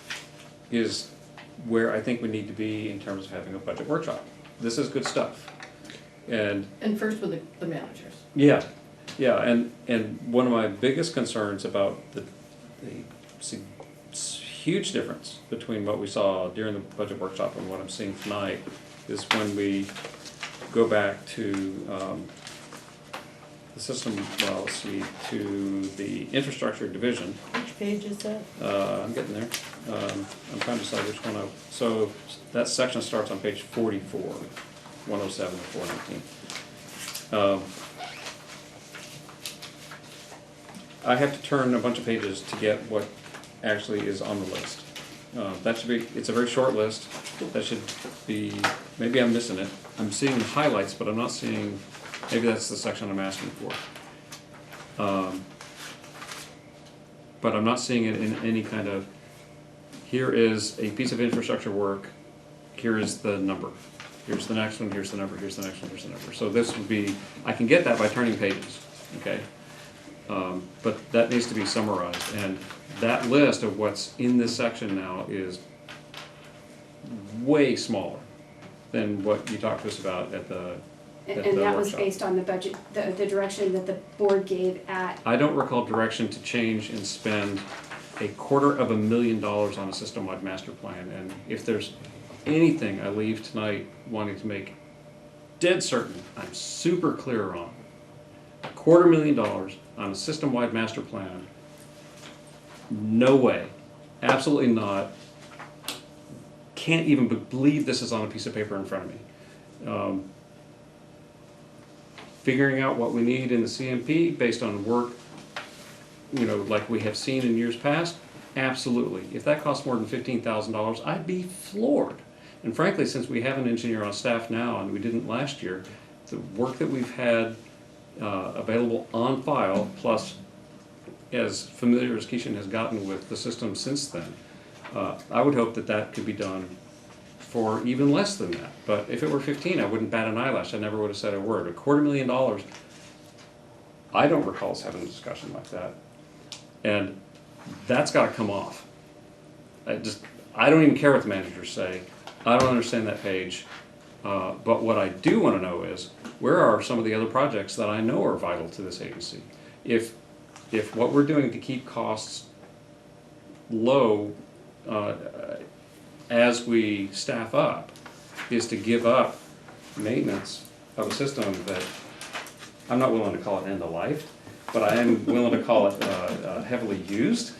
is where I think we need to be in terms of having a budget workshop. This is good stuff. And first with the managers. yeah, and one of my biggest concerns about the huge difference between what we saw during the budget workshop and what I'm seeing tonight is when we go back to the system, well, let's see, to the infrastructure division. Which page is that? I'm getting there. I'm trying to decide which one so that section starts on page 44, 107 to 419. I have to turn a bunch of pages to get what actually is on the list. That should be, it's a very short list. That should be, maybe I'm missing it. I'm seeing the highlights, but I'm not seeing, maybe that's the section I'm asking for. But I'm not seeing it in any kind of, here is a piece of infrastructure work, here is the number. Here's the next one, here's the number, here's the next one, here's the number. So this would be, I can get that by turning pages, okay? But that needs to be summarized, and that list of what's in this section now is way smaller than what you talked to us about at the And that was workshop. based on the budget, the direction that the board gave at, I don't recall direction to change and spend $250,000 on a system-wide master plan, and if there's anything I leave tonight wanting to make dead certain, I'm super clear on, $250,000 on a system-wide master plan, no way, absolutely not, can't even believe this is on a piece of paper in front of me. Figuring out what we need in the CMP based on work, like we have seen in years past, absolutely. If that costs more than $15,000, I'd be floored. And frankly, since we have an engineer on staff now, and we didn't last year, the work that we've had available on file, plus as familiar as Keishan has gotten with the system since then, I would hope that that could be done for even less than that. But if it were 15, I wouldn't bat an eyelash. I never would have said a word. $250,000, I don't recall us having a discussion like that. And that's got to come off. I don't even care what the managers say. I don't understand that page. But what I do want to know is, where are some of the other projects that I know are vital to this agency? If what we're doing to keep costs low as we staff up is to give up maintenance of a system that, I'm not willing to call it end of life, but I am willing to call it heavily used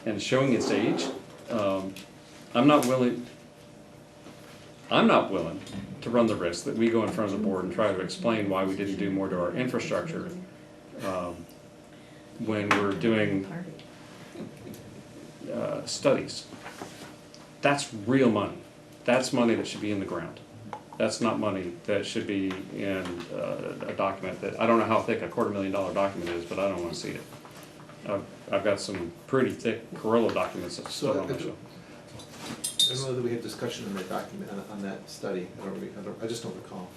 and showing its age. I'm not willing to run the risk that we go in front of the board and try to explain why we didn't do more to our infrastructure when we're doing studies. That's real money. That's money that should be in the ground. That's not money that should be in a document that, I don't know how thick a $250,000 document is, but I don't want to see it. I've got some pretty thick Corolla documents that still on my shelf. I don't know that we had discussion on that document, on that study, I just don't recall.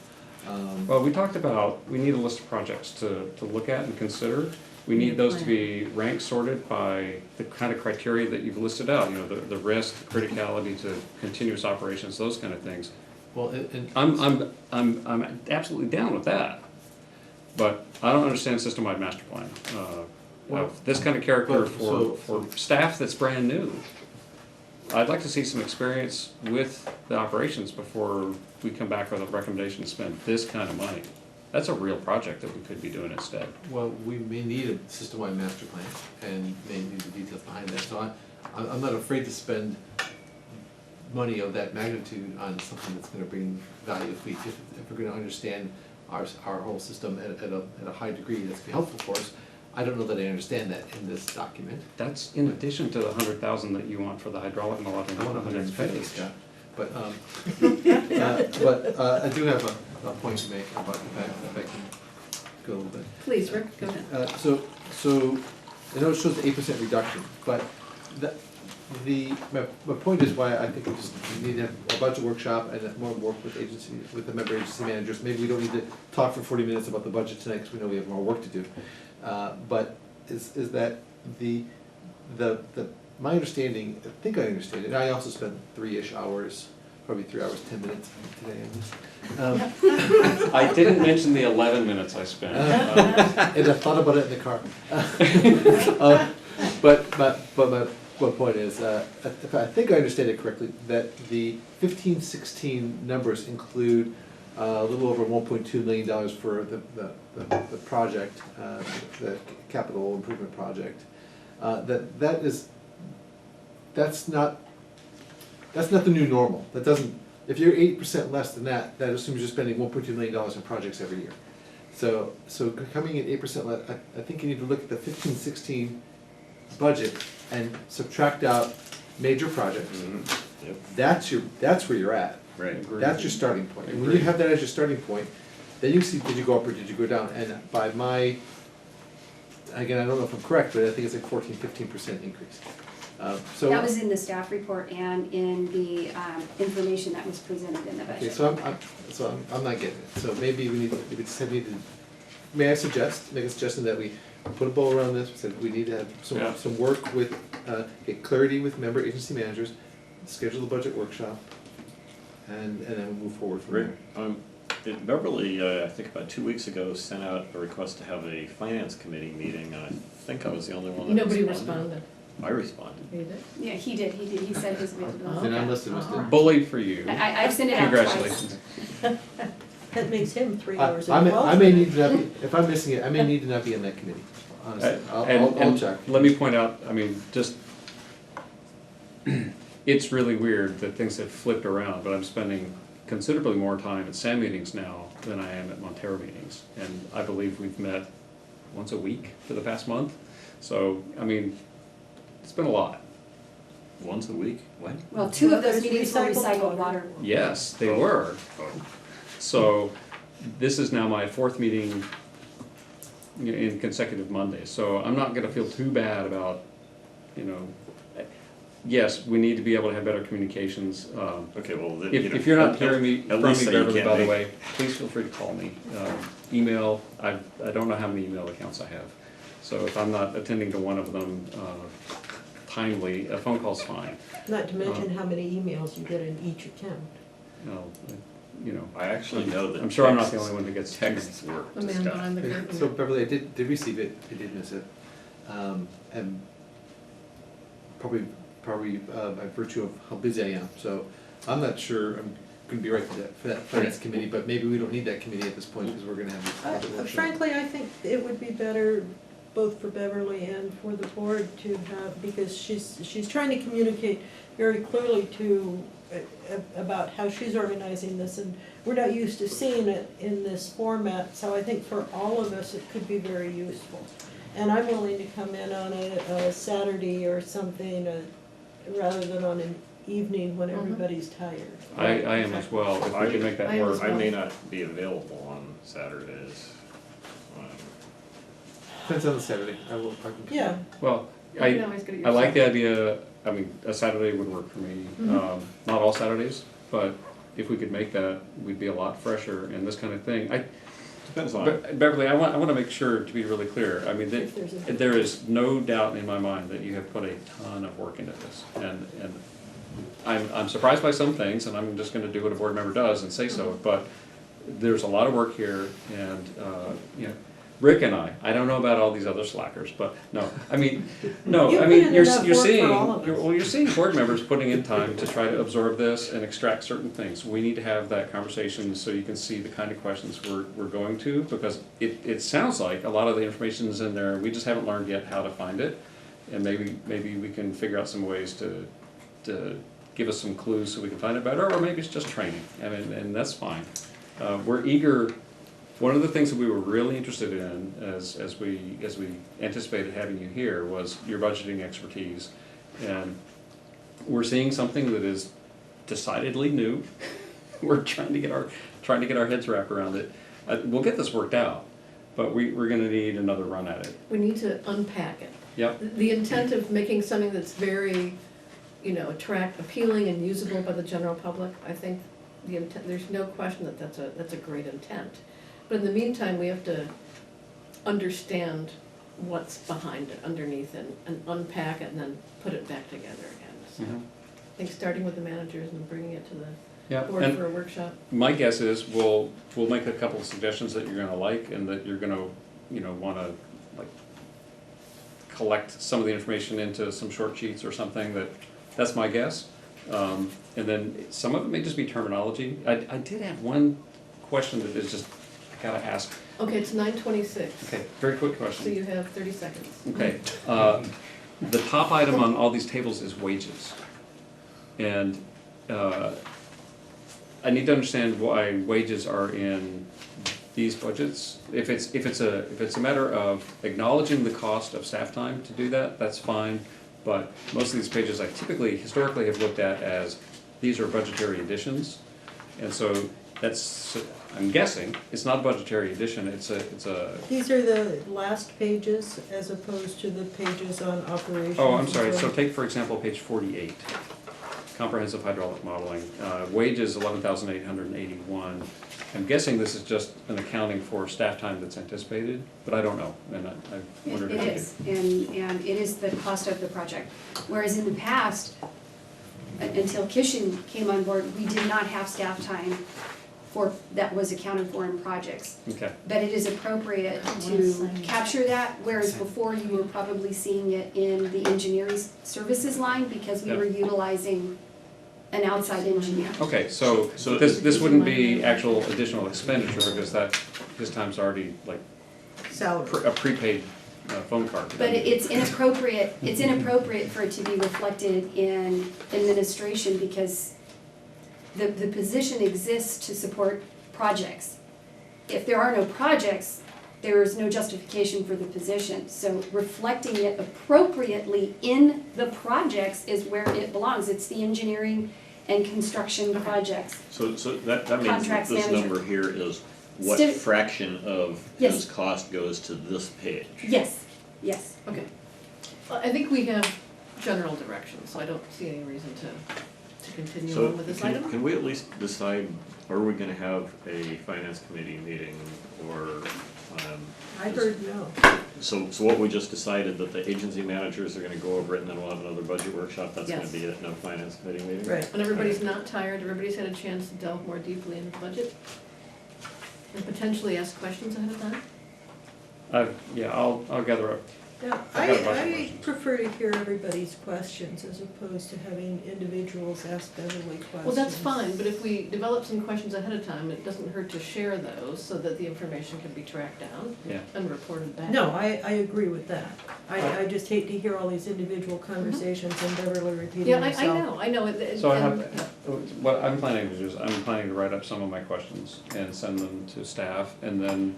Well, we talked about, we need a list of projects to look at and consider. We need those to be rank sorted by the kind of criteria that you've listed out, you know, the risk, the criticality to continuous operations, those kind of things. Well, and. I'm absolutely down with that, but I don't understand system-wide master plan. Of this kind of character for staff that's brand new. I'd like to see some experience with the operations before we come back with a recommendation to spend this kind of money. That's a real project that we could be doing instead. Well, we may need a system-wide master plan and may need the details behind that, so I'm not afraid to spend money of that magnitude on something that's gonna bring value if we're gonna understand our whole system at a high degree, that's gonna be helpful for us. I don't know that I understand that in this document. That's in addition to the 100,000 that you want for the hydraulic modeling I want on the next 150, page. Scott. But I do have a point to make about the fact, if I can go a little bit. Please, Rick, go ahead. So I know it shows the 8% reduction, but my point is why I think we need to have a budget workshop and more work with with the member agency managers. Maybe we don't need to talk for 40 minutes about the budget tonight because we know we have more work to do. But is that my understanding, I think I understand it, and I also spent 3-ish hours, probably 3 hours, 10 minutes today on this. I didn't mention the 11 minutes I spent. And I thought about it in the car. But my point is, if I think I understand it correctly, that the 15-16 numbers include a little over $1.2 million for the project, the capital improvement project. That's not the new normal. That doesn't. If you're 8% less than that, that assumes you're spending $1.2 million in projects every year. So coming in 8% less, I think you need to look at the 15-16 budget and subtract out major projects. Mm-hmm. Yep. That's where you're at. Right. That's your starting point. And when you have that as your starting point, then you see, did you go up or did you go down? And by my, again, I don't know if I'm correct, but I think it's like 14-15% increase. So That was in the staff report and in the information that was presented in the budget. okay, so I'm not getting it. So maybe we need to. May I make a suggestion that we put a bow around this? We said we need to have some work with get clarity with member agency managers, schedule the budget workshop, and then we'll move forward from there. Beverly, I think about 2 weeks ago, sent out a request to have a finance committee meeting, and I think I was the only one that Nobody responded. responded. I responded. You did? Yeah, he did, he said his availability. Then I must have missed it. Bully for you. I've sent it out twice. Congratulations. That makes him 3 I hours may involved. need to not be, if I'm missing it, I may need to not be in that committee, honestly. I'll And check. let me point out, I mean, just, it's really weird that things have flipped around, but I'm spending considerably more time at SAM meetings now than I am at Montero meetings. And I believe we've met once a week for the past month. So, I mean, it's been a lot. Once a week? What? Well, 2 of those There's meetings were recycled recycled water. Yes, they were. So this is now my 4th meeting in consecutive Mondays. So I'm not gonna feel too bad about, yes, we need to be able to have better communications. Okay, well, then, If you're not hearing me at from least me, say you Beverly, can't by the make- way, please feel free to call me. Email, I don't know how many email accounts I have. So if I'm not attending to one of them timely, a phone call's fine. Not to mention how many emails you get in each account. I actually know that. I'm sure I'm not the only one that gets Texts were The man discussed. behind the curtain. So Beverly, I did receive it, I did miss it. And probably by virtue of how busy I am, so I'm not sure I'm gonna be right for that finance committee, but maybe we don't need that committee at this point, because we're gonna have this budget workshop. Frankly, I think it would be better both for Beverly and for the board to have, because she's trying to communicate very clearly to, about how she's organizing this, and we're not used to seeing it in this format, so I think for all of us, it could be very useful. And I'm willing to come in on a Saturday or something, rather than on an evening when everybody's tired. I am as well, if we can make that I am work. as I well. may not be available on Saturdays. Depends on the Saturday, I can. Yeah, Well, You can always get it I like the yourself. idea, I mean, a Saturday would work for me. Not all Saturdays, but if we could make that, we'd be a lot fresher and this kind of thing. Depends on. Beverly, I want to make sure to be really clear, I mean, if there's a. there is no doubt in my mind that you have put a ton of work into this. And I'm surprised by some things, and I'm just gonna do what a board member does and say so, but there's a lot of work here, and, you know, Rick and I don't know about all these other slackers, but no, I mean, no, You I put mean, in you're enough work for seeing, all of us. you're seeing board members putting in time to try to absorb this and extract certain things. We need to have that conversation so you can see the kind of questions we're going to, because it sounds like a lot of the information is in there, we just haven't learned yet how to find it. And maybe we can figure out some ways to give us some clues so we can find it better, or maybe it's just training, I mean, and that's fine. We're eager. One of the things that we were really interested in as we anticipated having you here was your budgeting expertise. And we're seeing something that is decidedly new. We're trying to get our heads wrapped around it. We'll get this worked out, but we're gonna need another run at it. We need to unpack it. Yep. The intent of making something that's very, appealing and usable by the general public, I think the intent, there's no question that that's a great intent. But in the meantime, we have to understand what's behind it, underneath it, and unpack it and then put it back together again. So Mhm. I think starting with the managers and bringing it to the Yeah, board and for a workshop. my guess is we'll make a couple of suggestions that you're gonna like and that you're gonna, wanna like collect some of the information into some short sheets or something. That's my guess. And then some of it may just be terminology. I did have one question that is just, I gotta ask. Okay, it's 9:26. Okay, very quick So question. you have 30 seconds. Okay, the top item on all these tables is wages. And I need to understand why wages are in these budgets. If it's a matter of acknowledging the cost of staff time to do that, that's fine. But most of these pages I historically have looked at as, these are budgetary additions. And so that's, I'm guessing, it's not a budgetary addition, it's a, These are the last pages as opposed to the pages on operations. oh, I'm sorry, and so take for example page 48. Comprehensive hydraulic modeling, wages 11,881. I'm guessing this is just an accounting for staff time that's anticipated, but I don't know, and I wondered if you It is, and it is the cost of the project. Whereas in the past, until Kishin came on board, we did not have staff time that was accounted for in projects. Okay, But it is appropriate to capture that, whereas before you were probably seeing it in the engineering services line because we Yep. were utilizing an outside engineer. okay, so this wouldn't be actual additional expenditure because his time's already like Salary. a prepaid phone card. But it's inappropriate for it to be reflected in administration because the position exists to support projects. If there are no projects, there is no justification for the position. So reflecting it appropriately in the projects is where it belongs. It's the engineering and construction projects. So that means that Contracts this manager. number here is what Still- fraction of Yes. his cost goes to this page? Yes, yes. Okay. Well, I think we have general direction, so I don't see any reason to continue So on with this item. can we at least decide, are we gonna have a finance committee meeting or I heard no. So what we just decided, that the agency managers are gonna go over it, and then we'll have another budget workshop, that's gonna Yes. be it, no finance committee meeting? Right. And everybody's not tired, everybody's had a chance to delve more deeply into the budget, and potentially ask questions ahead of time. Yeah, I'll gather up. Now, I got a bunch of I questions. prefer to hear everybody's questions as opposed to having individuals ask Beverly questions. Well, that's fine, but if we develop some questions ahead of time, it doesn't hurt to share those so that the information can be tracked down Yeah. and reported back. No, I agree with that. I just hate to hear all these individual conversations and Beverly repeating Yeah, herself. I know. So I and- have, what I'm planning to do is, I'm planning to write up some of my questions and send them to staff, and then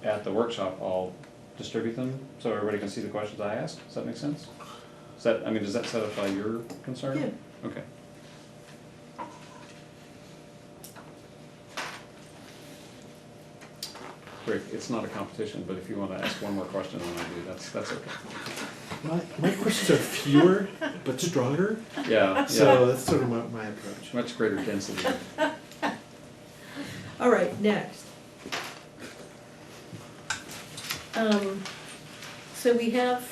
at the workshop, I'll distribute them so everybody can see the questions I ask. Does that make sense? Does that satisfy your concern? Yeah. Okay. Rick, it's not a competition, but if you wanna ask one more question than I do, that's okay. My questions are fewer but stronger, Yeah, so that's sort of my approach. much greater density. All right, next. So we have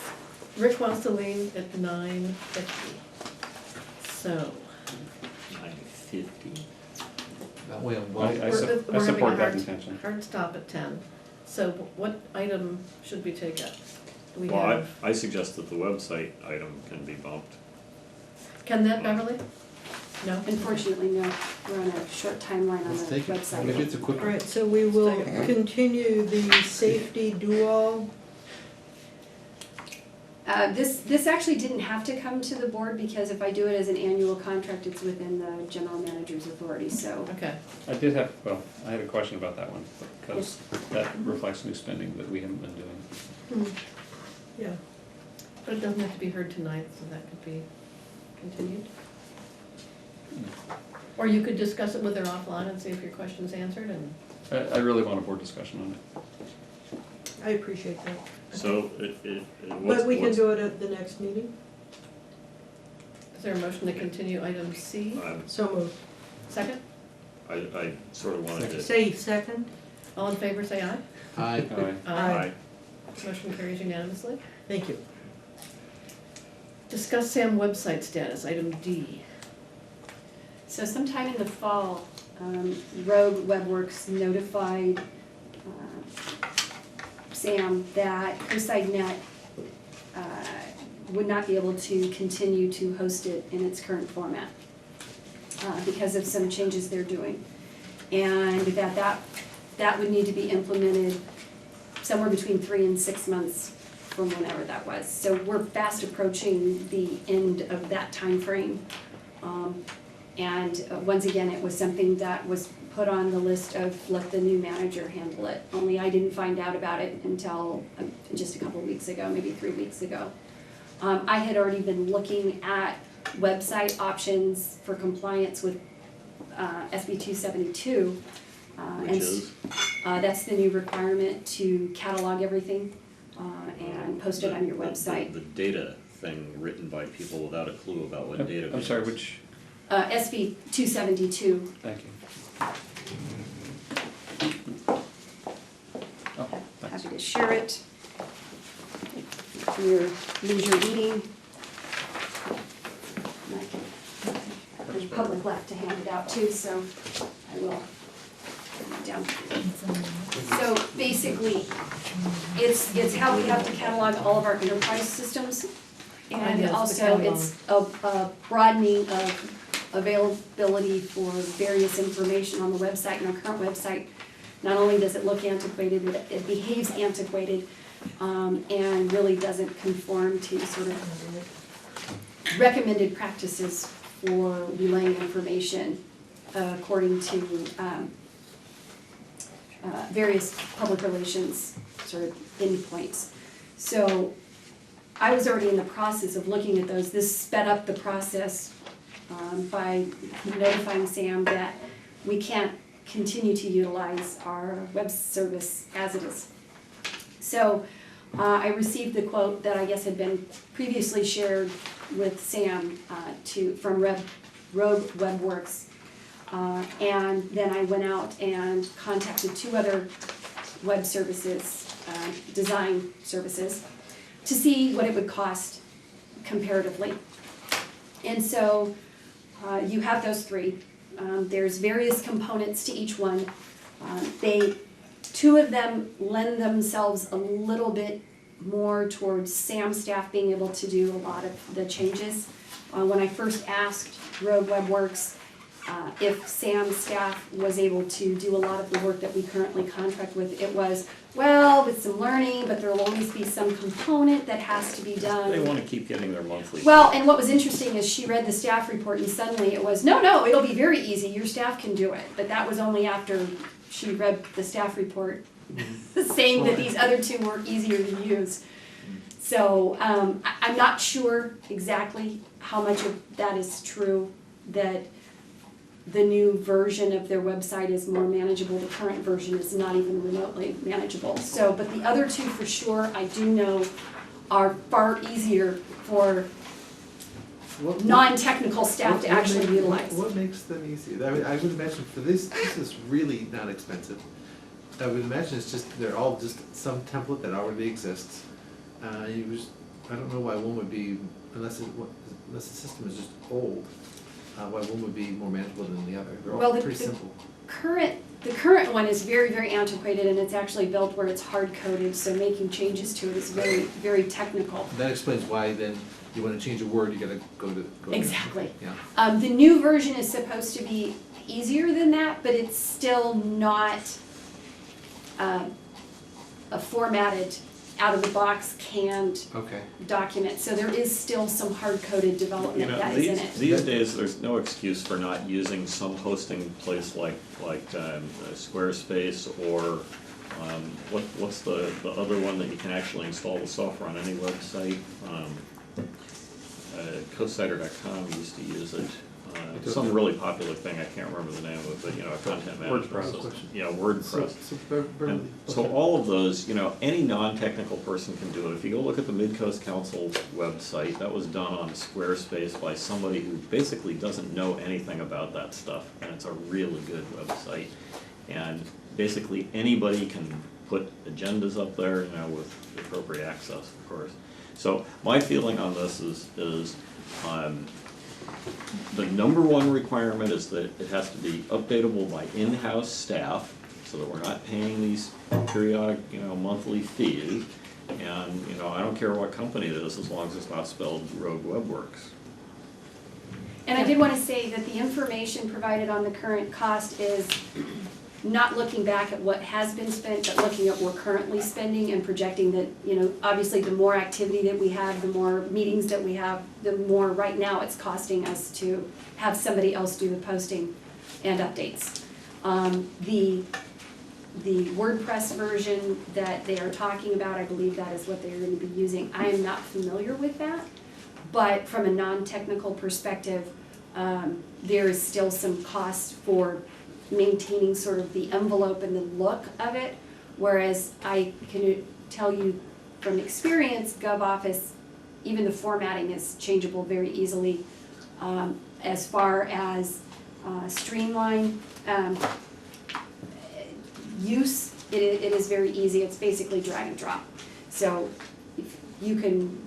Rick wants to leave at 9:50. So, 9:50. That way I'm I well. we're support having a that intention. hard stop at 10. So what item should we take up? Do we Well, have, I suggest that the website item can be bumped. can that, Beverly? No? Unfortunately, no, we're on a short timeline on Let's the take it. Maybe website. it's a quick All one. right, so we will Let's take it. continue the safety duo. This actually didn't have to come to the board, because if I do it as an annual contract, it's within the general manager's authority, so. Okay. I had a question about that one, because that reflects new spending that we haven't been doing. Yeah. But it doesn't have to be heard tonight, so that could be continued. Or you could discuss it with her offline and see if your question's answered, and I really want a board discussion on it. I appreciate that. So But we can do it at the next meeting? is there a motion to continue item C? So moved. Second? I sort of wanted to. Say second? All in favor, say aye. Aye. Aye. Motion carries unanimously. Thank you. Discuss SAM website status, item D. So sometime in the fall, Rogue WebWorks notified Sam that CosideNet would not be able to continue to host it in its current format because of some changes they're doing. And that would need to be implemented somewhere between 3 and 6 months from whenever that was. So we're fast approaching the end of that timeframe. And once again, it was something that was put on the list of let the new manager handle it. Only I didn't find out about it until just a couple weeks ago, maybe 3 weeks ago. I had already been looking at website options for compliance with SB 272. Which is? That's the new requirement to catalog everything and post it on your website. The data thing written by people without a clue about what data. I'm sorry, which, SB 272. thank you. Oh, thanks. Happy to share it. For your leisure reading. And I can- There's public left to hand it out too, so I will put it down. So basically, it's how we have to catalog all of our enterprise systems. And Yes, the also, catalog. it's a broadening of availability for various information on the website. And our current website, not only does it look antiquated, it behaves antiquated, and really doesn't conform to sort of recommended practices for relaying information according to various public relations sort of endpoints. So I was already in the process of looking at those. This sped up the process by notifying Sam that we can't continue to utilize our web service as it is. So I received the quote that I guess had been previously shared with Sam from Rogue WebWorks. And then I went out and contacted 2 other web services, design services, to see what it would cost comparatively. And so you have those three. There's various components to each one. Two of them lend themselves a little bit more towards SAM staff being able to do a lot of the changes. When I first asked Rogue WebWorks if SAM staff was able to do a lot of the work that we currently contract with, it was, well, with some learning, but there'll always be some component that has to be done. They want to keep getting their monthly. Well, and what was interesting is she read the staff report and suddenly it was, no, it'll be very easy, your staff can do it. But that was only after she read the staff report saying that these other two were easier to use. So I'm not sure exactly how much of that is true, that the new version of their website is more manageable. The current version is not even remotely manageable. So, but the other two for sure, I do know, are far easier for non-technical staff to actually utilize. What makes them easy? I mean, I would imagine for this is really not expensive. I would imagine it's just, they're all just some template that already exists. I don't know why one would be, unless the system is just old, why one would be more manageable than the other. They're all pretty simple. The current one is very, very antiquated, and it's actually built where it's hard-coded, so making changes to it is very, very technical. That explains why then you want to change a word, you gotta go to. Exactly. Yeah. The new version is supposed to be easier than that, but it's still not a formatted, out-of-the-box canned Okay. document. So there is still some hard-coded development that is in it. These days, there's no excuse for not using some hosting place like Squarespace or what's the other one that you can actually install the software on any website? Cosider.com used to use it. Some really popular thing, I can't remember the name of it, but a content management WordPress. system. Yeah, WordPress. Beverly, So all of those, any non-technical person can do it. If you go look at the Midcoast Council's website, that was done on Squarespace by somebody who basically doesn't know anything about that stuff, and it's a really good website. And basically anybody can put agendas up there, with appropriate access, of course. So my feeling on this is the number one requirement is that it has to be updatable by in-house staff, so that we're not paying these periodic, monthly fees. And, I don't care what company it is, as long as it's not spelled Rogue WebWorks. And I did want to say that the information provided on the current cost is not looking back at what has been spent, but looking at what we're currently spending and projecting that, obviously the more activity that we have, the more meetings that we have, the more right now it's costing us to have somebody else do the posting and updates. The WordPress version that they are talking about, I believe that is what they're going to be using. I am not familiar with that, but from a non-technical perspective, there is still some cost for maintaining sort of the envelope and the look of it, whereas I can tell you from experience, GovOffice, even the formatting is changeable very easily. As far as Streamline use, it is very easy. It's basically drag and drop. So if you can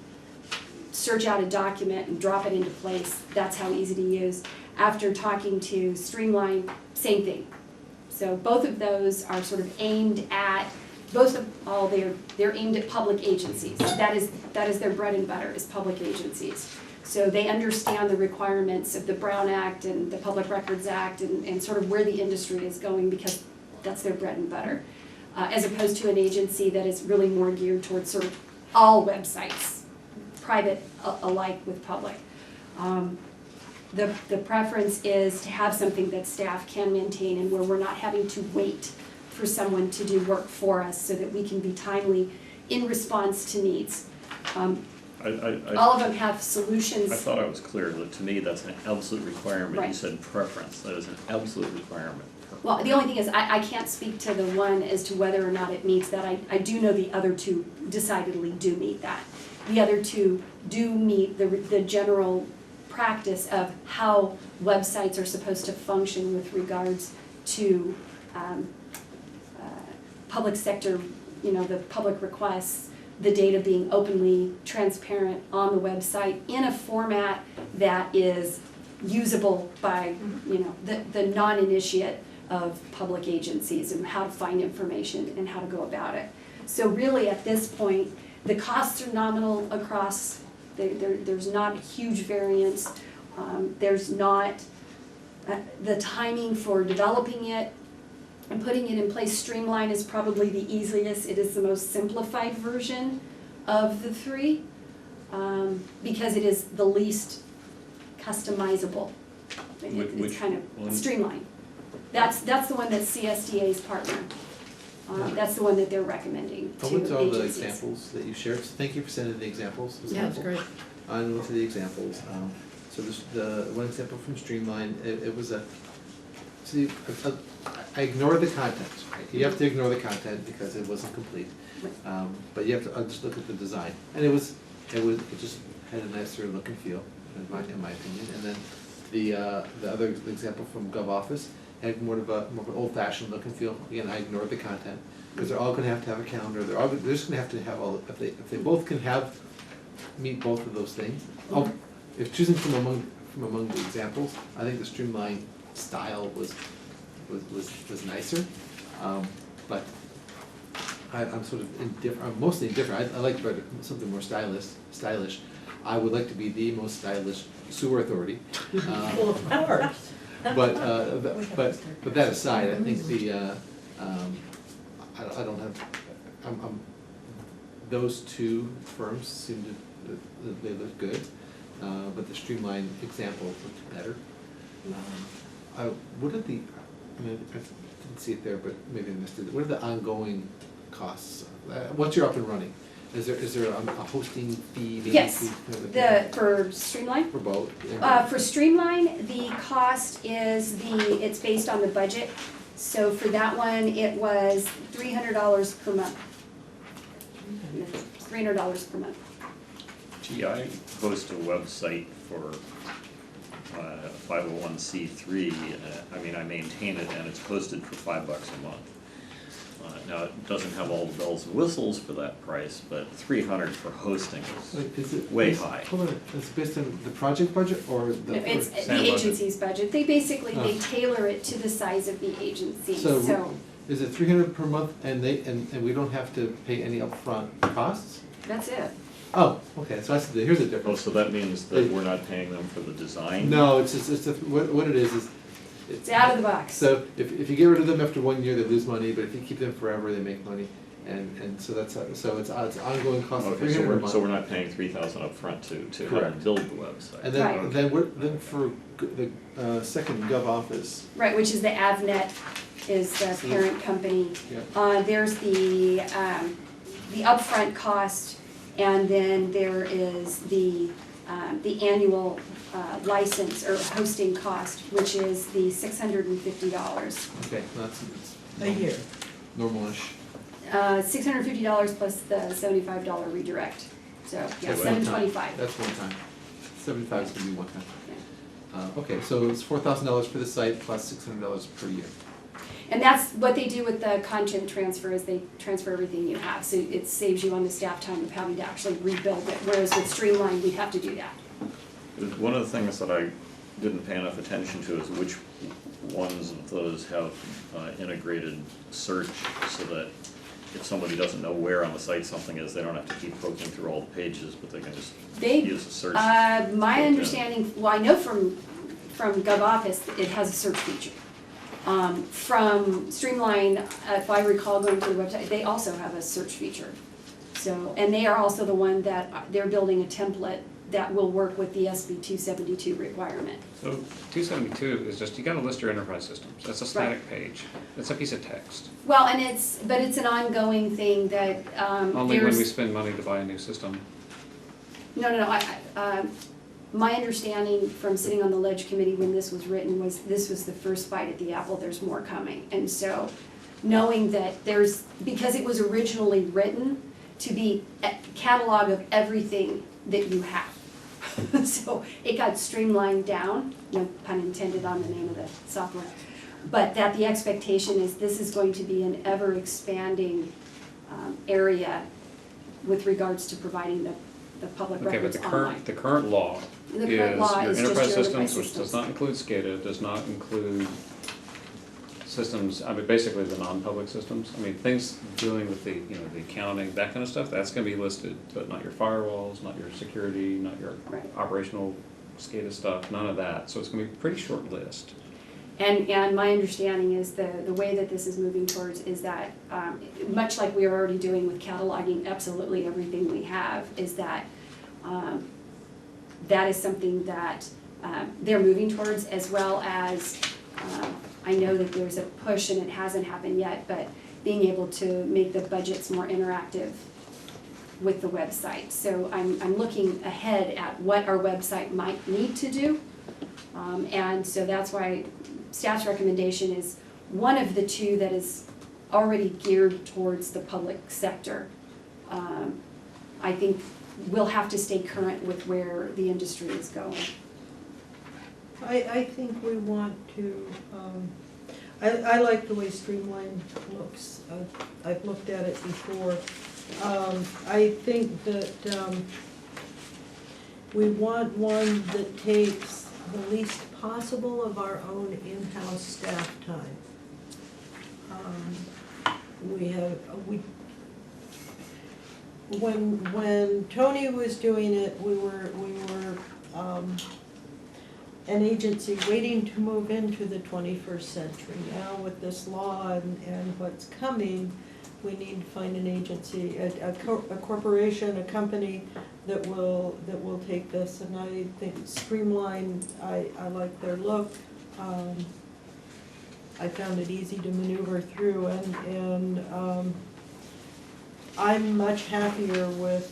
search out a document and drop it into place, that's how easy to use. After talking to Streamline, same thing. So both of those are sort of aimed at, they're aimed at public agencies. That is their bread and butter, is public agencies. So they understand the requirements of the Brown Act and the Public Records Act and sort of where the industry is going, because that's their bread and butter. As opposed to an agency that is really more geared towards sort of all websites, private alike with public. The preference is to have something that staff can maintain and where we're not having to wait for someone to do work for us, so that we can be timely in response to needs. All of them have solutions. I thought I was clear that to me that's an absolute requirement. Right. You said preference. That is an absolute requirement. Well, the only thing is I can't speak to the one as to whether or not it meets that. I do know the other two decidedly do meet that. The other two do meet the general practice of how websites are supposed to function with regards to public sector, the public requests, the data being openly transparent on the website in a format that is usable by, the non-initiate of public agencies and how to find information and how to go about it. So really at this point, the costs are nominal across, there's not a huge variance. There's not, the timing for developing it and putting it in place. Streamline is probably the easiest. It is the most simplified version of the three, because it is the least customizable. It's Which kind one? of Streamline. That's the one that's CSDA's partner. That's the one that they're recommending to I went to all the agencies. examples that you shared, so thank you for sending the examples. It was Yeah, it's helpful. great. I went through the examples. So this, the one example from Streamline, it was I ignored the content. You have to ignore the content because it wasn't complete. But you have to just look at the design. And it just had a nicer look and feel, in my opinion. And then the other example from GovOffice had more of an old-fashioned look and feel. Again, I ignored the content, because they're all gonna have to have a calendar. They're just gonna have to have all, if they both can meet both of those things. If choosing from among the examples, I think the Streamline style was nicer. But I'm sort of indifferent, I'm mostly indifferent. I like something more stylish. I would like to be the most stylish sewer authority. Well, of course. But that aside, I think I don't have, those two firms seem to, they look good, but the Streamline example looked better. What are the, I didn't see it there, but maybe I missed it. What are the ongoing costs? Once you're up and running, is there a hosting fee? maybe Yes, fee kind of thing? for Streamline? For both? For Streamline, the cost is it's based on the budget. So for that one, it was $300 per month. $300 per month. Gee, I host a website for 501c3. I maintain it, and it's hosted for $5 a month. Now, it doesn't have all the bells and whistles for that price, but $300 for hosting is way high. Hold on, it's based on the project budget or the? No, it's the Sam budget. agency's budget. They basically, they Oh. tailor it to the size of the agency, So, so is it $300 per month and we don't have to pay any upfront costs? that's it. Oh, okay, so here's the Oh, difference. so that means that we're not paying them for the design? No, it's what it is. It's out of the box. So if you get rid of them after 1 year, they lose money, but if you keep them forever, they make money. And so that's, so it's ongoing cost of Okay, $300 a month. so we're not paying $3,000 upfront to have them Correct. build the website? And Right. then for the second GovOffice, Right, which is the Avnet, is the parent company. yeah. There's the upfront cost, and then there is the annual license or hosting cost, which is the $650. Okay, that's A year. normal-ish. $650 plus the $75 redirect, so, yeah, That's one time. $725. That's one time. 75 is gonna be one time. Okay, so it's $4,000 for the site plus $600 per year. And that's what they do with the content transfer, is they transfer everything you have, so it saves you on the staff time of having to actually rebuild it, whereas with Streamline, we have to do that. One of the things that I didn't pay enough attention to is which ones of those have integrated search, so that if somebody doesn't know where on the site something is, they don't have to keep poking through all the pages, but they can just They, use the search. my Okay. understanding, well, I know from GovOffice, it has a search feature. From Streamline, if I recall going to the website, they also have a search feature. So, and they are also the one that, they're building a template that will work with the SB 272 requirement. So 272 is just, you gotta list your enterprise systems. That's a static page. It's a piece of text. Well, and but it's an ongoing thing that, Only when we there's, spend money to buy a new system. no, my understanding from sitting on the Ledge Committee when this was written was this was the first bite at the apple, there's more coming. And so, knowing that because it was originally written to be a catalog of everything that you have. So it got streamlined down, no pun intended on the name of the software. But that the expectation is this is going to be an ever expanding area with regards to providing the public Okay, but records the online. current law The is current law your is just enterprise your systems, enterprise which does systems. not include SCADA, does not include systems, I mean, basically the non-public systems. I mean, things dealing with the, you know, the accounting, that kind of stuff, that's gonna be listed, but not your firewalls, not your security, not your Right. operational SCADA stuff, none of that. So it's gonna be a pretty short list. And my understanding is the way that this is moving towards is that, much like we are already doing with cataloging absolutely everything we have, is that that is something that they're moving towards, as well as, I know that there's a push, and it hasn't happened yet, but being able to make the budgets more interactive with the website. So I'm looking ahead at what our website might need to do. And so that's why staff's recommendation is one of the two that is already geared towards the public sector. I think we'll have to stay current with where the industry is going. I think we want to, I like the way Streamline looks. I've looked at it before. I think that we want one that takes the least possible of our own in-house staff time. When Tony was doing it, we were an agency waiting to move into the 21st century. Now with this law and what's coming, we need to find an agency, a corporation, a company that will take this. And I think Streamline, I like their look. I found it easy to maneuver through, and I'm much happier with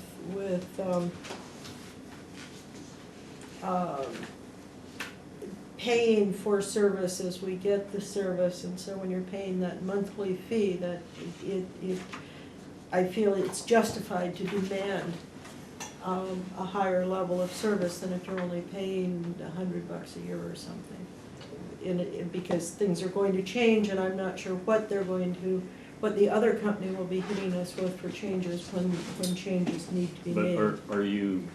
paying for service as we get the service, and so when you're paying that monthly fee, that I feel it's justified to demand a higher level of service than if you're only paying $100 a year or something. Because things are going to change, and I'm not sure what the other company will be hitting us with for changes when changes need to be made. But are you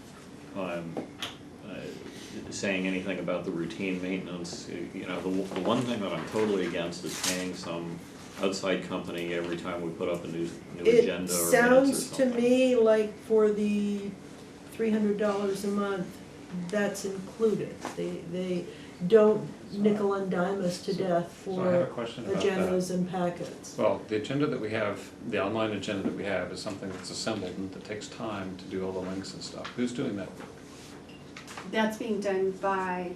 saying anything about the routine maintenance? You know, the one thing that I'm totally against is paying some outside company every time we put up a new agenda or minutes or something. It sounds to me like for the $300 a month, that's included. They don't nickel and dime us to death So I have a for question about agendas that. and packets. Well, the agenda that we have, the online agenda that we have is something that's assembled and that takes time to do all the links and stuff. Who's doing that work? That's being done by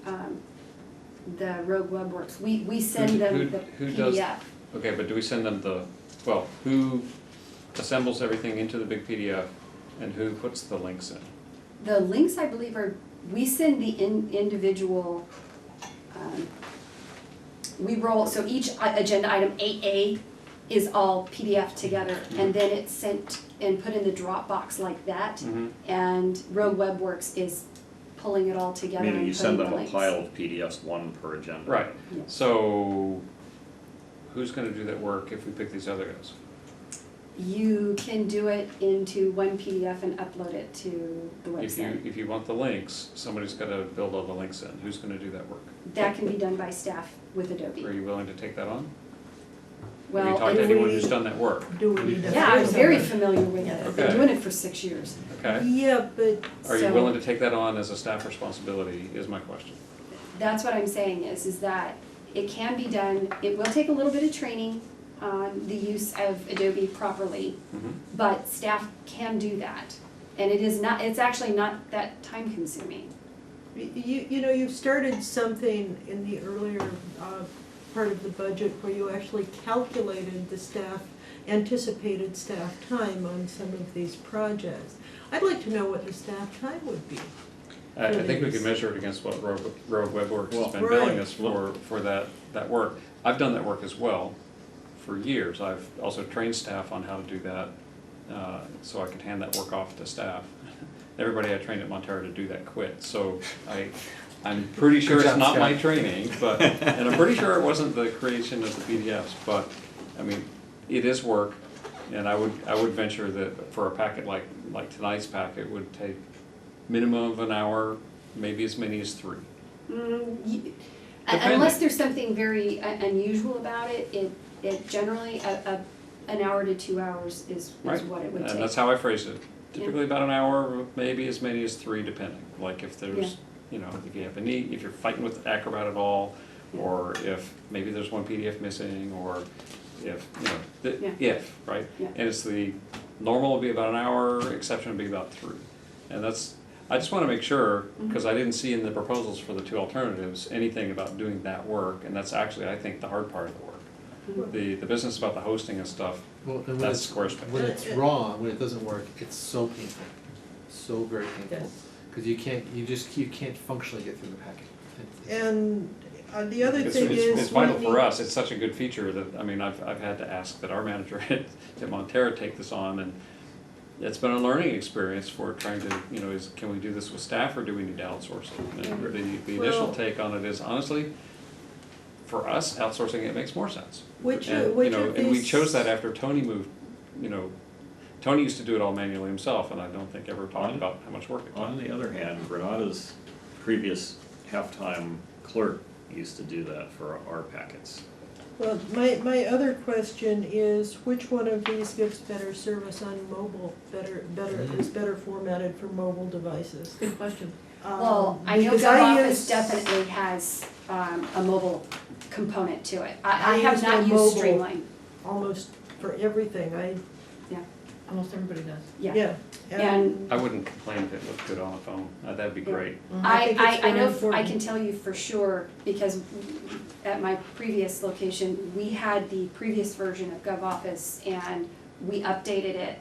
the Rogue WebWorks. We send them the who does- PDF. Okay, but do we send them who assembles everything into the big PDF and who puts the links in? The links, I believe, we send the individual, we roll, so each agenda item, 8A, is all PDF together, and then it's sent and put in the Dropbox like that, Mhm. and Rogue WebWorks is pulling it all together and Meaning you putting send the them a links. pile of PDFs, one per agenda. Right, Yes. so who's gonna do that work if we pick these other guys? You can do it into one PDF and upload it to the website. If you want the links, somebody's gotta build all the links in. Who's gonna do that work? That can be done by staff with Are Adobe. you willing to take that on? Have Well, you talked to and anyone we- who's done that work? Do we need to? yeah, I'm hire very somebody? familiar with it. I've been Okay. doing it for 6 years. Okay. Yeah, but Are you So- willing to take that on as a staff responsibility, is my question. That's what I'm saying is that it can be done, it will take a little bit of training on the use of Adobe properly, Mhm. but staff can do that. And it's actually not that time consuming. you know, you've started something in the earlier part of the budget where you actually calculated the anticipated staff time on some of these projects. I'd like to know what the staff time would be. I think we Yes. could measure it against what Rogue WebWorks Well, has been billing right. us for that work. I've done that work as well for years. I've also trained staff on how to do that, so I could hand that work off to staff. Everybody I trained at Montero to do that quit, so I'm pretty sure Good it's job, not my Scott. training, but, and I'm pretty sure it wasn't the creation of the PDFs, but, I mean, it is work. And I would venture that for a packet like tonight's packet would take minimum of an hour, maybe as many as 3. Unless Depending. there's something very unusual about it, it generally, an hour to 2 hours is Right. what it would And take. that's how I phrased it. Typically about an hour, maybe as many as 3 depending. Like if there's, you know, if you have a need, if you're fighting with Acrobat at all, Yeah. or if maybe there's one PDF missing, or if, you know, right? Yeah. And it's the, normal would be about an hour, exception would be about 3. And that's, I just wanna make sure, because I didn't see in the proposals for the 2 alternatives, anything about doing that work, and that's actually, I think, the hard part of the work. The business about the hosting and stuff, Well, and when that's it's, Squarespace. when it's wrong, when it doesn't work, it's so painful, so very painful. Yes. Because you can't functionally get through the packet. It's- And the other It's, thing is. it's vital we for need- us, it's such a good feature that, I mean, I've had to ask that our manager at Montera take this on, and it's been a learning experience for trying to, you know, can we do this with staff, or do we need to outsource it? And the initial Well- take on it is, honestly, for us, outsourcing it makes more sense. Which, And, which you know, of and we these- chose that after Tony moved, you know, Tony used to do it all manually himself, and I don't think ever talked about how much work it took. On the other hand, Renata's previous halftime clerk used to do that for our packets. Well, my other question is, which one of these gives better service on mobile, is better formatted for mobile devices? Good question. Well, I know Because I GovOffice use- definitely has a mobile component to it. I I have use not my used mobile. Streamline, Almost for everything, Almost everybody does. yeah. yeah. And I wouldn't complain if it looked good on a phone, that'd be great. I think it's I very know, I important. can tell you for sure, because at my previous location, we had the previous version of GovOffice, and we updated it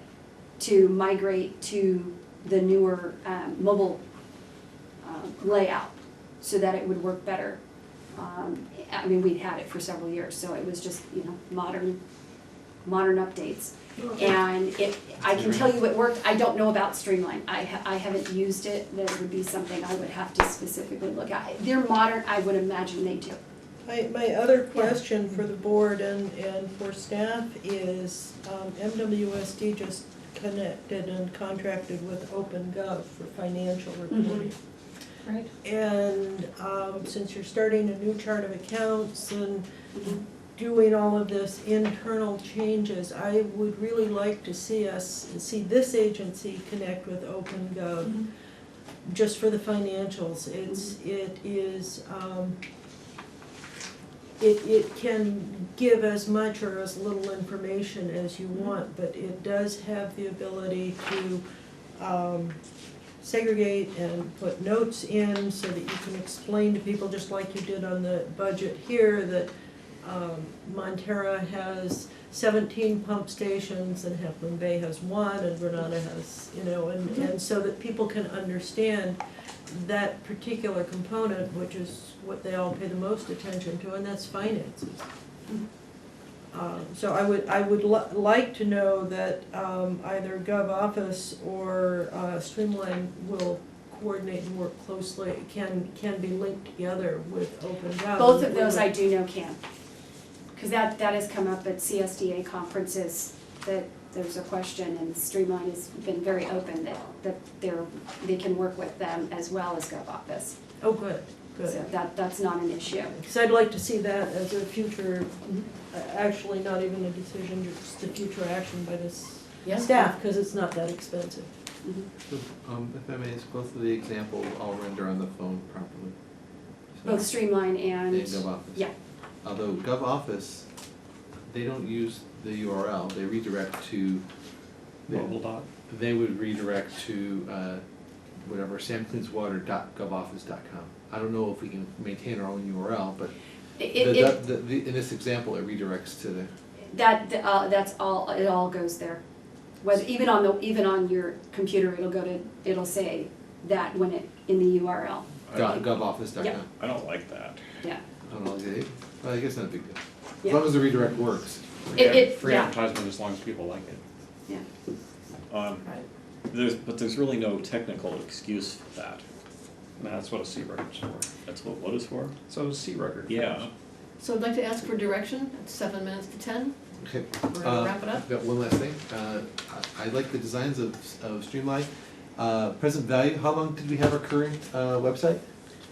to migrate to the newer mobile layout, so that it would work better. I mean, we'd had it for several years, so it was just, you know, modern updates. And I can tell you it worked. I don't know about Streamline. I haven't used it. That would be something I would have to specifically look at. They're modern, I would imagine they do. My other question for the board and for staff is, MWSD just connected and contracted with OpenGov for financial reporting. Right. And since you're starting a new chart of accounts and doing all of this internal changes, I would really like to see this agency connect with OpenGov just for the financials. It can give as much or as little information as you want, but it does have the ability to segregate and put notes in so that you can explain to people, just like you did on the budget here, that Montera has 17 pump stations and Heflin Bay has 1 and Renata has, you know, and so that people can understand that particular component, which is what they all pay the most attention to, and that's finances. So I would like to know that either GovOffice or Streamline will coordinate and work closely, can be linked together with OpenGov. Both of those I do know can. Because that has come up at CSDA conferences, that there's a question, and Streamline has been very open that they can work with them as well as GovOffice. Oh, good. So that's not an issue. Because I'd like to see that as a future, actually not even a decision, just a future action by this Yeah. staff, because it's not that expensive. So, if I may, both of the examples I'll render on the phone properly. So- Both Streamline and, And GovOffice. yeah. Although GovOffice, they don't use the URL, they redirect to. Mobile dot. They would redirect to, whatever, samcleanswater.govoffice.com. I don't know if we can maintain our own URL, but in this example, it redirects to the. that's all, it all goes there. Whether, even on your computer, it'll say that when in the URL. .govoffice.com. Yeah. I don't like that. Yeah. I don't know, well, I guess not a big deal. As Yeah. long as the redirect works. Free Yeah. advertisement as long as people like it. Yeah. There's really no technical excuse for that. And that's what a C record's for. That's what it's for? So a C record. Yeah. So I'd like to ask for direction. It's 7 minutes to 10. Okay. We're gonna wrap it up. I've got one last thing. I like the designs of Streamline. Present value, how long did we have our current website?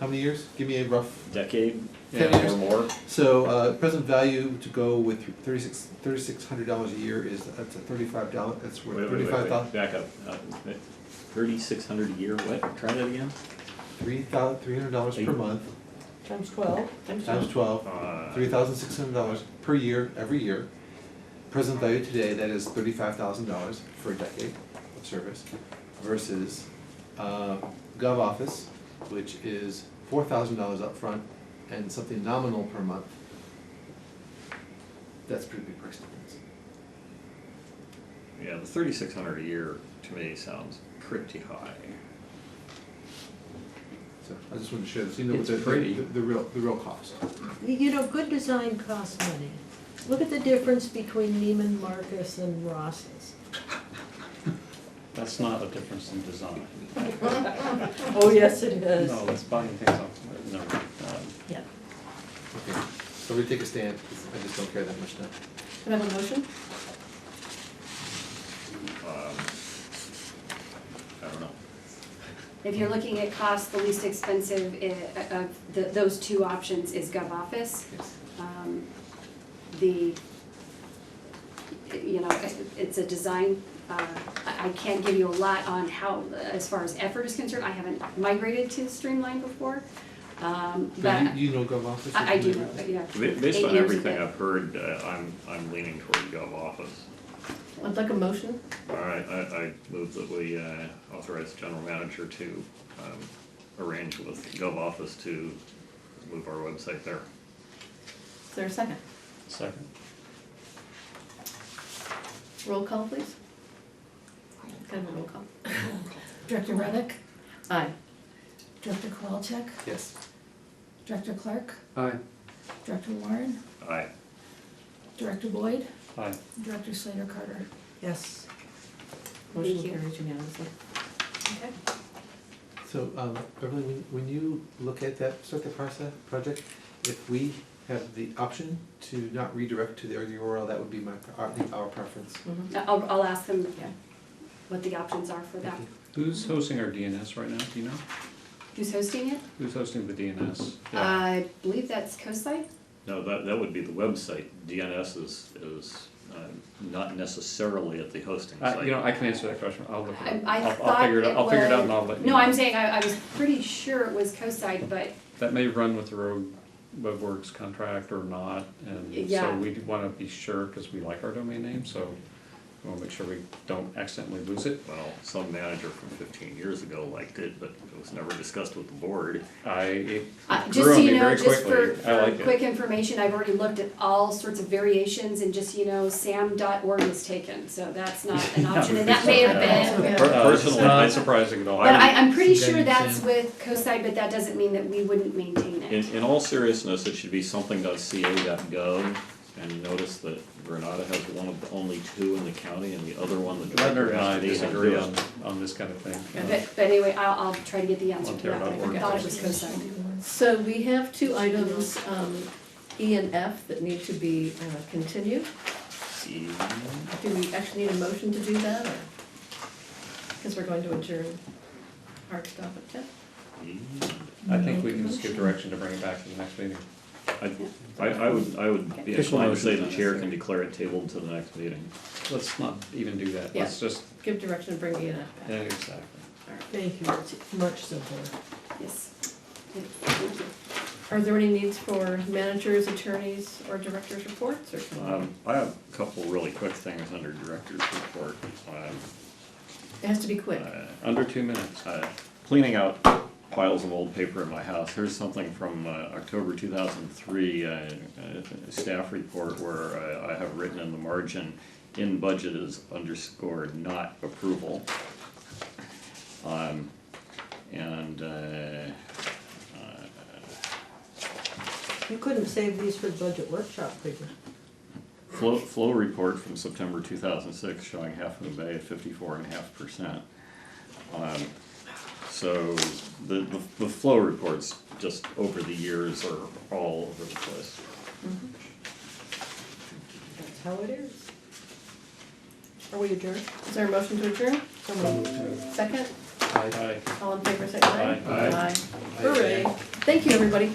How many years? Give me a rough. Decade, 10 yeah, years. or more. So, present value to go with $3,600 a year is, that's a $35, that's worth $35,000. Back up. 3,600 a year, what? Try that again? $300 per month, Times 12. times 12, $3,600 per year, every year. Present value today, that is $35,000 for a decade of service, versus Gov Office, which is $4,000 upfront and something nominal per month. That's a pretty big price difference. Yeah, the 3,600 a year to me sounds pretty high. So I just wanted to share this, you know, It's the pretty. real cost. You know, good design costs money. Look at the difference between Neiman Marcus and Ross's. That's not a difference in design. Oh, yes, it is. No, that's buying things off, no, Yeah. Okay, so we take a stand, 'cause I just don't care that much now. Can I have a motion? I don't know. If you're looking at cost, the least expensive of those two options is Gov Office. Yes. The, you know, it's a design, I can't give you a lot on how, as far as effort is concerned, I haven't migrated to Streamline before. But But you know Gov Office? I do, yeah. Based 8 on years everything ago. I've heard, I'm leaning toward Gov Office. I'd like a motion. All right, I move that we authorize the general manager to arrange with Gov Office to move our website there. Is there a second? second. Roll call, please. Can I have a roll call? Director Reddick, Aye. Director Kowalczyk, Yes. Director Clark, Aye. Director Warren, Aye. Director Boyd, Aye. Director Slater Carter. Yes. Motion Thank you. carries unanimously. Okay. So, Beverly, when you look at that, start the project, if we have the option to not redirect to the URL, that would be our preference. Mhm. I'll ask them what the options are for that. Thank Who's hosting our DNS right now, do you know? Who's hosting it? Who's hosting the DNS? I believe that's Coastside. No, that would be the website. DNS is not necessarily at the hosting site. You know, I can answer that question, I'll look it up. I I'll thought figure it out, I'll figure it out and I'll let you know. No, I'm saying I was pretty sure it was Coastside, but That may run with the road WebWorks contract or not, and so Yeah. we wanna be sure, cause we like our domain name, so we wanna make sure we don't accidentally lose it. Well, some manager from 15 years ago liked it, but it was never discussed with the board. It just grew so on you me know, very just quickly, for I like it. quick information, I've already looked at all sorts of variations and just, you know, sam.org was taken, so that's not an option, and that may have been. Personally, It's not surprising though. But I'm pretty Sam, sure that's Sam. with Coastside, but that doesn't mean that we wouldn't maintain it. In all seriousness, it should be something.ca.gov, and you notice that Granada has one of the only two in the county, and the other one, the Leonard director and I has to be disagree on. on this kind of thing. But anyway, I'll try to get the answer to that, but I Ontario.org. thought it was Coastside. So we have two items, E and F, that need to be continued. Do we actually need a motion to do that, or? Because we're going to adjourn hard stop at 10. I think we can just give direction to bring it back to the next meeting. I would be Official inclined to say motion's the not chair can necessary. declare it tabled to the next meeting. Let's not even do that, Yeah. let's just, Give direction and bring E and F back. yeah, exactly. All right. Thank you, it's much simpler. Yes. Thank you. Are there any needs for managers, attorneys, or directors' reports, or can I have a couple really quick things under director's report. it has to be quick? Under 2 minutes. Cleaning out piles of old paper in my house. Here's something from October 2003, staff report where I have written in the margin, in budget is underscored not approval. You couldn't save these for the budget workshop, could you? Flow report from September 2006 showing half of the bay at 54.5%. So the flow reports just over the years are all over the place. That's how it is. Are we adjourned? Is there a motion to adjourn? Second? Aye. All in favor, say aye. Aye. Aye. Hooray. Thank you, everybody.